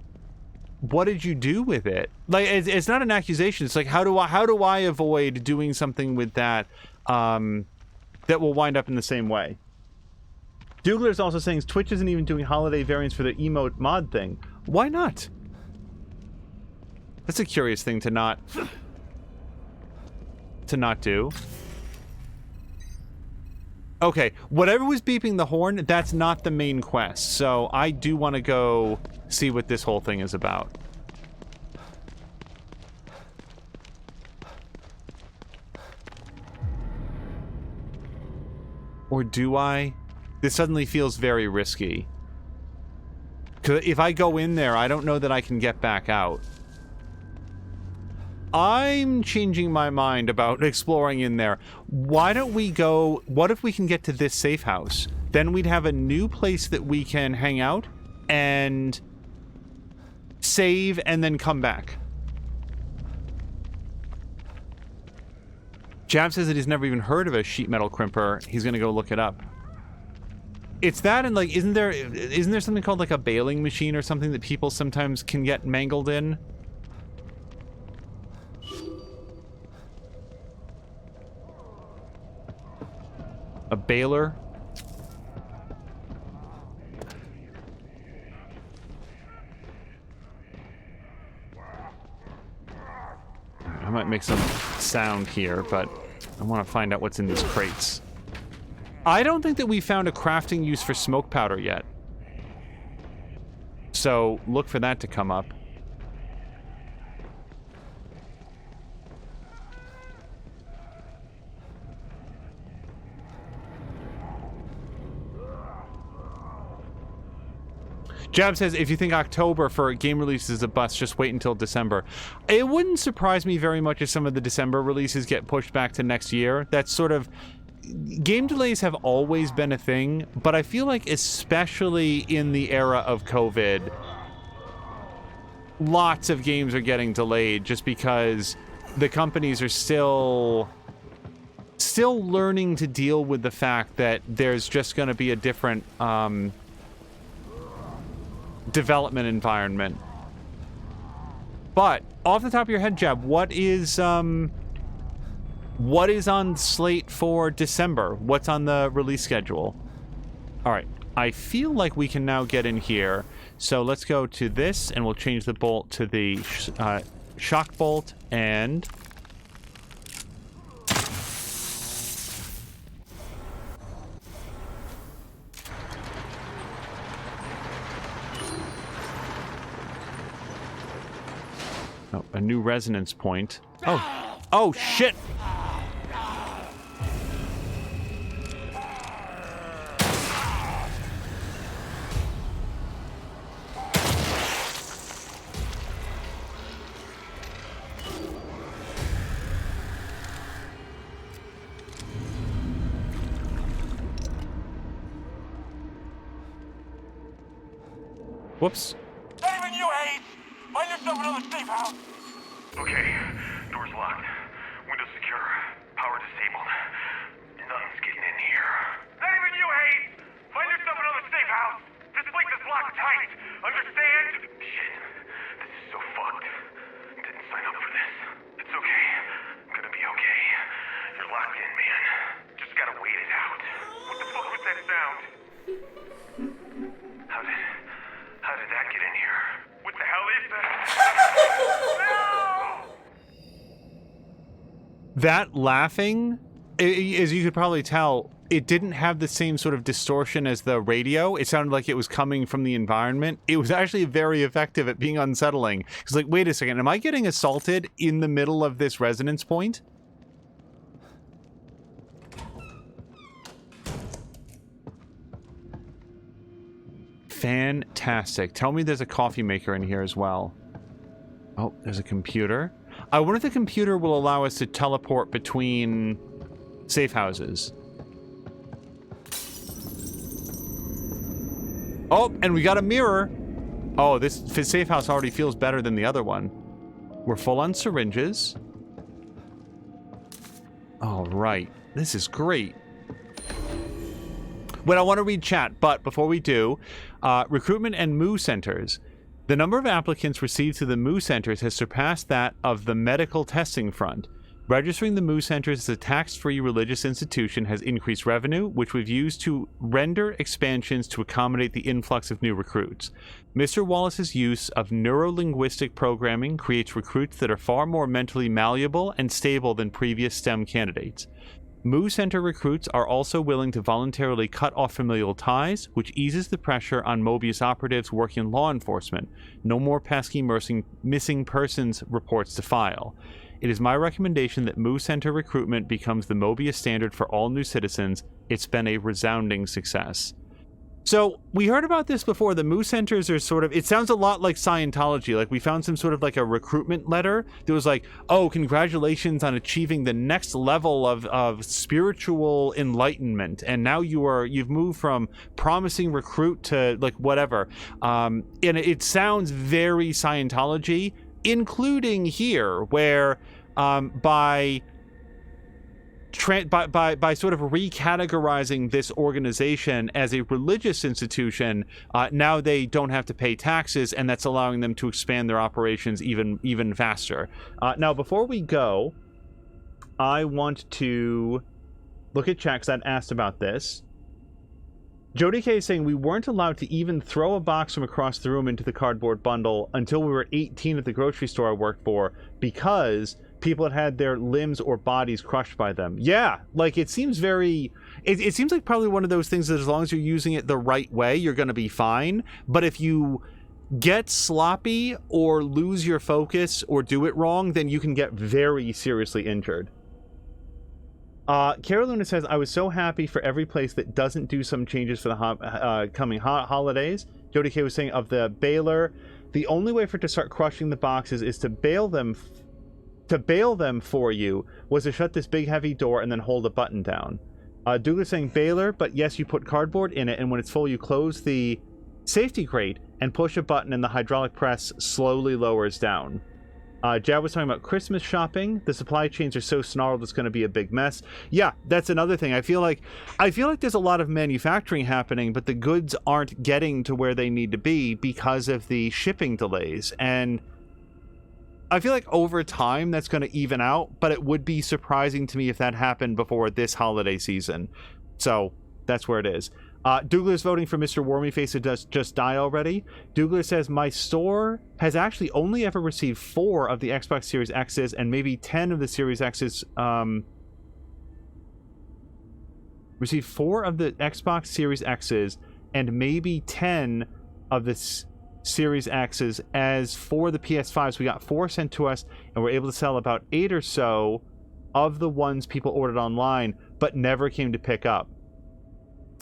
do with it? Like, it's not an accusation. It's like, how do I avoid doing something with that that will wind up in the same way? Dougler is also saying Twitch isn't even doing holiday variants for the emote mod thing. Why not? That's a curious thing to not do. Okay, whatever was beeping the horn, that's not the main quest. So I do want to go see what this whole thing is about. Or do I? This suddenly feels very risky. 'Cause if I go in there, I don't know that I can get back out. I'm changing my mind about exploring in there. Why don't we go... What if we can get to this safe house? Then we'd have a new place that we can hang out and save and then come back. Jab says that he's never even heard of a sheet metal crimper. He's gonna go look it up. It's that, and like, isn't there something called like a baling machine or something that people sometimes can get mangled in? A baler? I'm might make some sound here, but I want to find out what's in these crates. I don't think that we found a crafting use for smoke powder yet. So look for that to come up. Jab says, if you think October for game releases is a bust, just wait until December. It wouldn't surprise me very much if some of the December releases get pushed back to next year. That's sort of... Game delays have always been a thing, but I feel like especially in the era of COVID, lots of games are getting delayed just because the companies are still learning to deal with the fact that there's just going to be a different... development environment. But off the top of your head, Jab, what is on slate for December? What's on the release schedule? All right, I feel like we can now get in here. So let's go to this, and we'll change the bolt to the shock bolt, and oh, a new resonance point. Oh shit! Whoops.
Not even you, Hayes! Find yourself another safe house!
Okay, door's locked. Windows secure. Power disabled. Nothing's getting in here.
Not even you, Hayes! Find yourself another safe house! This place is locked tight! Understand?
Shit. This is so fucked. Didn't sign up for this. It's okay. I'm gonna be okay. You're locked in, man. Just gotta wait it out.
What the fuck was that sound?
How did that get in here?
What the hell is that? No!
That laughing, as you could probably tell, it didn't have the same sort of distortion as the radio. It sounded like it was coming from the environment. It was actually very effective at being unsettling. It's like, wait a second, am I getting assaulted in the middle of this resonance point? Fantastic. Tell me there's a coffee maker in here as well. Oh, there's a computer. I wonder if the computer will allow us to teleport between safe houses. Oh, and we got a mirror. Oh, this safe house already feels better than the other one. We're full on syringes. All right. This is great. Well, I want to read chat, but before we do, recruitment and MOO centers. The number of applicants received to the MOO centers has surpassed that of the medical testing front. Registering the MOO centers as a tax-free religious institution has increased revenue, which we've used to render expansions to accommodate the influx of new recruits. Mr. Wallace's use of neuro-linguistic programming creates recruits that are far more mentally malleable and stable than previous STEM candidates. MOO Center recruits are also willing to voluntarily cut off familial ties, which eases the pressure on Mobius operatives working in law enforcement. No more pesky missing persons reports to file. It is my recommendation that MOO Center recruitment becomes the Mobius standard for all new citizens. It's been a resounding success. So, we heard about this before. The MOO centers are sort of, it sounds a lot like Scientology. Like, we found some sort of like a recruitment letter that was like, oh, congratulations on achieving the next level of spiritual enlightenment. And now you've moved from promising recruit to like whatever. And it sounds very Scientology, including here, where by sort of recategorizing this organization as a religious institution, now they don't have to pay taxes, and that's allowing them to expand their operations even faster. Now, before we go, I want to look at chat because I'd asked about this. Jody K is saying we weren't allowed to even throw a box from across the room into the cardboard bundle until we were 18 at the grocery store I worked for, because people had their limbs or bodies crushed by them. Yeah, like it seems very... It seems like probably one of those things that as long as you're using it the right way, you're going to be fine. But if you get sloppy or lose your focus or do it wrong, then you can get very seriously injured. Carolina says, I was so happy for every place that doesn't do some changes for the coming holidays. Jody K was saying of the baler, the only way for it to start crushing the boxes is to bail them for you was to shut this big heavy door and then hold a button down. Douglas saying baler, but yes, you put cardboard in it, and when it's full, you close the safety crate and push a button, and the hydraulic press slowly lowers down. Jab was talking about Christmas shopping. The supply chains are so snarled, it's going to be a big mess. Yeah, that's another thing. I feel like there's a lot of manufacturing happening, but the goods aren't getting to where they need to be because of the shipping delays. And I feel like over time that's going to even out, but it would be surprising to me if that happened before this holiday season. So that's where it is. Douglas voting for Mr. Wormyface to just die already. Douglas says, my store has actually only ever received 4 of the Xbox Series X's and maybe 10 of the Series X's. Received 4 of the Xbox Series X's and maybe 10 of the Series X's. As for the PS5s, we got 4 sent to us and we're able to sell about 8 or so of the ones people ordered online, but never came to pick up.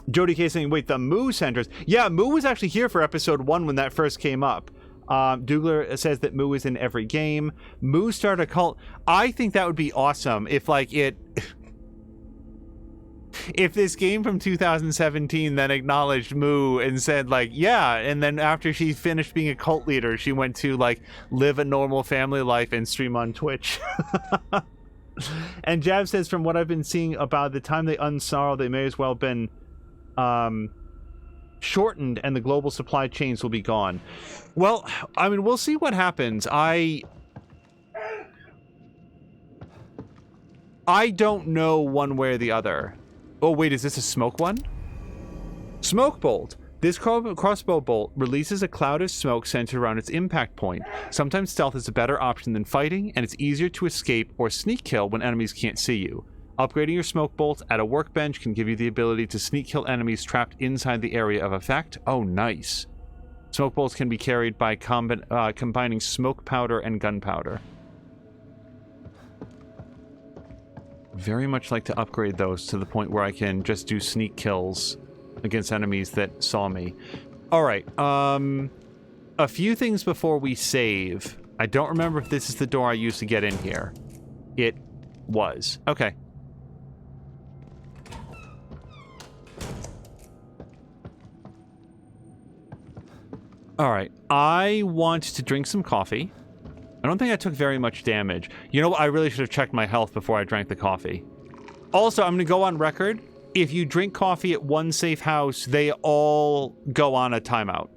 Jody K saying, wait, the Moo centers. Yeah, Moo was actually here for episode 1 when that first came up. Dougler says that Moo is in every game. Moo started a cult. I think that would be awesome if, like, if this game from 2017 then acknowledged Moo and said, like, yeah, and then after she finished being a cult leader, she went to, like, live a normal family life and stream on Twitch. And Jab says, from what I've been seeing about the time they unsnarl, they may as well have been shortened and the global supply chains will be gone. Well, I mean, we'll see what happens. I don't know one way or the other. Oh, wait, is this a smoke one? Smoke bolt. This crossbow bolt releases a cloud of smoke centered around its impact point. Sometimes stealth is a better option than fighting, and it's easier to escape or sneak kill when enemies can't see you. Upgrading your smoke bolt at a workbench can give you the ability to sneak kill enemies trapped inside the area of effect. Oh, nice. Smoke bolts can be carried by combining smoke powder and gunpowder. Very much like to upgrade those to the point where I can just do sneak kills against enemies that saw me. Alright, a few things before we save. I don't remember if this is the door I used to get in here. It was. Okay. Alright, I want to drink some coffee. I don't think I took very much damage. You know what? I really should have checked my health before I drank the coffee. Also, I'm going to go on record. If you drink coffee at one safe house, they all go on a timeout.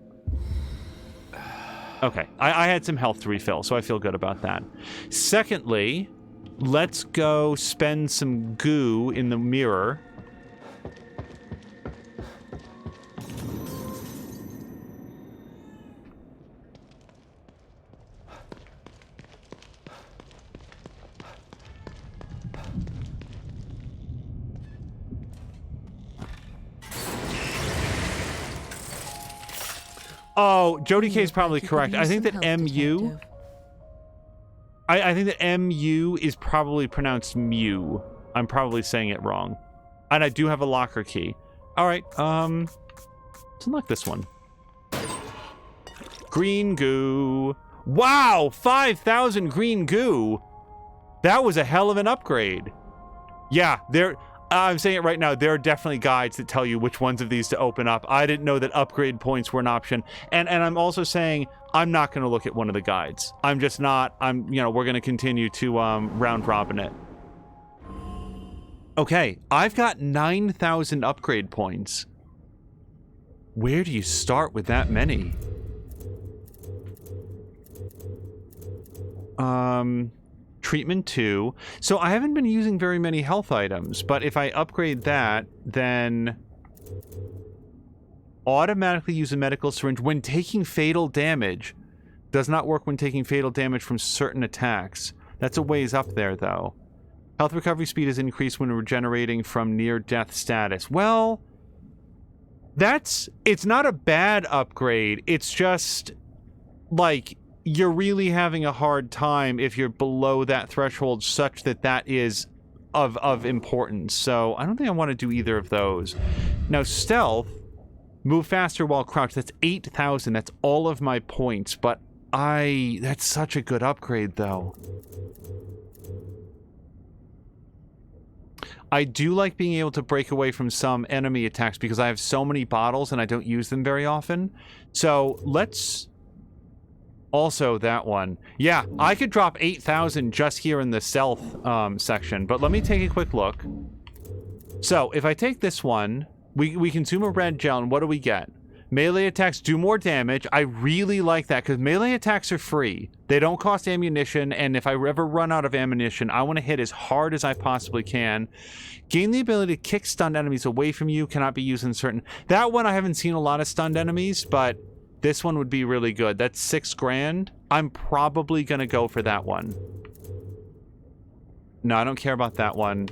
Okay, I had some health to refill, so I feel good about that. Secondly, let's go spend some goo in the mirror. Oh, Jody K is probably correct. I think that MU... I think that MU is probably pronounced Mew. I'm probably saying it wrong. And I do have a locker key. Alright, let's unlock this one. Green goo. Wow! 5,000 green goo! That was a hell of an upgrade. Yeah, I'm saying it right now, there are definitely guides that tell you which ones of these to open up. I didn't know that upgrade points were an option. And I'm also saying I'm not going to look at one of the guides. I'm just not. We're going to continue to round robin it. Okay, I've got 9,000 upgrade points. Where do you start with that many? Treatment 2. So I haven't been using very many health items, but if I upgrade that, then automatically use a medical syringe when taking fatal damage. Does not work when taking fatal damage from certain attacks. That's a ways up there, though. Health recovery speed is increased when regenerating from near-death status. Well, it's not a bad upgrade. It's just, like, you're really having a hard time if you're below that threshold such that that is of importance. So I don't think I want to do either of those. Now, stealth, move faster while crouched. That's 8,000. That's all of my points, but that's such a good upgrade, though. I do like being able to break away from some enemy attacks because I have so many bottles and I don't use them very often. So let's... Also, that one. Yeah, I could drop 8,000 just here in the stealth section, but let me take a quick look. So, if I take this one, we consume a red gel, and what do we get? Melee attacks do more damage. I really like that, because melee attacks are free. They don't cost ammunition, and if I ever run out of ammunition, I want to hit as hard as I possibly can. Gain the ability to kick stunned enemies away from you. Cannot be used in certain... That one, I haven't seen a lot of stunned enemies, but... This one would be really good. That's 6 grand. I'm probably going to go for that one. No, I don't care about that one.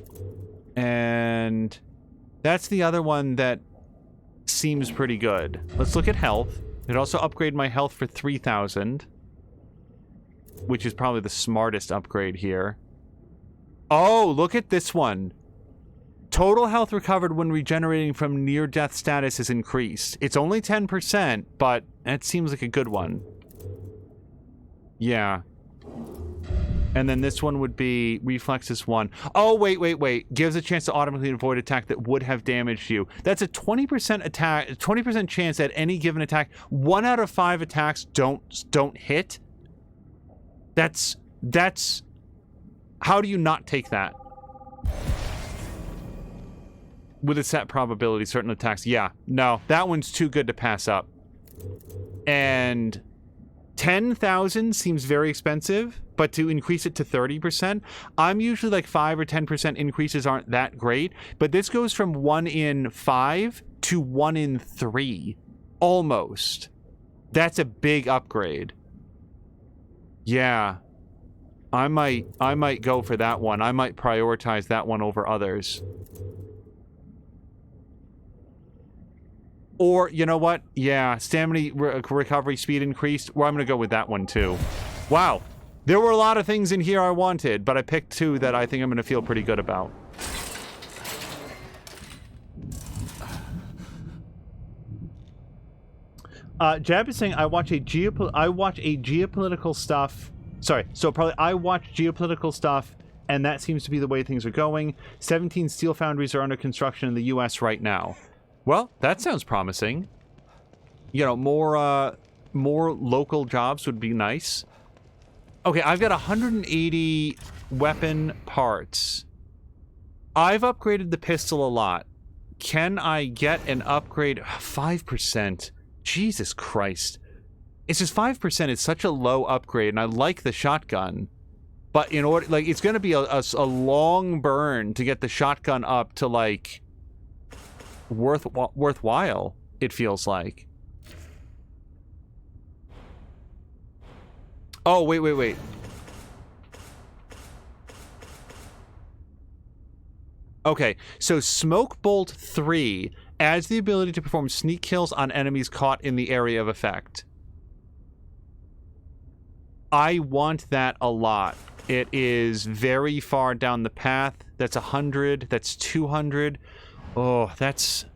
And that's the other one that seems pretty good. Let's look at health. It also upgraded my health for 3,000. Which is probably the smartest upgrade here. Oh, look at this one. Total health recovered when regenerating from near-death status is increased. It's only 10%, but that seems like a good one. Yeah. And then this one would be Reflexes 1. Oh, wait. Gives a chance to automatically avoid attack that would have damaged you. That's a 20% attack, 20% chance at any given attack. 1 out of 5 attacks don't hit. That's... How do you not take that? With a set probability, certain attacks. Yeah, no, that one's too good to pass up. And 10,000 seems very expensive, but to increase it to 30%, I'm usually like 5 or 10% increases aren't that great, but this goes from 1 in 5 to 1 in 3. Almost. That's a big upgrade. Yeah. I might go for that one. I might prioritize that one over others. Or, you know what? Yeah, stamina recovery speed increased. Well, I'm going to go with that one, too. Wow. There were a lot of things in here I wanted, but I picked 2 that I think I'm going to feel pretty good about. Jab is saying, I watch geopolitical stuff. Sorry, so probably I watch geopolitical stuff, and that seems to be the way things are going. 17 steel foundries are under construction in the U.S. right now. Well, that sounds promising. You know, more local jobs would be nice. Okay, I've got 180 weapon parts. I've upgraded the pistol a lot. Can I get an upgrade? 5%. Jesus Christ. It's just 5% is such a low upgrade, and I like the shotgun. But in order, like, it's going to be a long burn to get the shotgun up to, like... worthwhile, it feels like. Oh, wait. Okay, so Smoke Bolt 3 adds the ability to perform sneak kills on enemies caught in the area of effect. I want that a lot. It is very far down the path. That's 100, that's 200. Oh, that's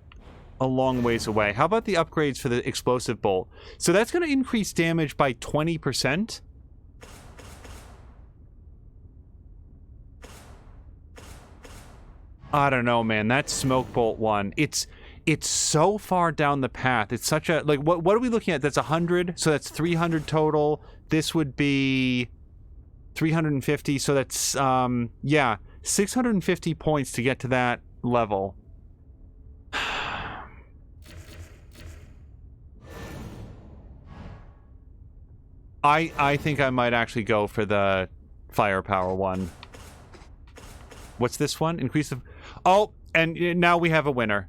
a long ways away. How about the upgrades for the explosive bolt? So that's going to increase damage by 20%. I don't know, man. That smoke bolt one. It's so far down the path. It's such a... Like, what are we looking at? That's 100, so that's 300 total. This would be 350, so that's, yeah, 650 points to get to that level. I think I might actually go for the firepower one. What's this one? Increase the... Oh, and now we have a winner.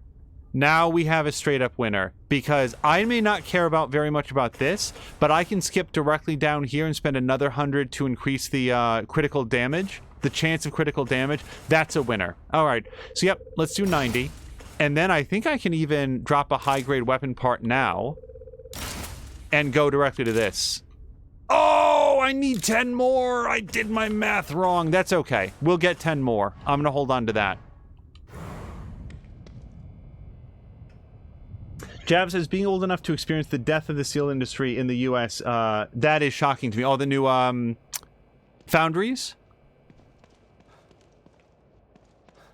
Now we have a straight up winner, because I may not care about very much about this, but I can skip directly down here and spend another 100 to increase the critical damage, the chance of critical damage. That's a winner. All right. So, yep, let's do 90. And then I think I can even drop a high grade weapon part now and go directly to this. Oh, I need 10 more. I did my math wrong. That's okay. We'll get 10 more. I'm going to hold on to that. Jav says, being old enough to experience the death of the steel industry in the U.S., that is shocking to me. All the new foundries?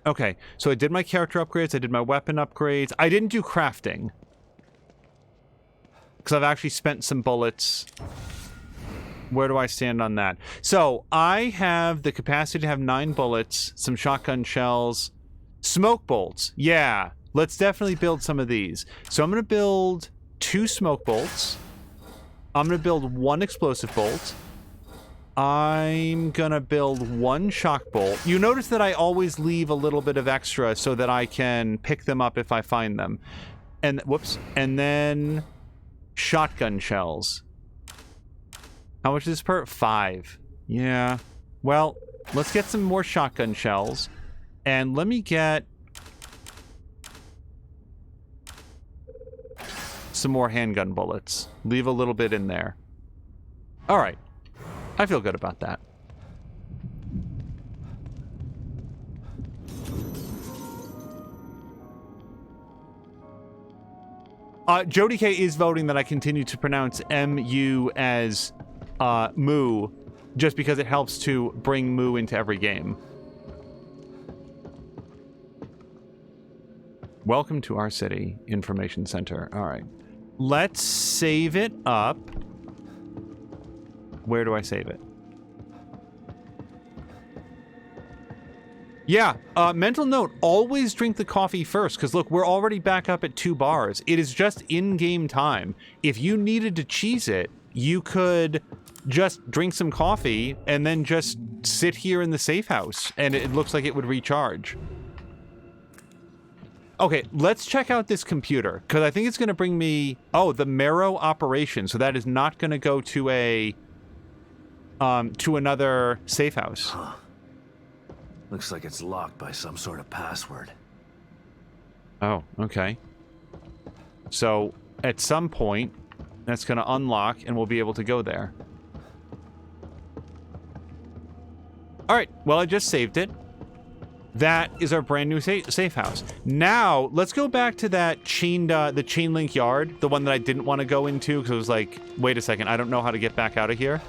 Okay, so I did my character upgrades. I did my weapon upgrades. I didn't do crafting, because I've actually spent some bullets. Where do I stand on that? So I have the capacity to have 9 bullets, some shotgun shells, smoke bolts. Yeah, let's definitely build some of these. So I'm going to build 2 smoke bolts. I'm going to build 1 explosive bolt. I'm going to build 1 shock bolt. You notice that I always leave a little bit of extra so that I can pick them up if I find them. And whoops. And then shotgun shells. How much is this per? 5. Yeah. Well, let's get some more shotgun shells. And let me get some more handgun bullets. Leave a little bit in there. All right. I feel good about that. Jody K is voting that I continue to pronounce M-U as Moo, just because it helps to bring Moo into every game. Welcome to our city information center. All right. Let's save it up. Where do I save it? Yeah, mental note, always drink the coffee first, because look, we're already back up at 2 bars. It is just in-game time. If you needed to cheese it, you could just drink some coffee and then just sit here in the safe house, and it looks like it would recharge. Okay, let's check out this computer, because I think it's going to bring me... Oh, the Marrow operation, so that is not going to go to a... to another safe house.
Huh. Looks like it's locked by some sort of password.
Oh, okay. So, at some point, that's going to unlock, and we'll be able to go there. Alright, well, I just saved it. That is our brand new safe house. Now, let's go back to that the chain link yard, the one that I didn't want to go into, because it was like, wait a second, I don't know how to get back out of here.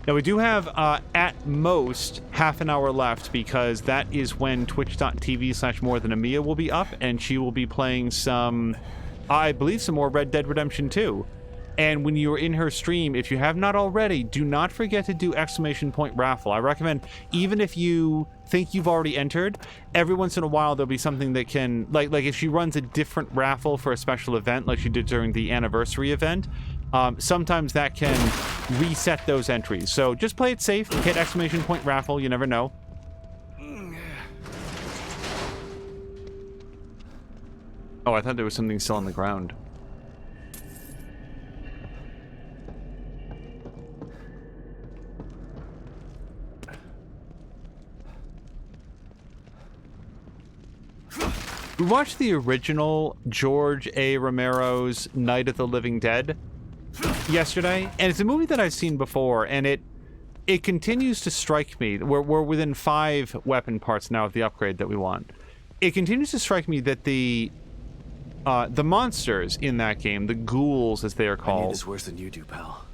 Now, we do have, at most, half an hour left, because that is when twitch.tv/morethanamia will be up, and she will be playing some, I believe, some more Red Dead Redemption 2. And when you're in her stream, if you have not already, do not forget to do ! Raffle. I recommend, even if you think you've already entered, every once in a while there'll be something that can, like if she runs a different raffle for a special event, like she did during the anniversary event, sometimes that can reset those entries. So just play it safe, hit ! Raffle, you never know. Oh, I thought there was something still on the ground. We watched the original George A. Romero's Night of the Living Dead yesterday, and it's a movie that I've seen before, and it continues to strike me. We're within 5 weapon parts now of the upgrade that we want. It continues to strike me that the monsters in that game, the ghouls as they are called...
I need this worse than you do, pal.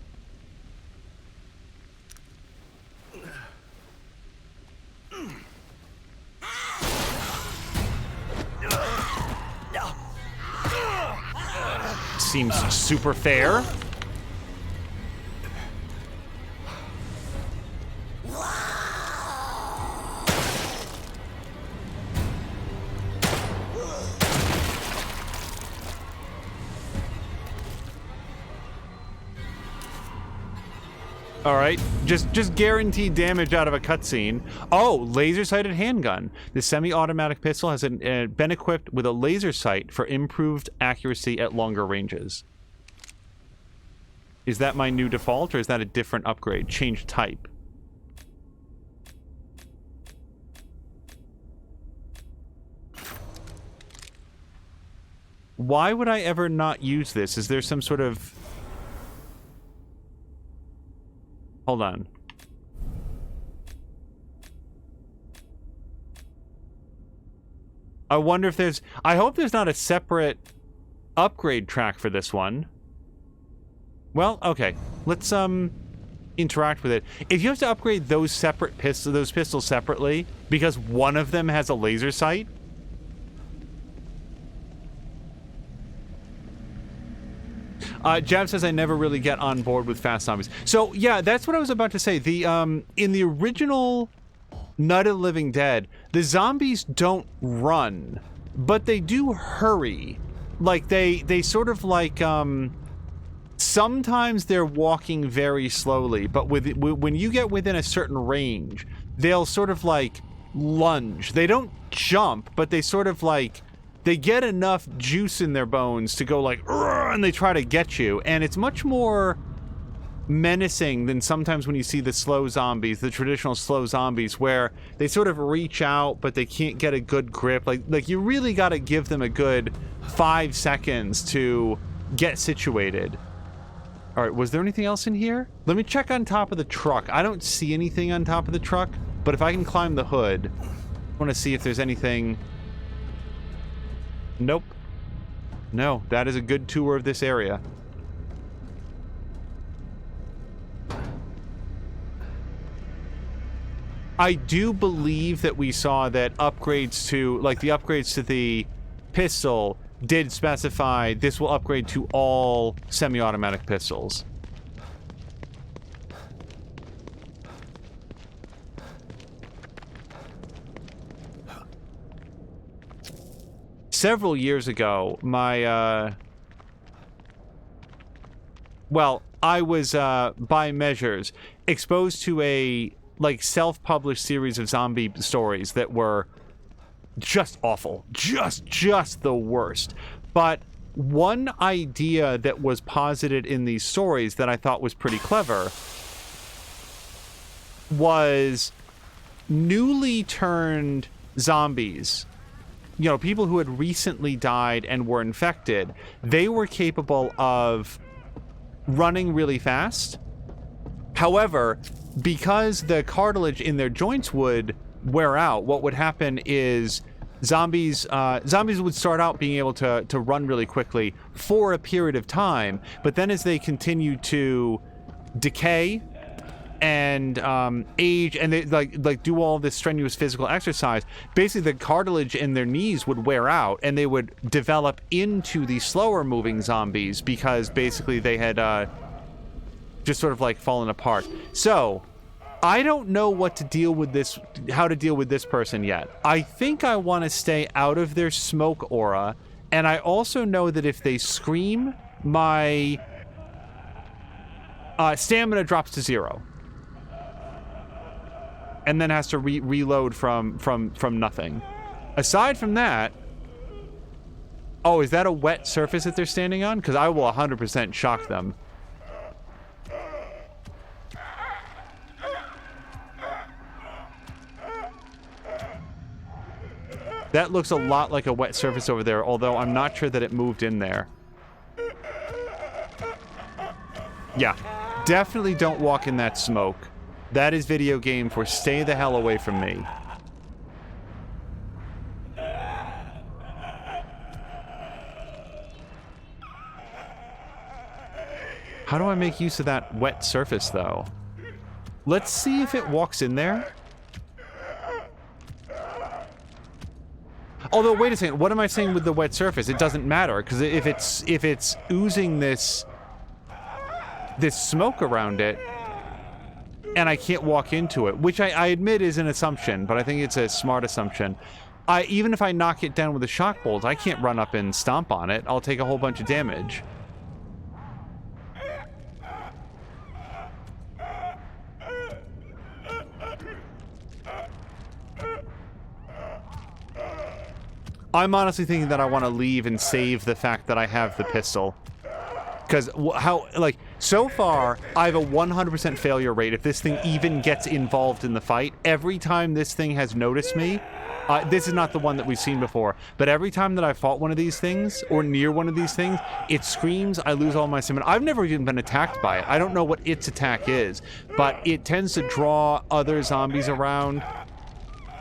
Seems super fair. All right, just guaranteed damage out of a cutscene. Oh, laser-sighted handgun. The semi-automatic pistol has been equipped with a laser sight for improved accuracy at longer ranges. Is that my new default, or is that a different upgrade? Change type. Why would I ever not use this? Is there some sort of... Hold on. I wonder if there's... I hope there's not a separate upgrade track for this one. Well, okay. Let's, interact with it. If you have to upgrade those pistols separately, because one of them has a laser sight... Jab says I never really get on board with fast zombies. So, yeah, that's what I was about to say. The, in the original Night of the Living Dead, the zombies don't run, but they do hurry. Like, they sort of like, sometimes they're walking very slowly, but when you get within a certain range, they'll sort of like lunge. They don't jump, but they sort of like... They get enough juice in their bones to go like, and they try to get you. And it's much more menacing than sometimes when you see the slow zombies, the traditional slow zombies, where they sort of reach out, but they can't get a good grip. Like you really got to give them a good 5 seconds to get situated. All right, was there anything else in here? Let me check on top of the truck. I don't see anything on top of the truck, but if I can climb the hood, I want to see if there's anything... Nope. No, that is a good tour of this area. I do believe that we saw that upgrades to, like the upgrades to the pistol did specify this will upgrade to all semi-automatic pistols. Several years ago, my, well, I was, by measures, exposed to a, like, self-published series of zombie stories that were just awful. Just the worst. But one idea that was posited in these stories that I thought was pretty clever was newly turned zombies. You know, people who had recently died and were infected, they were capable of running really fast. However, because the cartilage in their joints would wear out, what would happen is zombies would start out being able to run really quickly for a period of time, but then as they continued to decay and age, and they like do all this strenuous physical exercise, basically the cartilage in their knees would wear out and they would develop into the slower moving zombies because basically they had just sort of like fallen apart. So I don't know what to deal with this, how to deal with this person yet. I think I want to stay out of their smoke aura, and I also know that if they scream, my stamina drops to 0. And then has to reload from nothing. Aside from that... Oh, is that a wet surface that they're standing on? Because I will 100% shock them. That looks a lot like a wet surface over there, although I'm not sure that it moved in there. Yeah, definitely don't walk in that smoke. That is video game for stay the hell away from me. How do I make use of that wet surface, though? Let's see if it walks in there. Although, wait a second, what am I saying with the wet surface? It doesn't matter, because if it's oozing this smoke around it, and I can't walk into it, which I admit is an assumption, but I think it's a smart assumption. Even if I knock it down with a shock bolt, I can't run up and stomp on it. I'll take a whole bunch of damage. I'm honestly thinking that I want to leave and save the fact that I have the pistol. Because so far, I have a 100% failure rate if this thing even gets involved in the fight. Every time this thing has noticed me, this is not the one that we've seen before, but every time that I fought one of these things, or near one of these things, it screams, I lose all my stamina. I've never even been attacked by it. I don't know what its attack is, but it tends to draw other zombies around.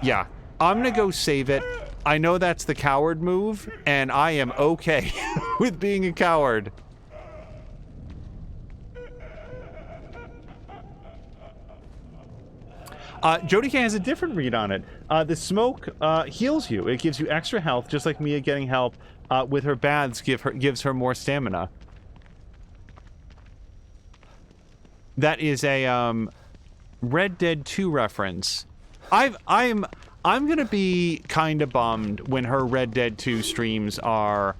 Yeah, I'm gonna go save it. I know that's the coward move, and I am okay with being a coward. Jody K has a different read on it. The smoke heals you. It gives you extra health, just like Mia getting help with her baths gives her more stamina. That is a Red Dead 2 reference. I'm gonna be kind of bummed when her Red Dead 2 streams are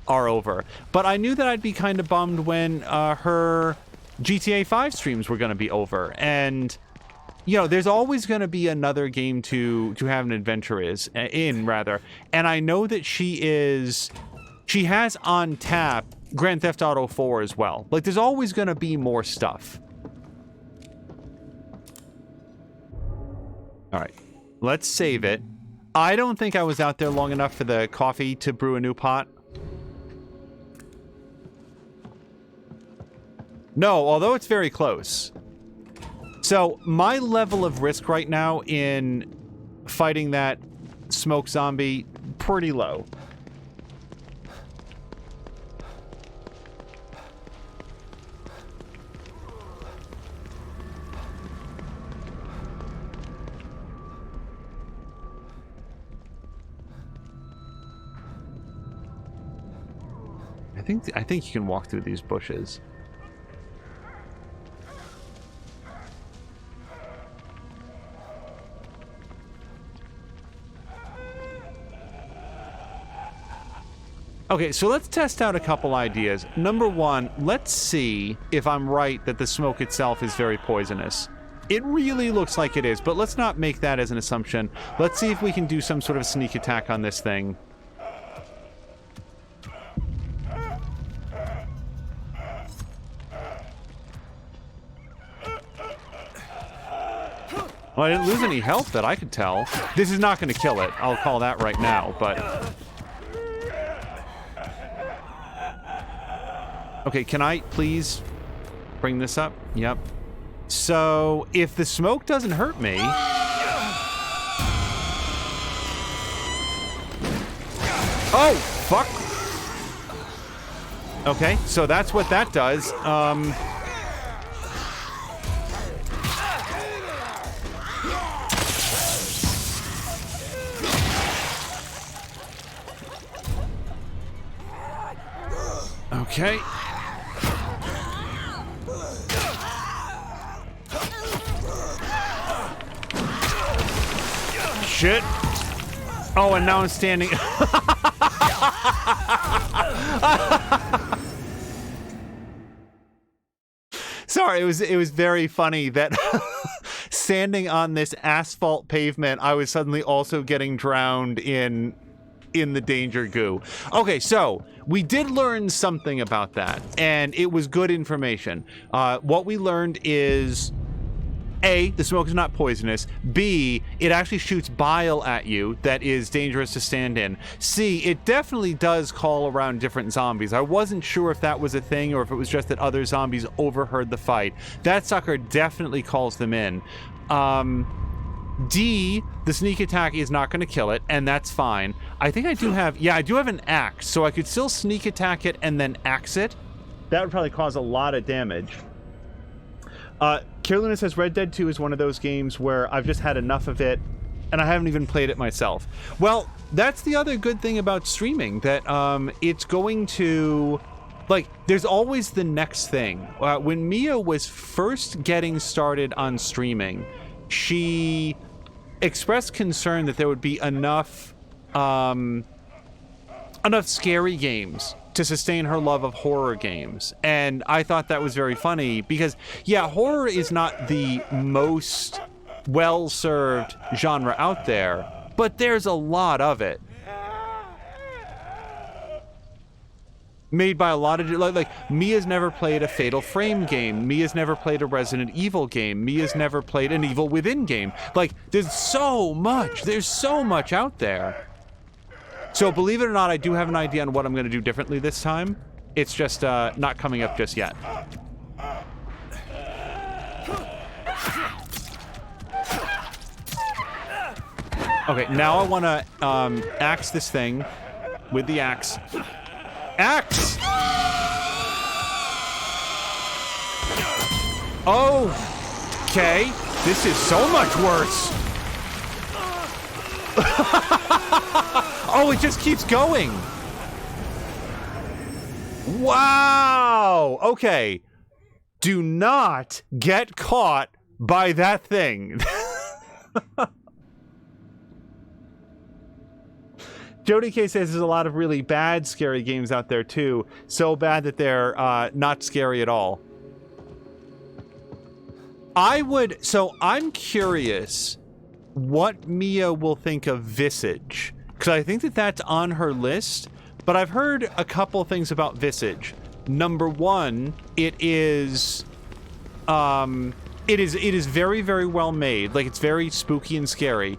over. But I knew that I'd be kind of bummed when her GTA 5 streams were gonna be over. And you know, there's always going to be another game to have an adventure in. And I know that she has on tap Grand Theft Auto 4 as well. Like, there's always going to be more stuff. All right, let's save it. I don't think I was out there long enough for the coffee to brew a new pot. No, although it's very close. So, my level of risk right now in fighting that smoke zombie, pretty low. I think you can walk through these bushes. Okay, so let's test out a couple ideas. Number one, let's see if I'm right that the smoke itself is very poisonous. It really looks like it is, but let's not make that as an assumption. Let's see if we can do some sort of sneak attack on this thing. Well, I didn't lose any health that I could tell. This is not going to kill it. I'll call that right now, but... Okay, can I please bring this up? Yep. So, if the smoke doesn't hurt me... Oh, fuck! Okay, so that's what that does. Okay. Shit. Oh, and now I'm standing. Sorry, it was very funny that standing on this asphalt pavement, I was suddenly also getting drowned in the danger goo. Okay, so we did learn something about that, and it was good information. What we learned is A, the smoke is not poisonous. B, it actually shoots bile at you that is dangerous to stand in. C, it definitely does call around different zombies. I wasn't sure if that was a thing or if it was just that other zombies overheard the fight. That sucker definitely calls them in. D, the sneak attack is not going to kill it, and that's fine. I think I do have an axe, so I could still sneak attack it and then axe it. That would probably cause a lot of damage. Carolina says Red Dead 2 is one of those games where I've just had enough of it, and I haven't even played it myself. Well, that's the other good thing about streaming, that it's going to... Like, there's always the next thing. When Mia was first getting started on streaming, she expressed concern that there would be enough scary games to sustain her love of horror games. And I thought that was very funny because, yeah, horror is not the most well-served genre out there, but there's a lot of it. made by a lot of like Mia's never played a Fatal Frame game. Mia's never played a Resident Evil game. Mia's never played an Evil Within game. Like, there's so much. There's so much out there. So believe it or not, I do have an idea on what I'm going to do differently this time. It's just not coming up just yet. Okay, now I want to axe this thing with the axe. Axe! Oh, okay. This is so much worse. Oh, it just keeps going. Wow. Okay. Do not get caught by that thing. Jody K says there's a lot of really bad scary games out there too. So bad that they're not scary at all. I'm curious what Mia will think of Visage, because I think that that's on her list, but I've heard a couple things about Visage. Number one, it is very, very well made. Like, it's very spooky and scary.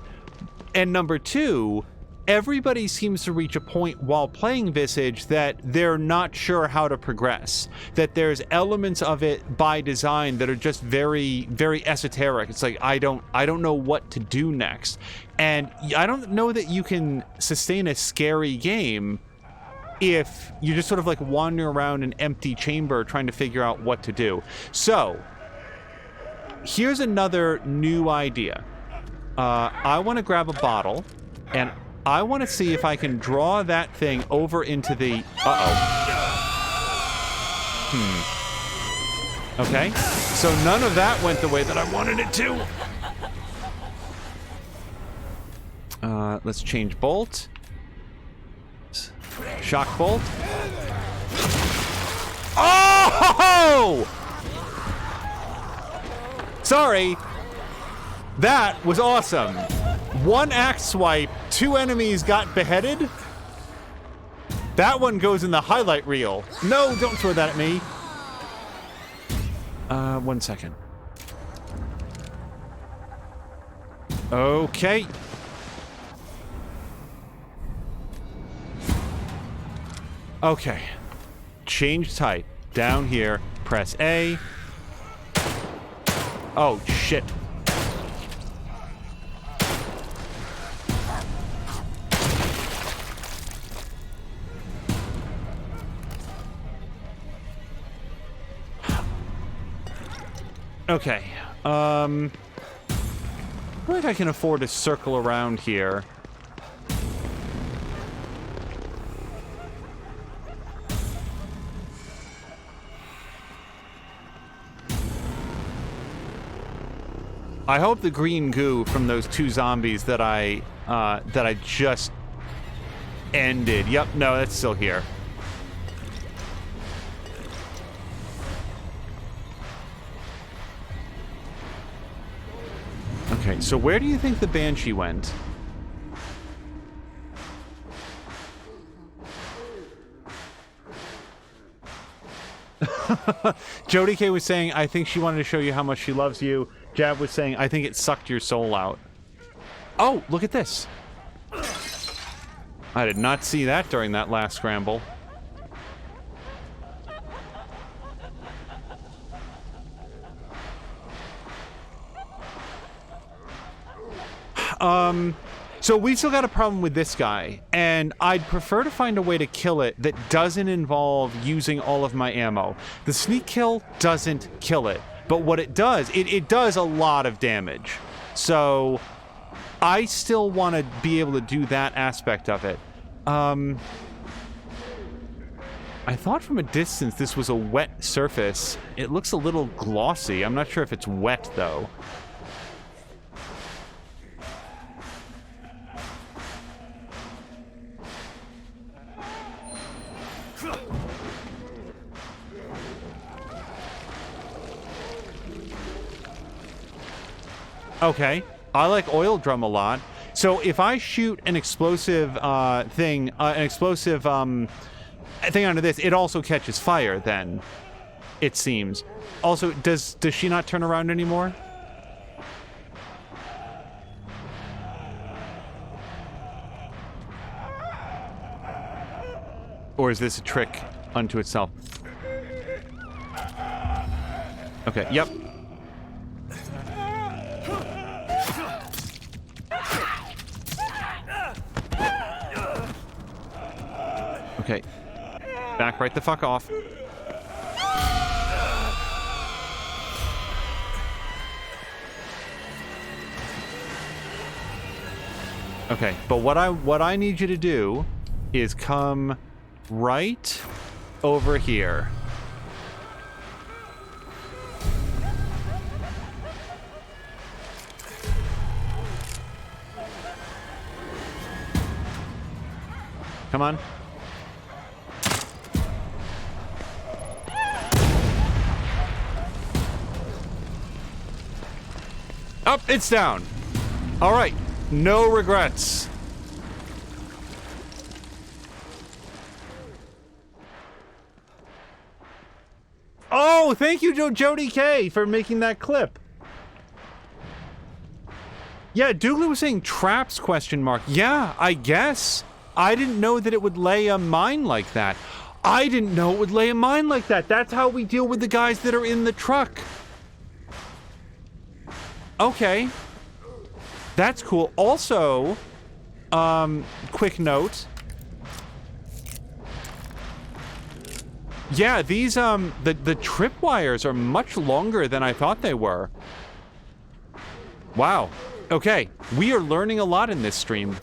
And number two, everybody seems to reach a point while playing Visage that they're not sure how to progress. That there's elements of it by design that are just very, very esoteric. It's like, I don't know what to do next. And I don't know that you can sustain a scary game if you just sort of like wander around an empty chamber trying to figure out what to do. So, here's another new idea. I want to grab a bottle, and I want to see if I can draw that thing over into the... Okay, so none of that went the way that I wanted it to. Let's change bolt. Shock bolt. Oh! Sorry. That was awesome. One axe swipe, 2 enemies got beheaded. That one goes in the highlight reel. No, don't throw that at me. 1 second. Okay. Okay. Change type. Down here. Press A. Oh, shit. Okay. I feel like I can afford to circle around here. I hope the green goo from those 2 zombies that I just ended. Yep, no, that's still here. Okay, so where do you think the Banshee went? Jody K was saying, I think she wanted to show you how much she loves you. Jab was saying, I think it sucked your soul out. Oh, look at this. I did not see that during that last scramble. So we still got a problem with this guy, and I'd prefer to find a way to kill it that doesn't involve using all of my ammo. The sneak kill doesn't kill it, but what it does, it does a lot of damage. So I still want to be able to do that aspect of it. I thought from a distance this was a wet surface. It looks a little glossy. I'm not sure if it's wet, though. Okay, I like oil drum a lot. So if I shoot an explosive thing onto this, it also catches fire then, it seems. Also, does she not turn around anymore? Or is this a trick unto itself? Okay, yep. Okay. Back right the fuck off. Okay, but what I need you to do is come right over here. Come on. Up, it's down. All right, no regrets. Oh, thank you, Jody K, for making that clip. Yeah, Douglas was saying traps, question mark. Yeah, I guess. I didn't know that it would lay a mine like that. I didn't know it would lay a mine like that. That's how we deal with the guys that are in the truck. Okay. That's cool. Also, quick note. Yeah, these, the tripwires are much longer than I thought they were. Wow. Okay, we are learning a lot in this stream.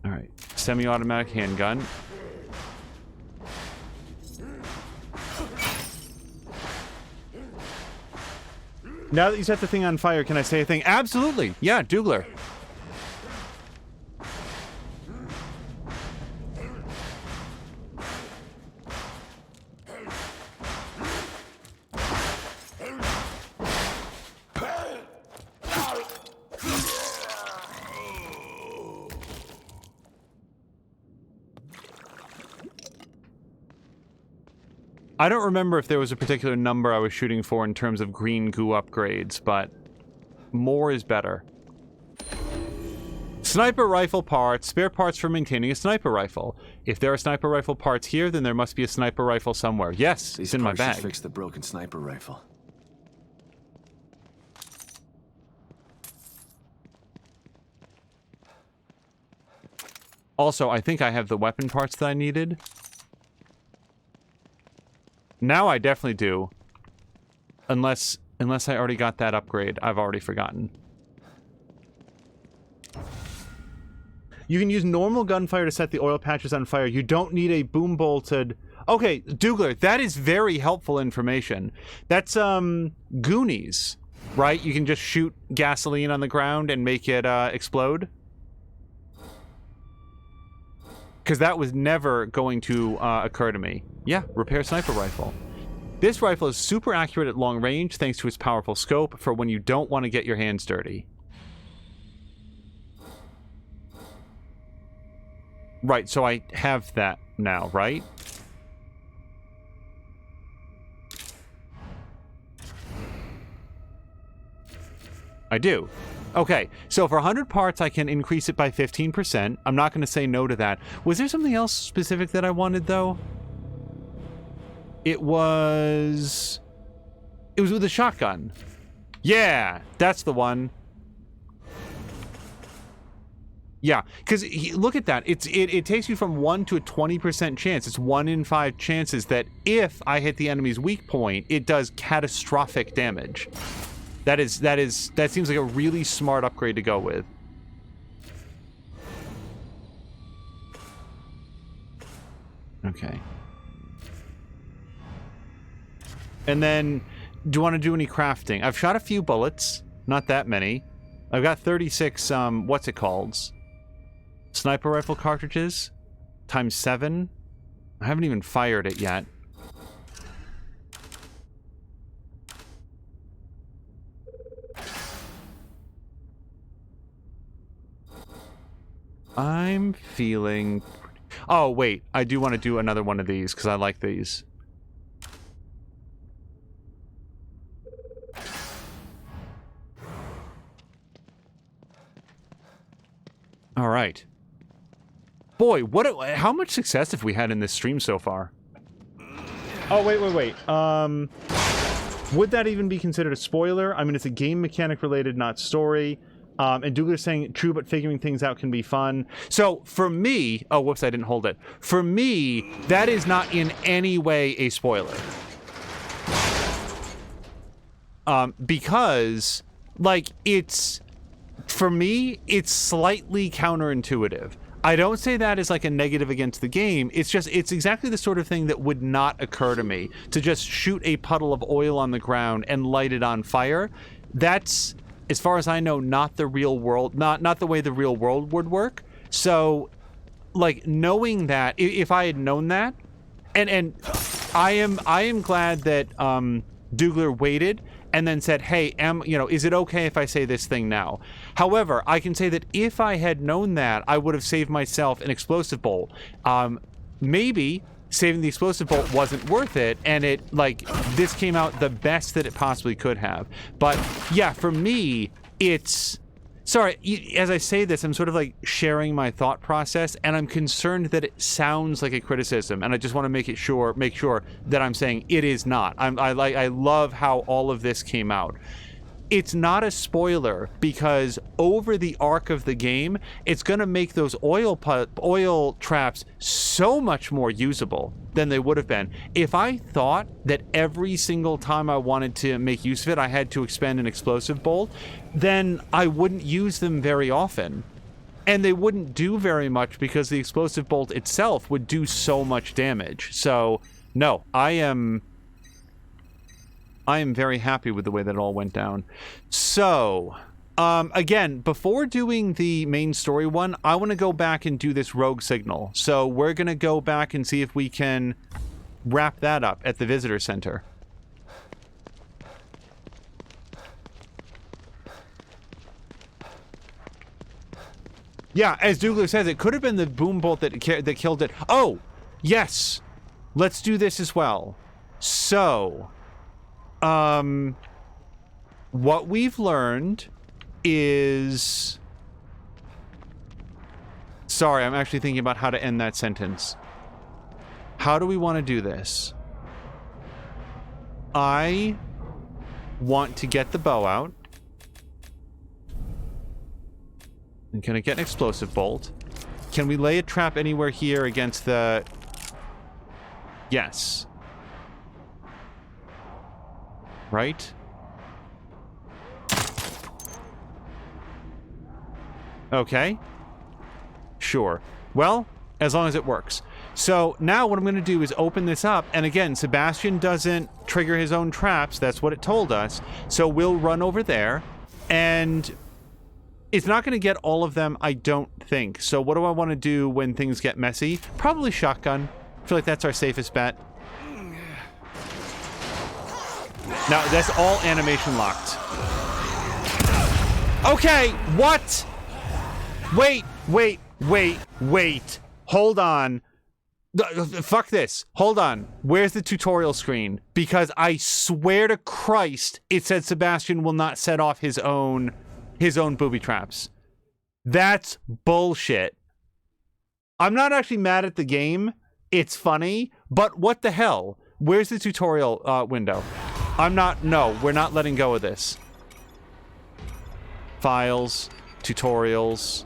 All right, semi-automatic handgun. Now that you set the thing on fire, can I say a thing? Absolutely. Yeah, Dougler. I don't remember if there was a particular number I was shooting for in terms of green goo upgrades, but more is better. Sniper rifle parts, spare parts for maintaining a sniper rifle. If there are sniper rifle parts here, then there must be a sniper rifle somewhere. Yes, it's in my bag.
Fix the broken sniper rifle.
Also, I think I have the weapon parts that I needed. Now I definitely do. Unless I already got that upgrade. I've already forgotten. You can use normal gunfire to set the oil patches on fire. You don't need a boom bolted... Okay, Dougler, that is very helpful information. That's, Goonies, right? You can just shoot gasoline on the ground and make it, explode? Because that was never going to occur to me. Yeah, repair sniper rifle. This rifle is super accurate at long range thanks to its powerful scope for when you don't want to get your hands dirty. Right, so I have that now, right? I do. Okay, so for 100 parts, I can increase it by 15%. I'm not going to say no to that. Was there something else specific that I wanted, though? It was with a shotgun. Yeah, that's the one. Yeah, because look at that. It takes you from 1 to a 20% chance. It's 1 in 5 chances that if I hit the enemy's weak point, it does catastrophic damage. That seems like a really smart upgrade to go with. Okay. And then, do you want to do any crafting? I've shot a few bullets, not that many. I've got 36, what's it called? Sniper rifle cartridges, times 7. I haven't even fired it yet. I'm feeling... Oh, wait. I do want to do another one of these, because I like these. All right. Boy, how much success have we had in this stream so far? Oh, wait. Would that even be considered a spoiler? I mean, it's a game mechanic related, not story. And Douglas saying, true, but figuring things out can be fun. So, for me... Oh, whoops, I didn't hold it. For me, that is not in any way a spoiler. Because, like, it's... For me, it's slightly counterintuitive. I don't say that as like a negative against the game. It's just, it's exactly the sort of thing that would not occur to me. To just shoot a puddle of oil on the ground and light it on fire. That's, as far as I know, not the real world, not the way the real world would work. So, like, knowing that, if I had known that, and I am glad that Dougler waited and then said, hey, is it okay if I say this thing now? However, I can say that if I had known that, I would have saved myself an explosive bolt. Maybe saving the explosive bolt wasn't worth it, and this came out the best that it possibly could have. But yeah, for me, it's... Sorry, as I say this, I'm sort of like sharing my thought process, and I'm concerned that it sounds like a criticism, and I just want to make sure that I'm saying it is not. I love how all of this came out. It's not a spoiler because over the arc of the game, it's going to make those oil traps so much more usable than they would have been. If I thought that every single time I wanted to make use of it, I had to expend an explosive bolt, then I wouldn't use them very often. And they wouldn't do very much because the explosive bolt itself would do so much damage. So, no, I am very happy with the way that it all went down. So, again, before doing the main story one, I want to go back and do this rogue signal. So we're going to go back and see if we can wrap that up at the visitor center. Yeah, as Douglas says, it could have been the boom bolt that killed it. Oh, yes. Let's do this as well. So... what we've learned is... Sorry, I'm actually thinking about how to end that sentence. How do we want to do this? I want to get the bow out. I'm gonna get an explosive bolt. Can we lay a trap anywhere here against the... Yes. Right? Okay. Sure. Well, as long as it works. So now what I'm going to do is open this up. And again, Sebastian doesn't trigger his own traps. That's what it told us. So we'll run over there. And it's not going to get all of them, I don't think. So what do I want to do when things get messy? Probably shotgun. I feel like that's our safest bet. Now, that's all animation locked. Okay, what? Wait. Hold on. Fuck this. Hold on. Where's the tutorial screen? Because I swear to Christ, it said Sebastian will not set off his own booby traps. That's bullshit. I'm not actually mad at the game. It's funny, but what the hell? Where's the tutorial window? No, we're not letting go of this. Files, tutorials.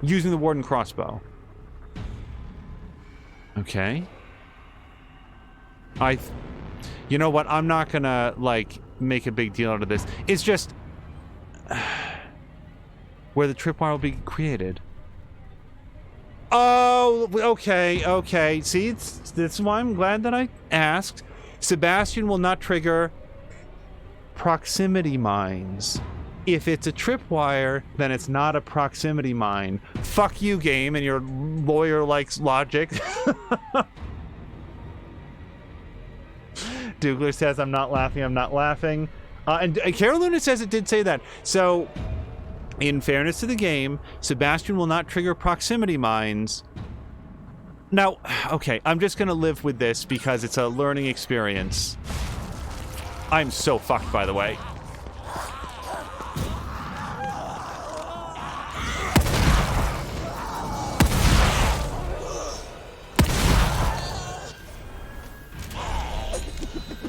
Using the Warden crossbow. Okay. You know what? I'm not gonna, make a big deal out of this. It's just... where the tripwire will be created. Oh, okay. See, that's why I'm glad that I asked. Sebastian will not trigger proximity mines. If it's a tripwire, then it's not a proximity mine. Fuck you, game, and your lawyer likes logic. Douglas says, I'm not laughing, I'm not laughing. And Carolina says it did say that. So, in fairness to the game, Sebastian will not trigger proximity mines. Now, okay, I'm just going to live with this because it's a learning experience. I'm so fucked, by the way.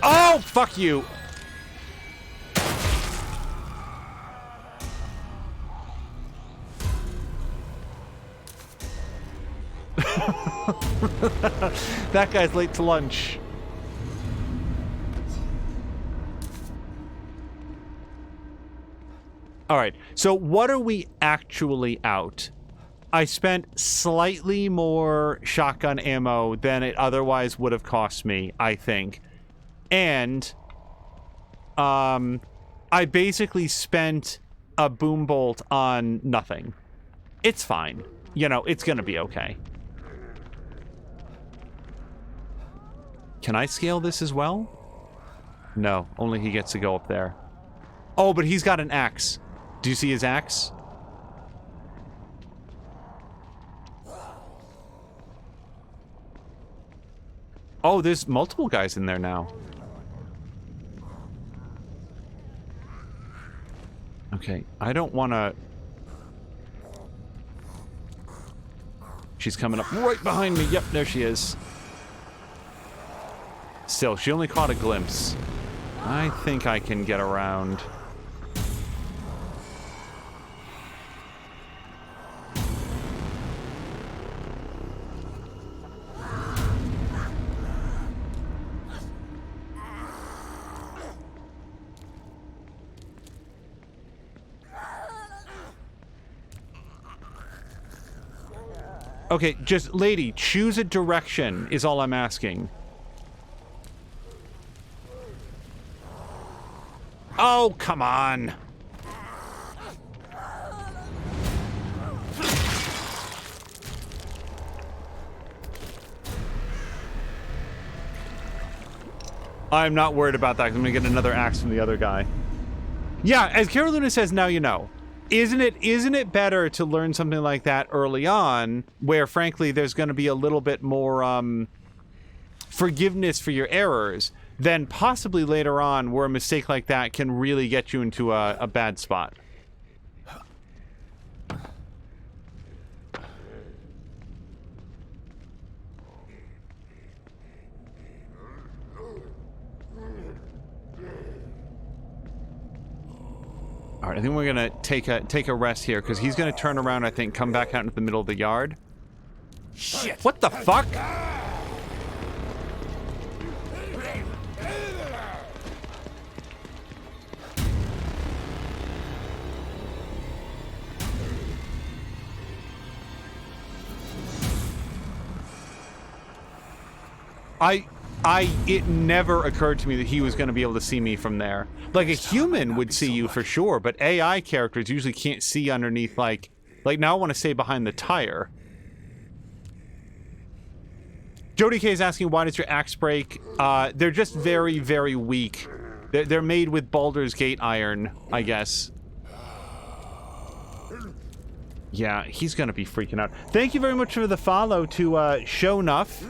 Oh, fuck you. That guy's late to lunch. All right, so what are we actually out? I spent slightly more shotgun ammo than it otherwise would have cost me, I think. And I basically spent a boom bolt on nothing. It's fine. You know, it's gonna be okay. Can I scale this as well? No, only he gets to go up there. Oh, but he's got an axe. Do you see his axe? Oh, there's multiple guys in there now. Okay, I don't want to... She's coming up right behind me. Yep, there she is. Still, she only caught a glimpse. I think I can get around. Okay, just, lady, choose a direction is all I'm asking. Oh, come on. I'm not worried about that. I'm gonna get another axe from the other guy. Yeah, as Carolina says, now you know. Isn't it better to learn something like that early on, where frankly there's going to be a little bit more forgiveness for your errors, than possibly later on where a mistake like that can really get you into a bad spot? All right, I think we're gonna take a rest here because he's gonna turn around. I think, come back out into the middle of the yard. Shit! What the fuck? It never occurred to me that he was going to be able to see me from there. Like, a human would see you for sure, but AI characters usually can't see underneath, like now I want to say behind the tire. Jody K is asking, why does your axe break? They're just very, very weak. They're made with Baldur's Gate iron, I guess. Yeah, he's going to be freaking out. Thank you very much for the follow to Show Nuff.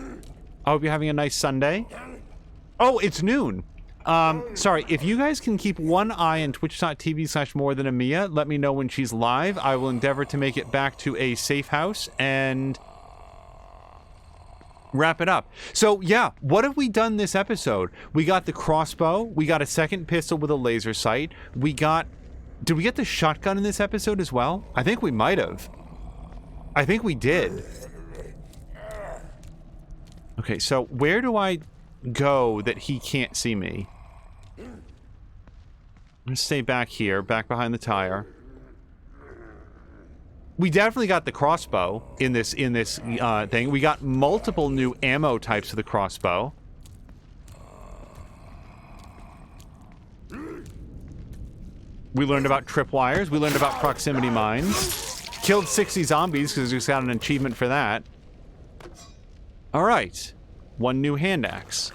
I hope you're having a nice Sunday. Oh, it's noon. Sorry, if you guys can keep one eye on twitch.tv/morethanamia, let me know when she's live. I will endeavor to make it back to a safe house and wrap it up. So, yeah, what have we done this episode? We got the crossbow. We got a second pistol with a laser sight. We got... Did we get the shotgun in this episode as well? I think we might have. I think we did. Okay, so where do I go that he can't see me? I'm gonna stay back here, back behind the tire. We definitely got the crossbow in this thing. We got multiple new ammo types for the crossbow. We learned about tripwires. We learned about proximity mines. Killed 60 zombies because we just got an achievement for that. All right, one new hand axe.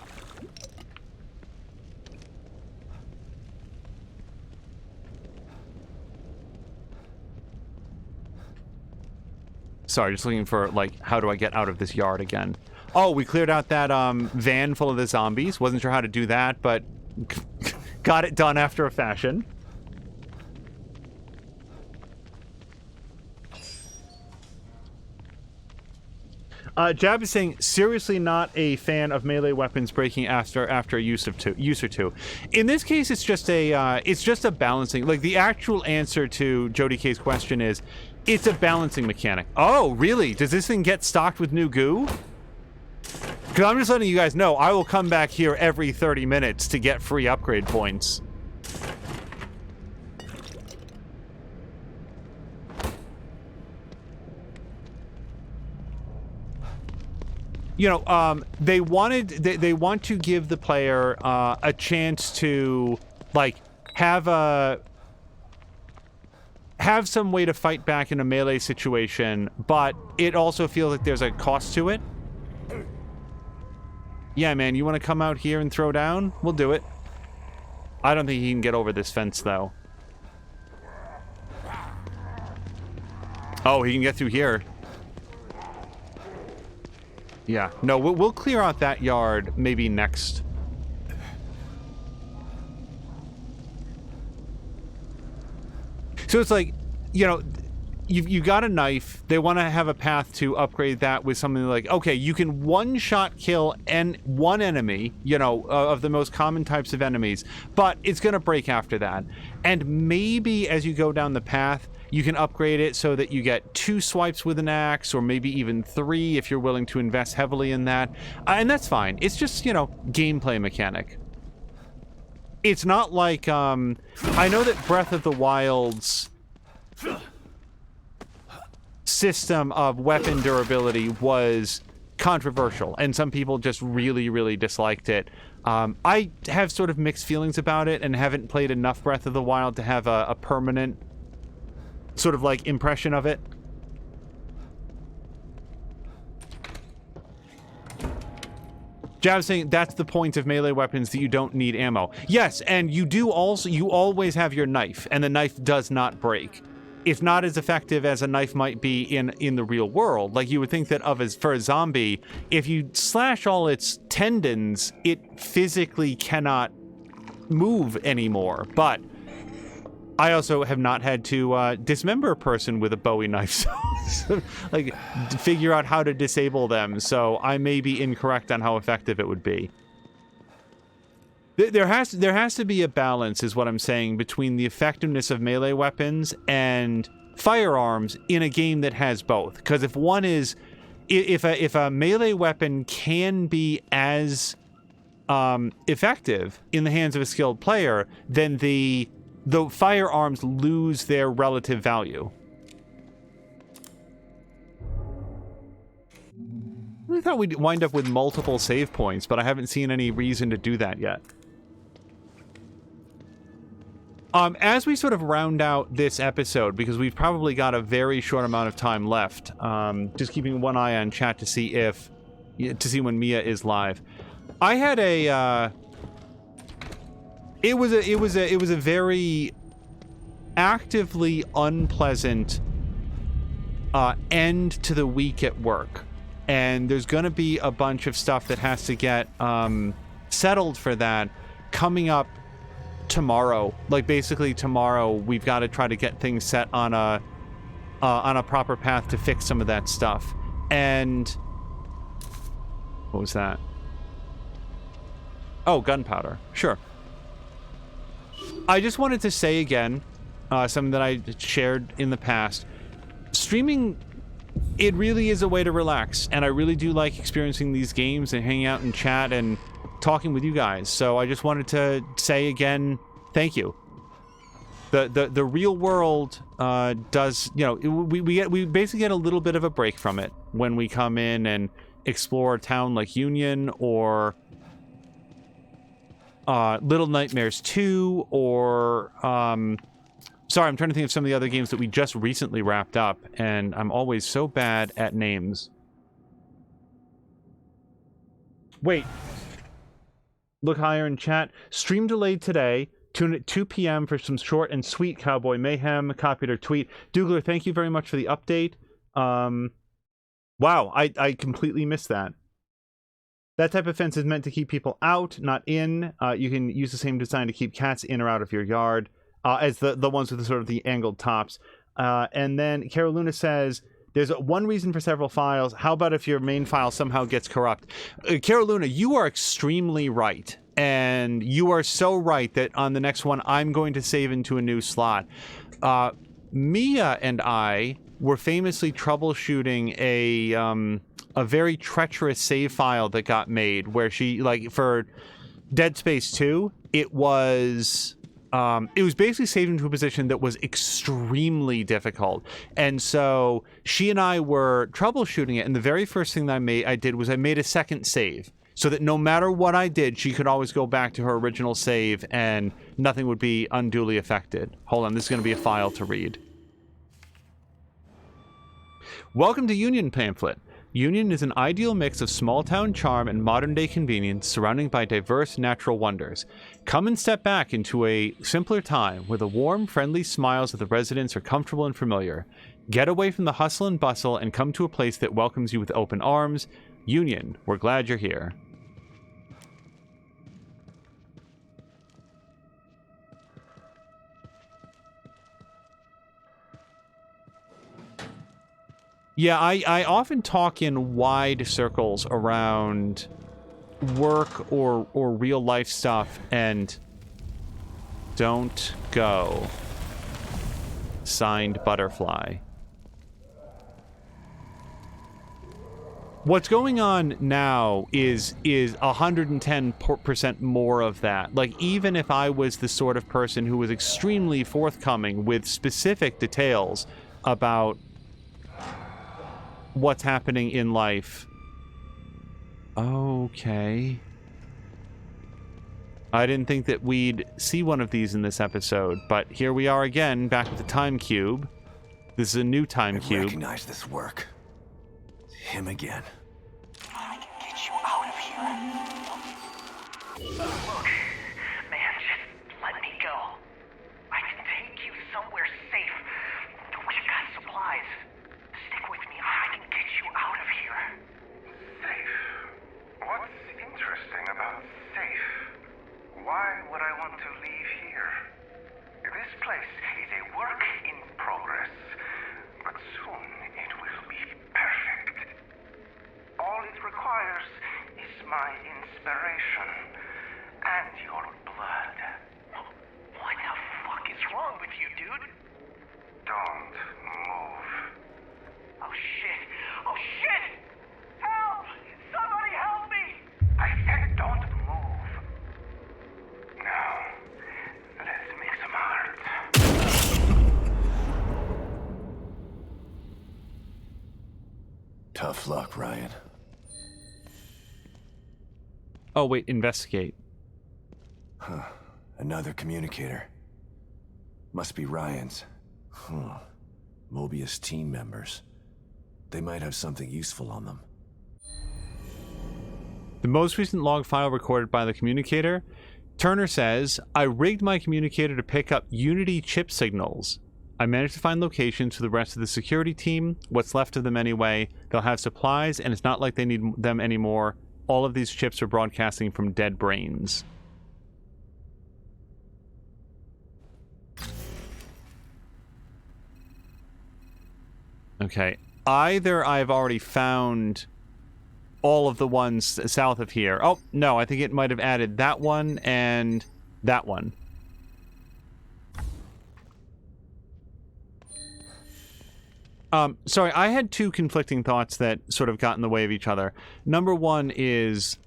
Sorry, just looking for, like, how do I get out of this yard again? Oh, we cleared out that van full of the zombies. Wasn't sure how to do that, but got it done after a fashion. Jab is saying, seriously not a fan of melee weapons breaking after a use or two. In this case, it's just a balancing. Like, the actual answer to Jody K's question is, it's a balancing mechanic. Oh, really? Does this thing get stocked with new goo? Because I'm just letting you guys know, I will come back here every 30 minutes to get free upgrade points. You know, they want to give the player a chance to, like, have some way to fight back in a melee situation, but it also feels like there's a cost to it. Yeah, man, you want to come out here and throw down? We'll do it. I don't think he can get over this fence, though. Oh, he can get through here. Yeah, no, we'll clear out that yard maybe next. So it's like, you know, you got a knife. They want to have a path to upgrade that with something like, okay, you can one-shot kill one enemy, you know, of the most common types of enemies, but it's going to break after that. And maybe as you go down the path, you can upgrade it so that you get 2 swipes with an axe, or maybe even 3 if you're willing to invest heavily in that. And that's fine. It's just, you know, gameplay mechanic. It's not like, I know that Breath of the Wild's system of weapon durability was controversial, and some people just really, really disliked it. I have sort of mixed feelings about it and haven't played enough Breath of the Wild to have a permanent sort of like impression of it. Jab saying that's the point of melee weapons, that you don't need ammo. Yes, and you always have your knife, and the knife does not break. It's not as effective as a knife might be in the real world. Like, you would think that for a zombie, if you slash all its tendons, it physically cannot move anymore. But I also have not had to dismember a person with a Bowie knife, so like, figure out how to disable them, so I may be incorrect on how effective it would be. There has to be a balance, is what I'm saying, between the effectiveness of melee weapons and firearms in a game that has both. Because if one is, if a melee weapon can be as effective in the hands of a skilled player, then the firearms lose their relative value. I thought we'd wind up with multiple save points, but I haven't seen any reason to do that yet. As we sort of round out this episode, because we've probably got a very short amount of time left, just keeping one eye on chat to see when Mia is live. I had a it was a very actively unpleasant end to the week at work, and there's going to be a bunch of stuff that has to get settled for that coming up tomorrow. Like, basically tomorrow we've got to try to get things set on a proper path to fix some of that stuff. And what was that? Oh, gunpowder. Sure. I just wanted to say again, something that I shared in the past. Streaming, it really is a way to relax, and I really do like experiencing these games and hanging out in chat and talking with you guys. So I just wanted to say again, thank you. The real world does, you know, we basically get a little bit of a break from it when we come in and explore a town like Union, or Little Nightmares 2, or sorry, I'm trying to think of some of the other games that we just recently wrapped up, and I'm always so bad at names. Wait. Look higher in chat. Stream delayed today. Tune at 2 p.m. for some short and sweet Cowboy Mayhem. Copied or tweet. Dougler, thank you very much for the update. Wow, I completely missed that. That type of fence is meant to keep people out, not in. You can use the same design to keep cats in or out of your yard, as the ones with the sort of the angled tops. And then Caroluna says, there's one reason for several files. How about if your main file somehow gets corrupt? Caroluna, you are extremely right. And you are so right that on the next one, I'm going to save into a new slot. Mia and I were famously troubleshooting a very treacherous save file that got made where she, like, for Dead Space 2, it was basically saved into a position that was extremely difficult. And so she and I were troubleshooting it, and the very first thing that I did was I made a second save so that no matter what I did, she could always go back to her original save and nothing would be unduly affected. Hold on, this is going to be a file to read. Welcome to Union Pamphlet. Union is an ideal mix of small-town charm and modern-day convenience surrounded by diverse natural wonders. Come and step back into a simpler time where the warm, friendly smiles of the residents are comfortable and familiar. Get away from the hustle and bustle and come to a place that welcomes you with open arms. Union, we're glad you're here. Yeah, I often talk in wide circles around work or real life stuff, and don't go. Signed, Butterfly. What's going on now is 110% more of that. Like, even if I was the sort of person who was extremely forthcoming with specific details about what's happening in life. Okay. I didn't think that we'd see one of these in this episode, but here we are again, back with the time cube. This is a new time cube.
I recognize this work. It's him again.
I can get you out of here.
Look, man, just let me go. I can take you somewhere safe. We've got supplies. Stick with me. I can get you out of here.
Safe? What's interesting about safe? Why would I want to leave here? This place is a work in progress, but soon it will be perfect. All it requires is my inspiration and your blood.
What the fuck is wrong with you, dude?
Don't move.
Oh shit! Oh shit! Help! Somebody help me!
I said don't move. Now, let's make some art.
Tough luck, Ryan.
Oh, wait, investigate.
Huh. Another communicator. Must be Ryan's. Mobius team members. They might have something useful on them.
The most recent log file recorded by the communicator. Turner says, I rigged my communicator to pick up Unity chip signals. I managed to find locations for the rest of the security team, what's left of them anyway. They'll have supplies, and it's not like they need them anymore. All of these chips are broadcasting from dead brains. Okay. Either I've already found all of the ones south of here. Oh, no, I think it might have added that one and that one. Sorry, I had two conflicting thoughts that sort of got in the way of each other. Number one is,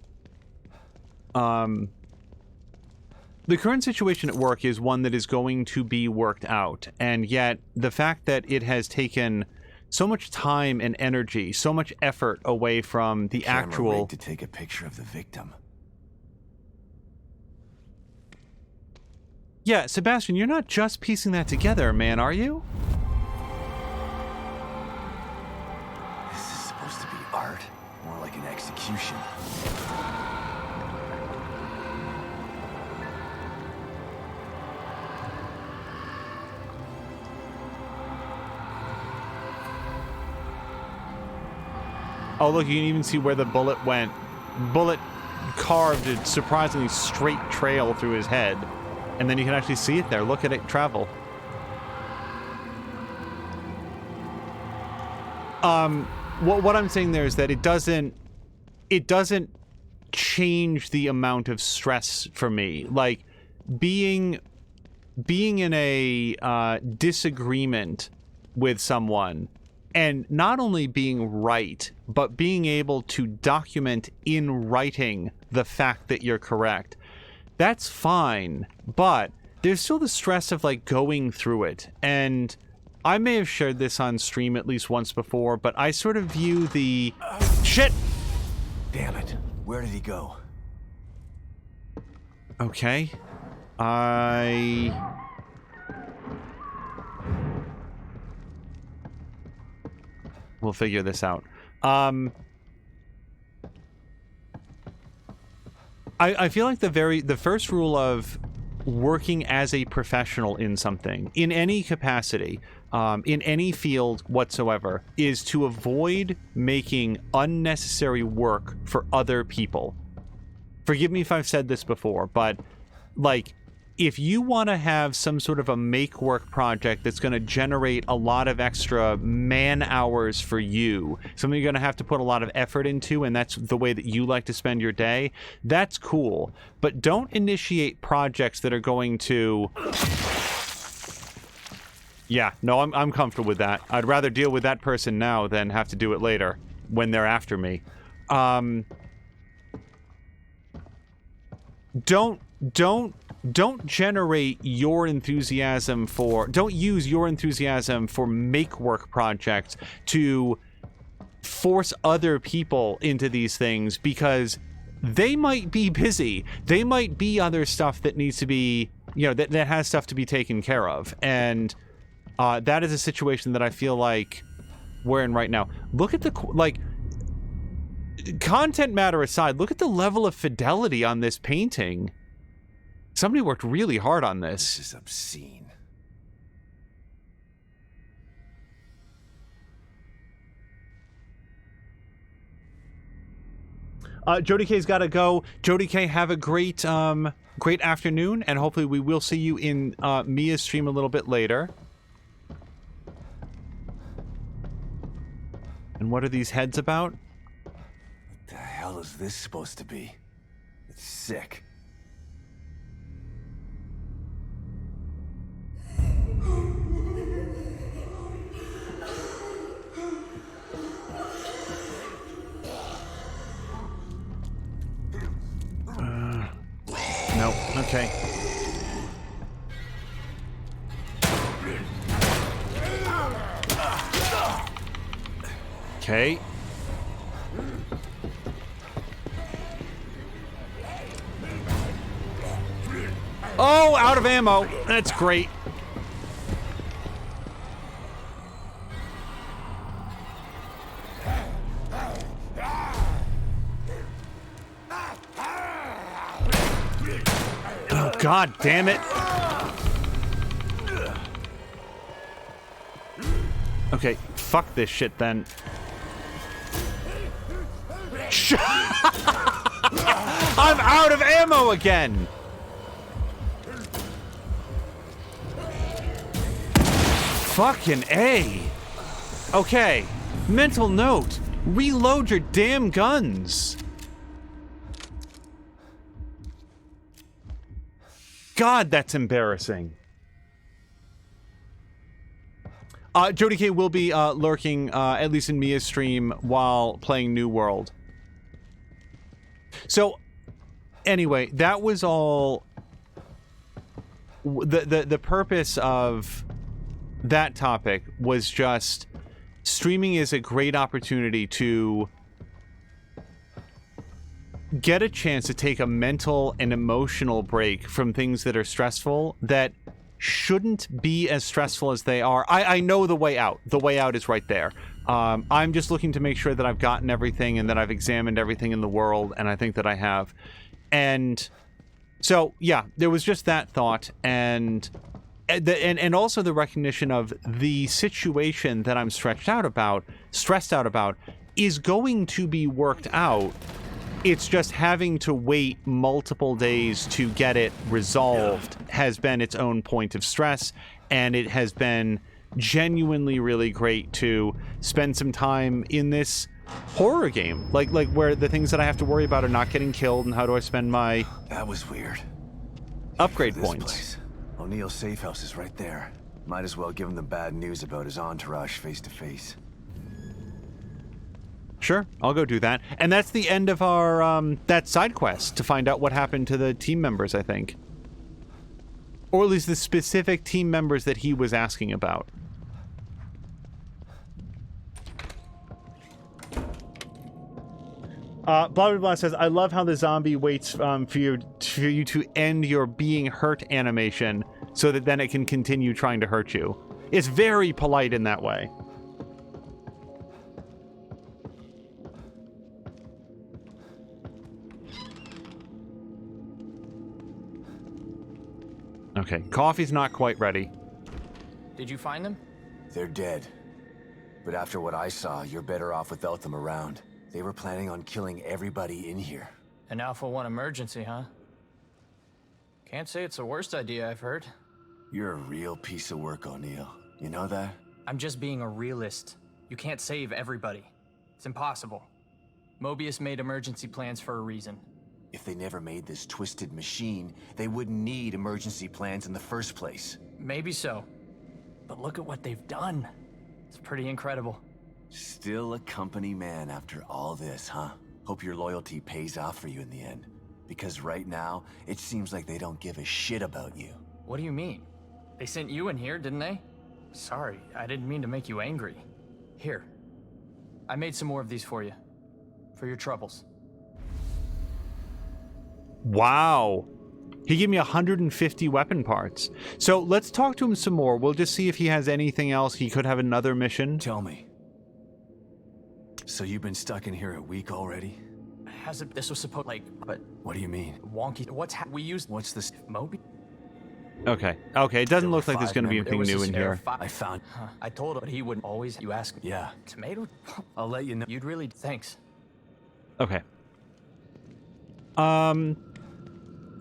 the current situation at work is one that is going to be worked out, and yet the fact that it has taken so much time and energy, so much effort away from the actual...
rigged to take a picture of the victim.
Yeah, Sebastian, you're not just piecing that together, man, are you?
This is supposed to be art, more like an execution.
Oh, look, you can even see where the bullet went. Bullet carved a surprisingly straight trail through his head. And then you can actually see it there. Look at it travel. What I'm saying there is that it doesn't change the amount of stress for me. Like, being in a disagreement with someone, and not only being right, but being able to document in writing the fact that you're correct, that's fine. But there's still the stress of, like, going through it. And I may have shared this on stream at least once before, but I sort of view the... Shit!
Damn it. Where did he go?
Okay. We'll figure this out. I feel like the first rule of working as a professional in something, in any capacity, in any field whatsoever, is to avoid making unnecessary work for other people. Forgive me if I've said this before, but, like, if you want to have some sort of a make-work project that's going to generate a lot of extra man-hours for you, something you're going to have to put a lot of effort into, and that's the way that you like to spend your day, that's cool. But don't initiate projects that are going to... Yeah, no, I'm comfortable with that. I'd rather deal with that person now than have to do it later, when they're after me. Don't generate your enthusiasm for... Don't use your enthusiasm for make-work projects to force other people into these things, because they might be busy. They might be other stuff that needs to be... You know, that has stuff to be taken care of. And that is a situation that I feel like we're in right now. Look at the... Like... Content matter aside, look at the level of fidelity on this painting. Somebody worked really hard on this.
This is obscene.
Jody K's got to go. Jody K, have a great afternoon, and hopefully we will see you in Mia's stream a little bit later. And what are these heads about?
What the hell is this supposed to be? It's sick.
No. Okay. Okay. Oh, out of ammo. That's great. Oh, God damn it. Okay, fuck this shit then. I'm out of ammo again. Fucking A. Okay, mental note. Reload your damn guns. God, that's embarrassing. Jody K will be lurking, at least in Mia's stream, while playing New World. So, anyway, that was all... The purpose of that topic was just... Streaming is a great opportunity to get a chance to take a mental and emotional break from things that are stressful, that shouldn't be as stressful as they are. I know the way out. The way out is right there. I'm just looking to make sure that I've gotten everything and that I've examined everything in the world, and I think that I have. And so, yeah, there was just that thought, and also the recognition of the situation that I'm stressed out about is going to be worked out. It's just having to wait multiple days to get it resolved has been its own point of stress, and it has been genuinely really great to spend some time in this horror game, like where the things that I have to worry about are not getting killed, and how do I spend my
That was weird.
upgrade
This
points.
place. O'Neill's safe house is right there. Might as well give him the bad news about his entourage face to face.
Sure, I'll go do that. And that's the end of our that side quest, to find out what happened to the team members, I think. Or at least the specific team members that he was asking about. Blah blah blah says, I love how the zombie waits for you to end your being hurt animation so that then it can continue trying to hurt you. It's very polite in that way. Okay, coffee's not quite ready.
Did you find them?
They're dead. But after what I saw, you're better off without them around. They were planning on killing everybody in here.
An Alpha 1 emergency, huh? Can't say it's the worst idea I've heard.
You're a real piece of work, O'Neill. You know that?
I'm just being a realist. You can't save everybody. It's impossible. Mobius made emergency plans for a reason.
If they never made this twisted machine, they wouldn't need emergency plans in the first place.
Maybe so. But look at what they've done. It's pretty incredible.
Still a company man after all this, huh? Hope your loyalty pays off for you in the end. Because right now, it seems like they don't give a shit about you.
What do you mean? They sent you in here, didn't they? Sorry, I didn't mean to make you angry. Here. I made some more of these for you. For your troubles.
Wow. He gave me 150 weapon parts. So let's talk to him some more. We'll just see if he has anything else. He could have another mission.
Tell me. So you've been stuck in here a week already?
Hasn't this was supposed but
What do you mean?
wonky? We used
What's this?
Moby.
Okay. Okay, it doesn't
There
look
were
like there's
five
going to be
members.
anything new in here.
I found...
Huh. I told him, but he wouldn't always. You ask me.
Yeah,
Tomato.
I'll let you know.
You'd really. Thanks.
Okay.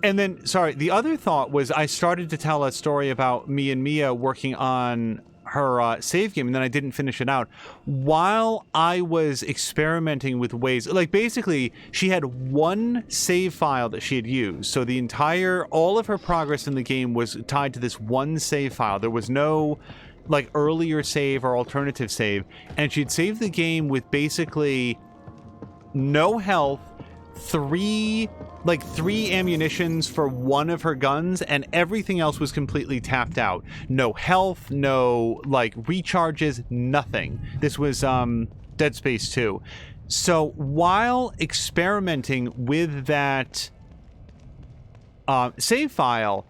And then, sorry, the other thought was I started to tell a story about me and Mia working on her save game, and then I didn't finish it out. While I was experimenting with ways, like basically, she had one save file that she had used. So all of her progress in the game was tied to this one save file. There was no like earlier save or alternative save. And she'd saved the game with basically no health, three ammunitions for one of her guns, and everything else was completely tapped out. No health, no like recharges, nothing. This was Dead Space 2. So while experimenting with that save file,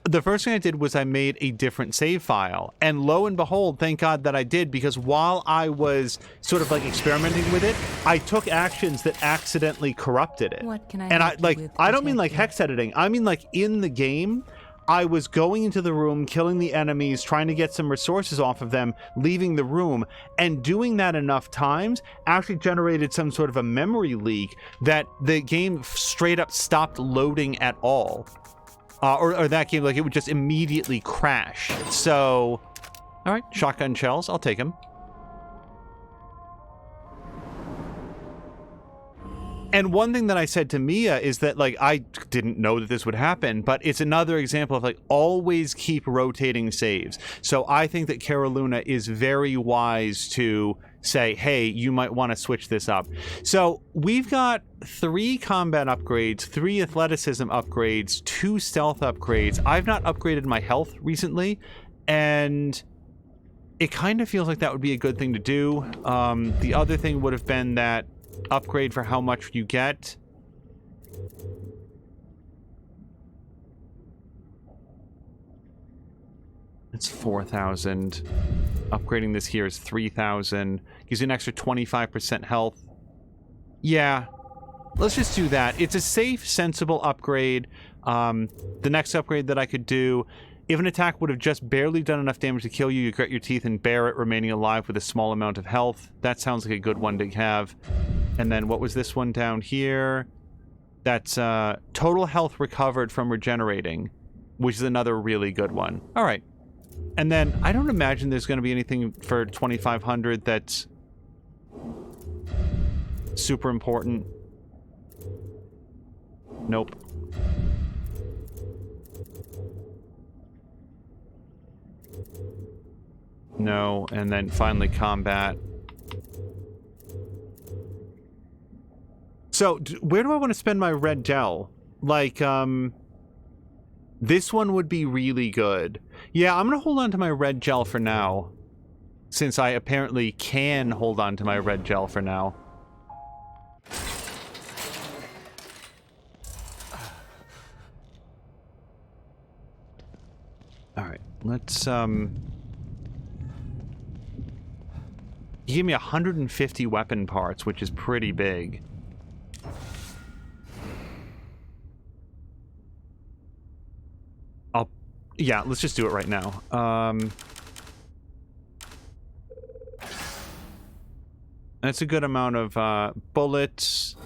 the first thing I did was I made a different save file, and lo and behold, thank God that I did, because while I was sort of like experimenting with it, I took actions that accidentally corrupted it.
What can I
And
help you with,
I don't mean like
detective?
hex editing. I mean like in the game, I was going into the room, killing the enemies, trying to get some resources off of them, leaving the room, and doing that enough times actually generated some sort of a memory leak that the game straight up stopped loading at all. Or that game, like, it would just immediately crash. So, all right, shotgun shells, I'll take them. And one thing that I said to Mia is that, like, I didn't know that this would happen, but it's another example of, like, always keep rotating saves. So I think that Caroluna is very wise to say, hey, you might want to switch this up. So we've got 3 combat upgrades, 3 athleticism upgrades, 2 stealth upgrades. I've not upgraded my health recently, and it kind of feels like that would be a good thing to do. The other thing would have been that upgrade for how much you get. It's 4,000. Upgrading this here is 3,000. Gives you an extra 25% health. Yeah, let's just do that. It's a safe, sensible upgrade. The next upgrade that I could do If an attack would have just barely done enough damage to kill you, you grit your teeth and bear it, remaining alive with a small amount of health. That sounds like a good one to have. And then what was this one down here? That's total health recovered from regenerating, which is another really good one. All right. And then I don't imagine there's going to be anything for 2500 that's super important. Nope. No, and then finally combat. So, where do I want to spend my red gel? Like, this one would be really good. Yeah, I'm going to hold on to my red gel for now, since I apparently can hold on to my red gel for now. Alright, let's, he gave me 150 weapon parts, which is pretty big. Yeah, let's just do it right now. That's a good amount of bullets.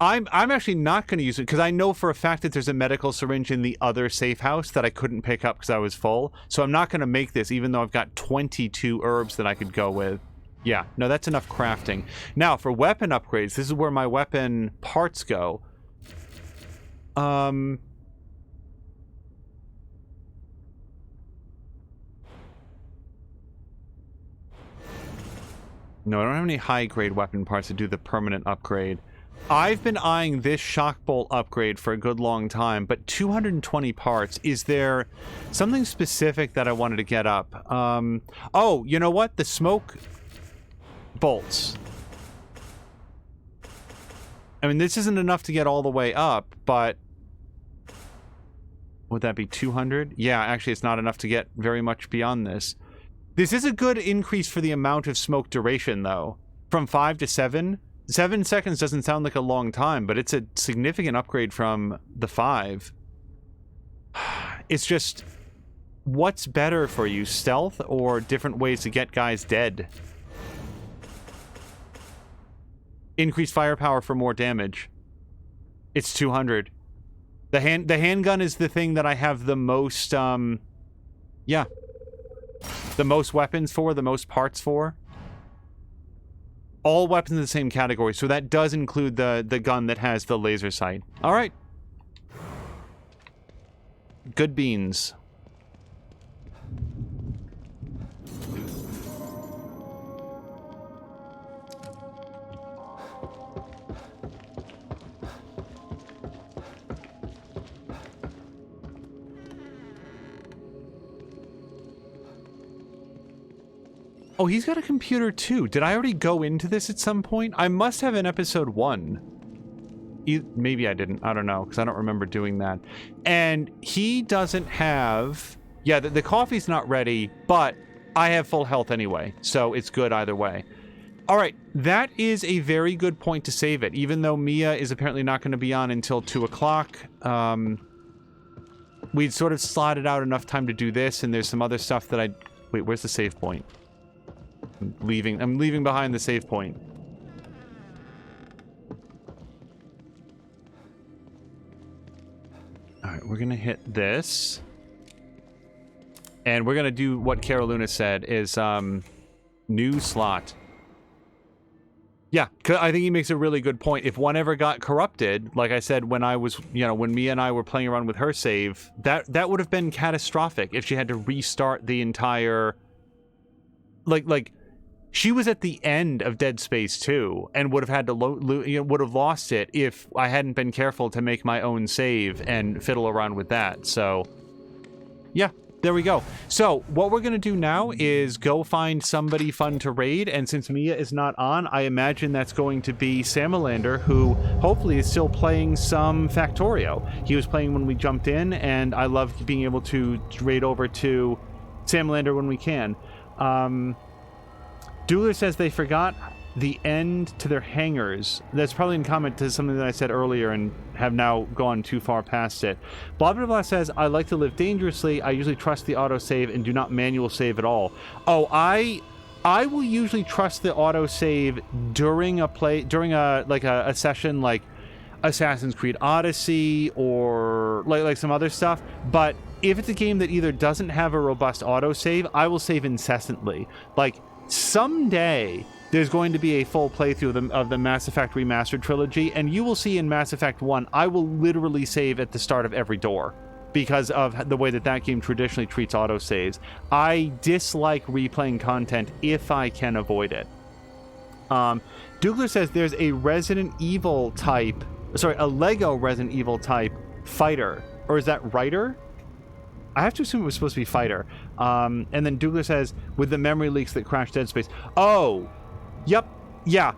I'm actually not going to use it because I know for a fact that there's a medical syringe in the other safe house that I couldn't pick up because I was full. So I'm not going to make this, even though I've got 22 herbs that I could go with. Yeah, no, that's enough crafting. Now, for weapon upgrades, this is where my weapon parts go. No, I don't have any high-grade weapon parts to do the permanent upgrade. I've been eyeing this shock bolt upgrade for a good long time, but 220 parts. Is there something specific that I wanted to get up? Oh, you know what? The smoke bolts. I mean, this isn't enough to get all the way up, but would that be 200? Yeah, actually, it's not enough to get very much beyond this. This is a good increase for the amount of smoke duration, though. From 5 to 7. 7 seconds doesn't sound like a long time, but it's a significant upgrade from the 5. It's just, what's better for you, stealth or different ways to get guys dead? Increased firepower for more damage. It's 200. The handgun is the thing that I have the most, yeah. The most weapons for, the most parts for. All weapons in the same category, so that does include the gun that has the laser sight. Alright. Good beans. Oh, he's got a computer too. Did I already go into this at some point? I must have in episode 1. Maybe I didn't. I don't know, because I don't remember doing that. And he doesn't have... Yeah, the coffee's not ready, but I have full health anyway, so it's good either way. Alright, that is a very good point to save it, even though Mia is apparently not going to be on until 2 o'clock. We'd sort of slotted out enough time to do this, and there's some other stuff that I... Wait, where's the save point? I'm leaving behind the save point. Alright, we're gonna hit this. And we're gonna do what Caroluna said, is, new slot. Yeah, I think he makes a really good point. If one ever got corrupted, like I said, when I was, you know, when Mia and I were playing around with her save, that would have been catastrophic if she had to restart the entire... Like, she was at the end of Dead Space 2 and would have had to would have lost it if I hadn't been careful to make my own save and fiddle around with that. So, yeah, there we go. So, what we're going to do now is go find somebody fun to raid, and since Mia is not on, I imagine that's going to be Samalander, who hopefully is still playing some Factorio. He was playing when we jumped in, and I love being able to raid over to Samalander when we can. Dueler says they forgot the end to their hangars. That's probably in comment to something that I said earlier and have now gone too far past it. Blah blah blah says, I like to live dangerously. I usually trust the autosave and do not manual save at all. Oh, I will usually trust the autosave during a session like Assassin's Creed Odyssey or like some other stuff, but if it's a game that either doesn't have a robust autosave, I will save incessantly. Like, someday there's going to be a full playthrough of the Mass Effect Remastered trilogy, and you will see in Mass Effect 1, I will literally save at the start of every door because of the way that game traditionally treats autosaves. I dislike replaying content if I can avoid it. Douglas says there's a Lego Resident Evil type fighter, or is that Writer? I have to assume it was supposed to be fighter. And then Douglas says, with the memory leaks that crashed Dead Space. Oh, yep, yeah.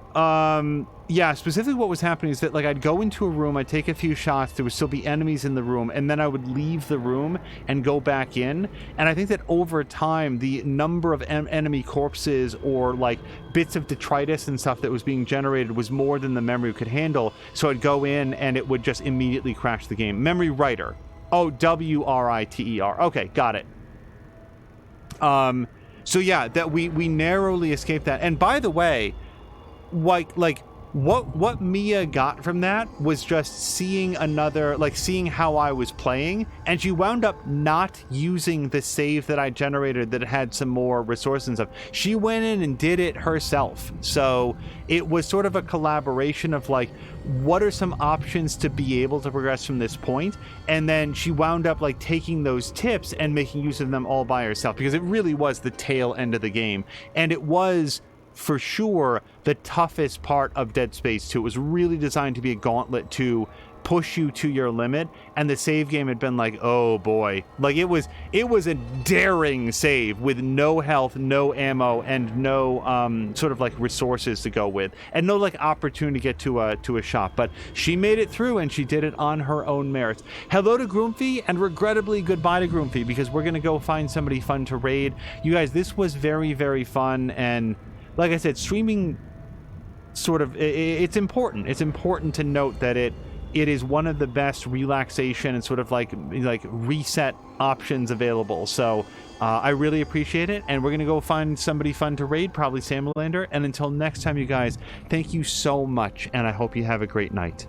Yeah, specifically what was happening is that, like, I'd go into a room, I'd take a few shots, there would still be enemies in the room, and then I would leave the room and go back in. And I think that over time, the number of enemy corpses or, like, bits of detritus and stuff that was being generated was more than the memory could handle. So I'd go in and it would just immediately crash the game. Memory writer. Oh, W-R-I-T-E-R. Okay, got it. So yeah, that we narrowly escaped that. And by the way, what Mia got from that was just seeing seeing how I was playing, and she wound up not using the save that I generated that had some more resources and stuff. She went in and did it herself. So it was sort of a collaboration of like, what are some options to be able to progress from this point? And then she wound up like taking those tips and making use of them all by herself, because it really was the tail end of the game. And it was for sure the toughest part of Dead Space 2. It was really designed to be a gauntlet to push you to your limit, and the save game had been like, oh boy, like it was a daring save with no health, no ammo, and no sort of like resources to go with, and no like opportunity to get to a shop. But she made it through, and she did it on her own merits. Hello to Groomfy, and regrettably goodbye to Groomfy, because we're gonna go find somebody fun to raid. You guys, this was very, very fun, and like I said, streaming sort of, it's important. It's important to note that it is one of the best relaxation and sort of like reset options available. So I really appreciate it, and we're gonna go find somebody fun to raid, probably Sam Lander. And until next time, you guys, thank you so much, and I hope you have a great night.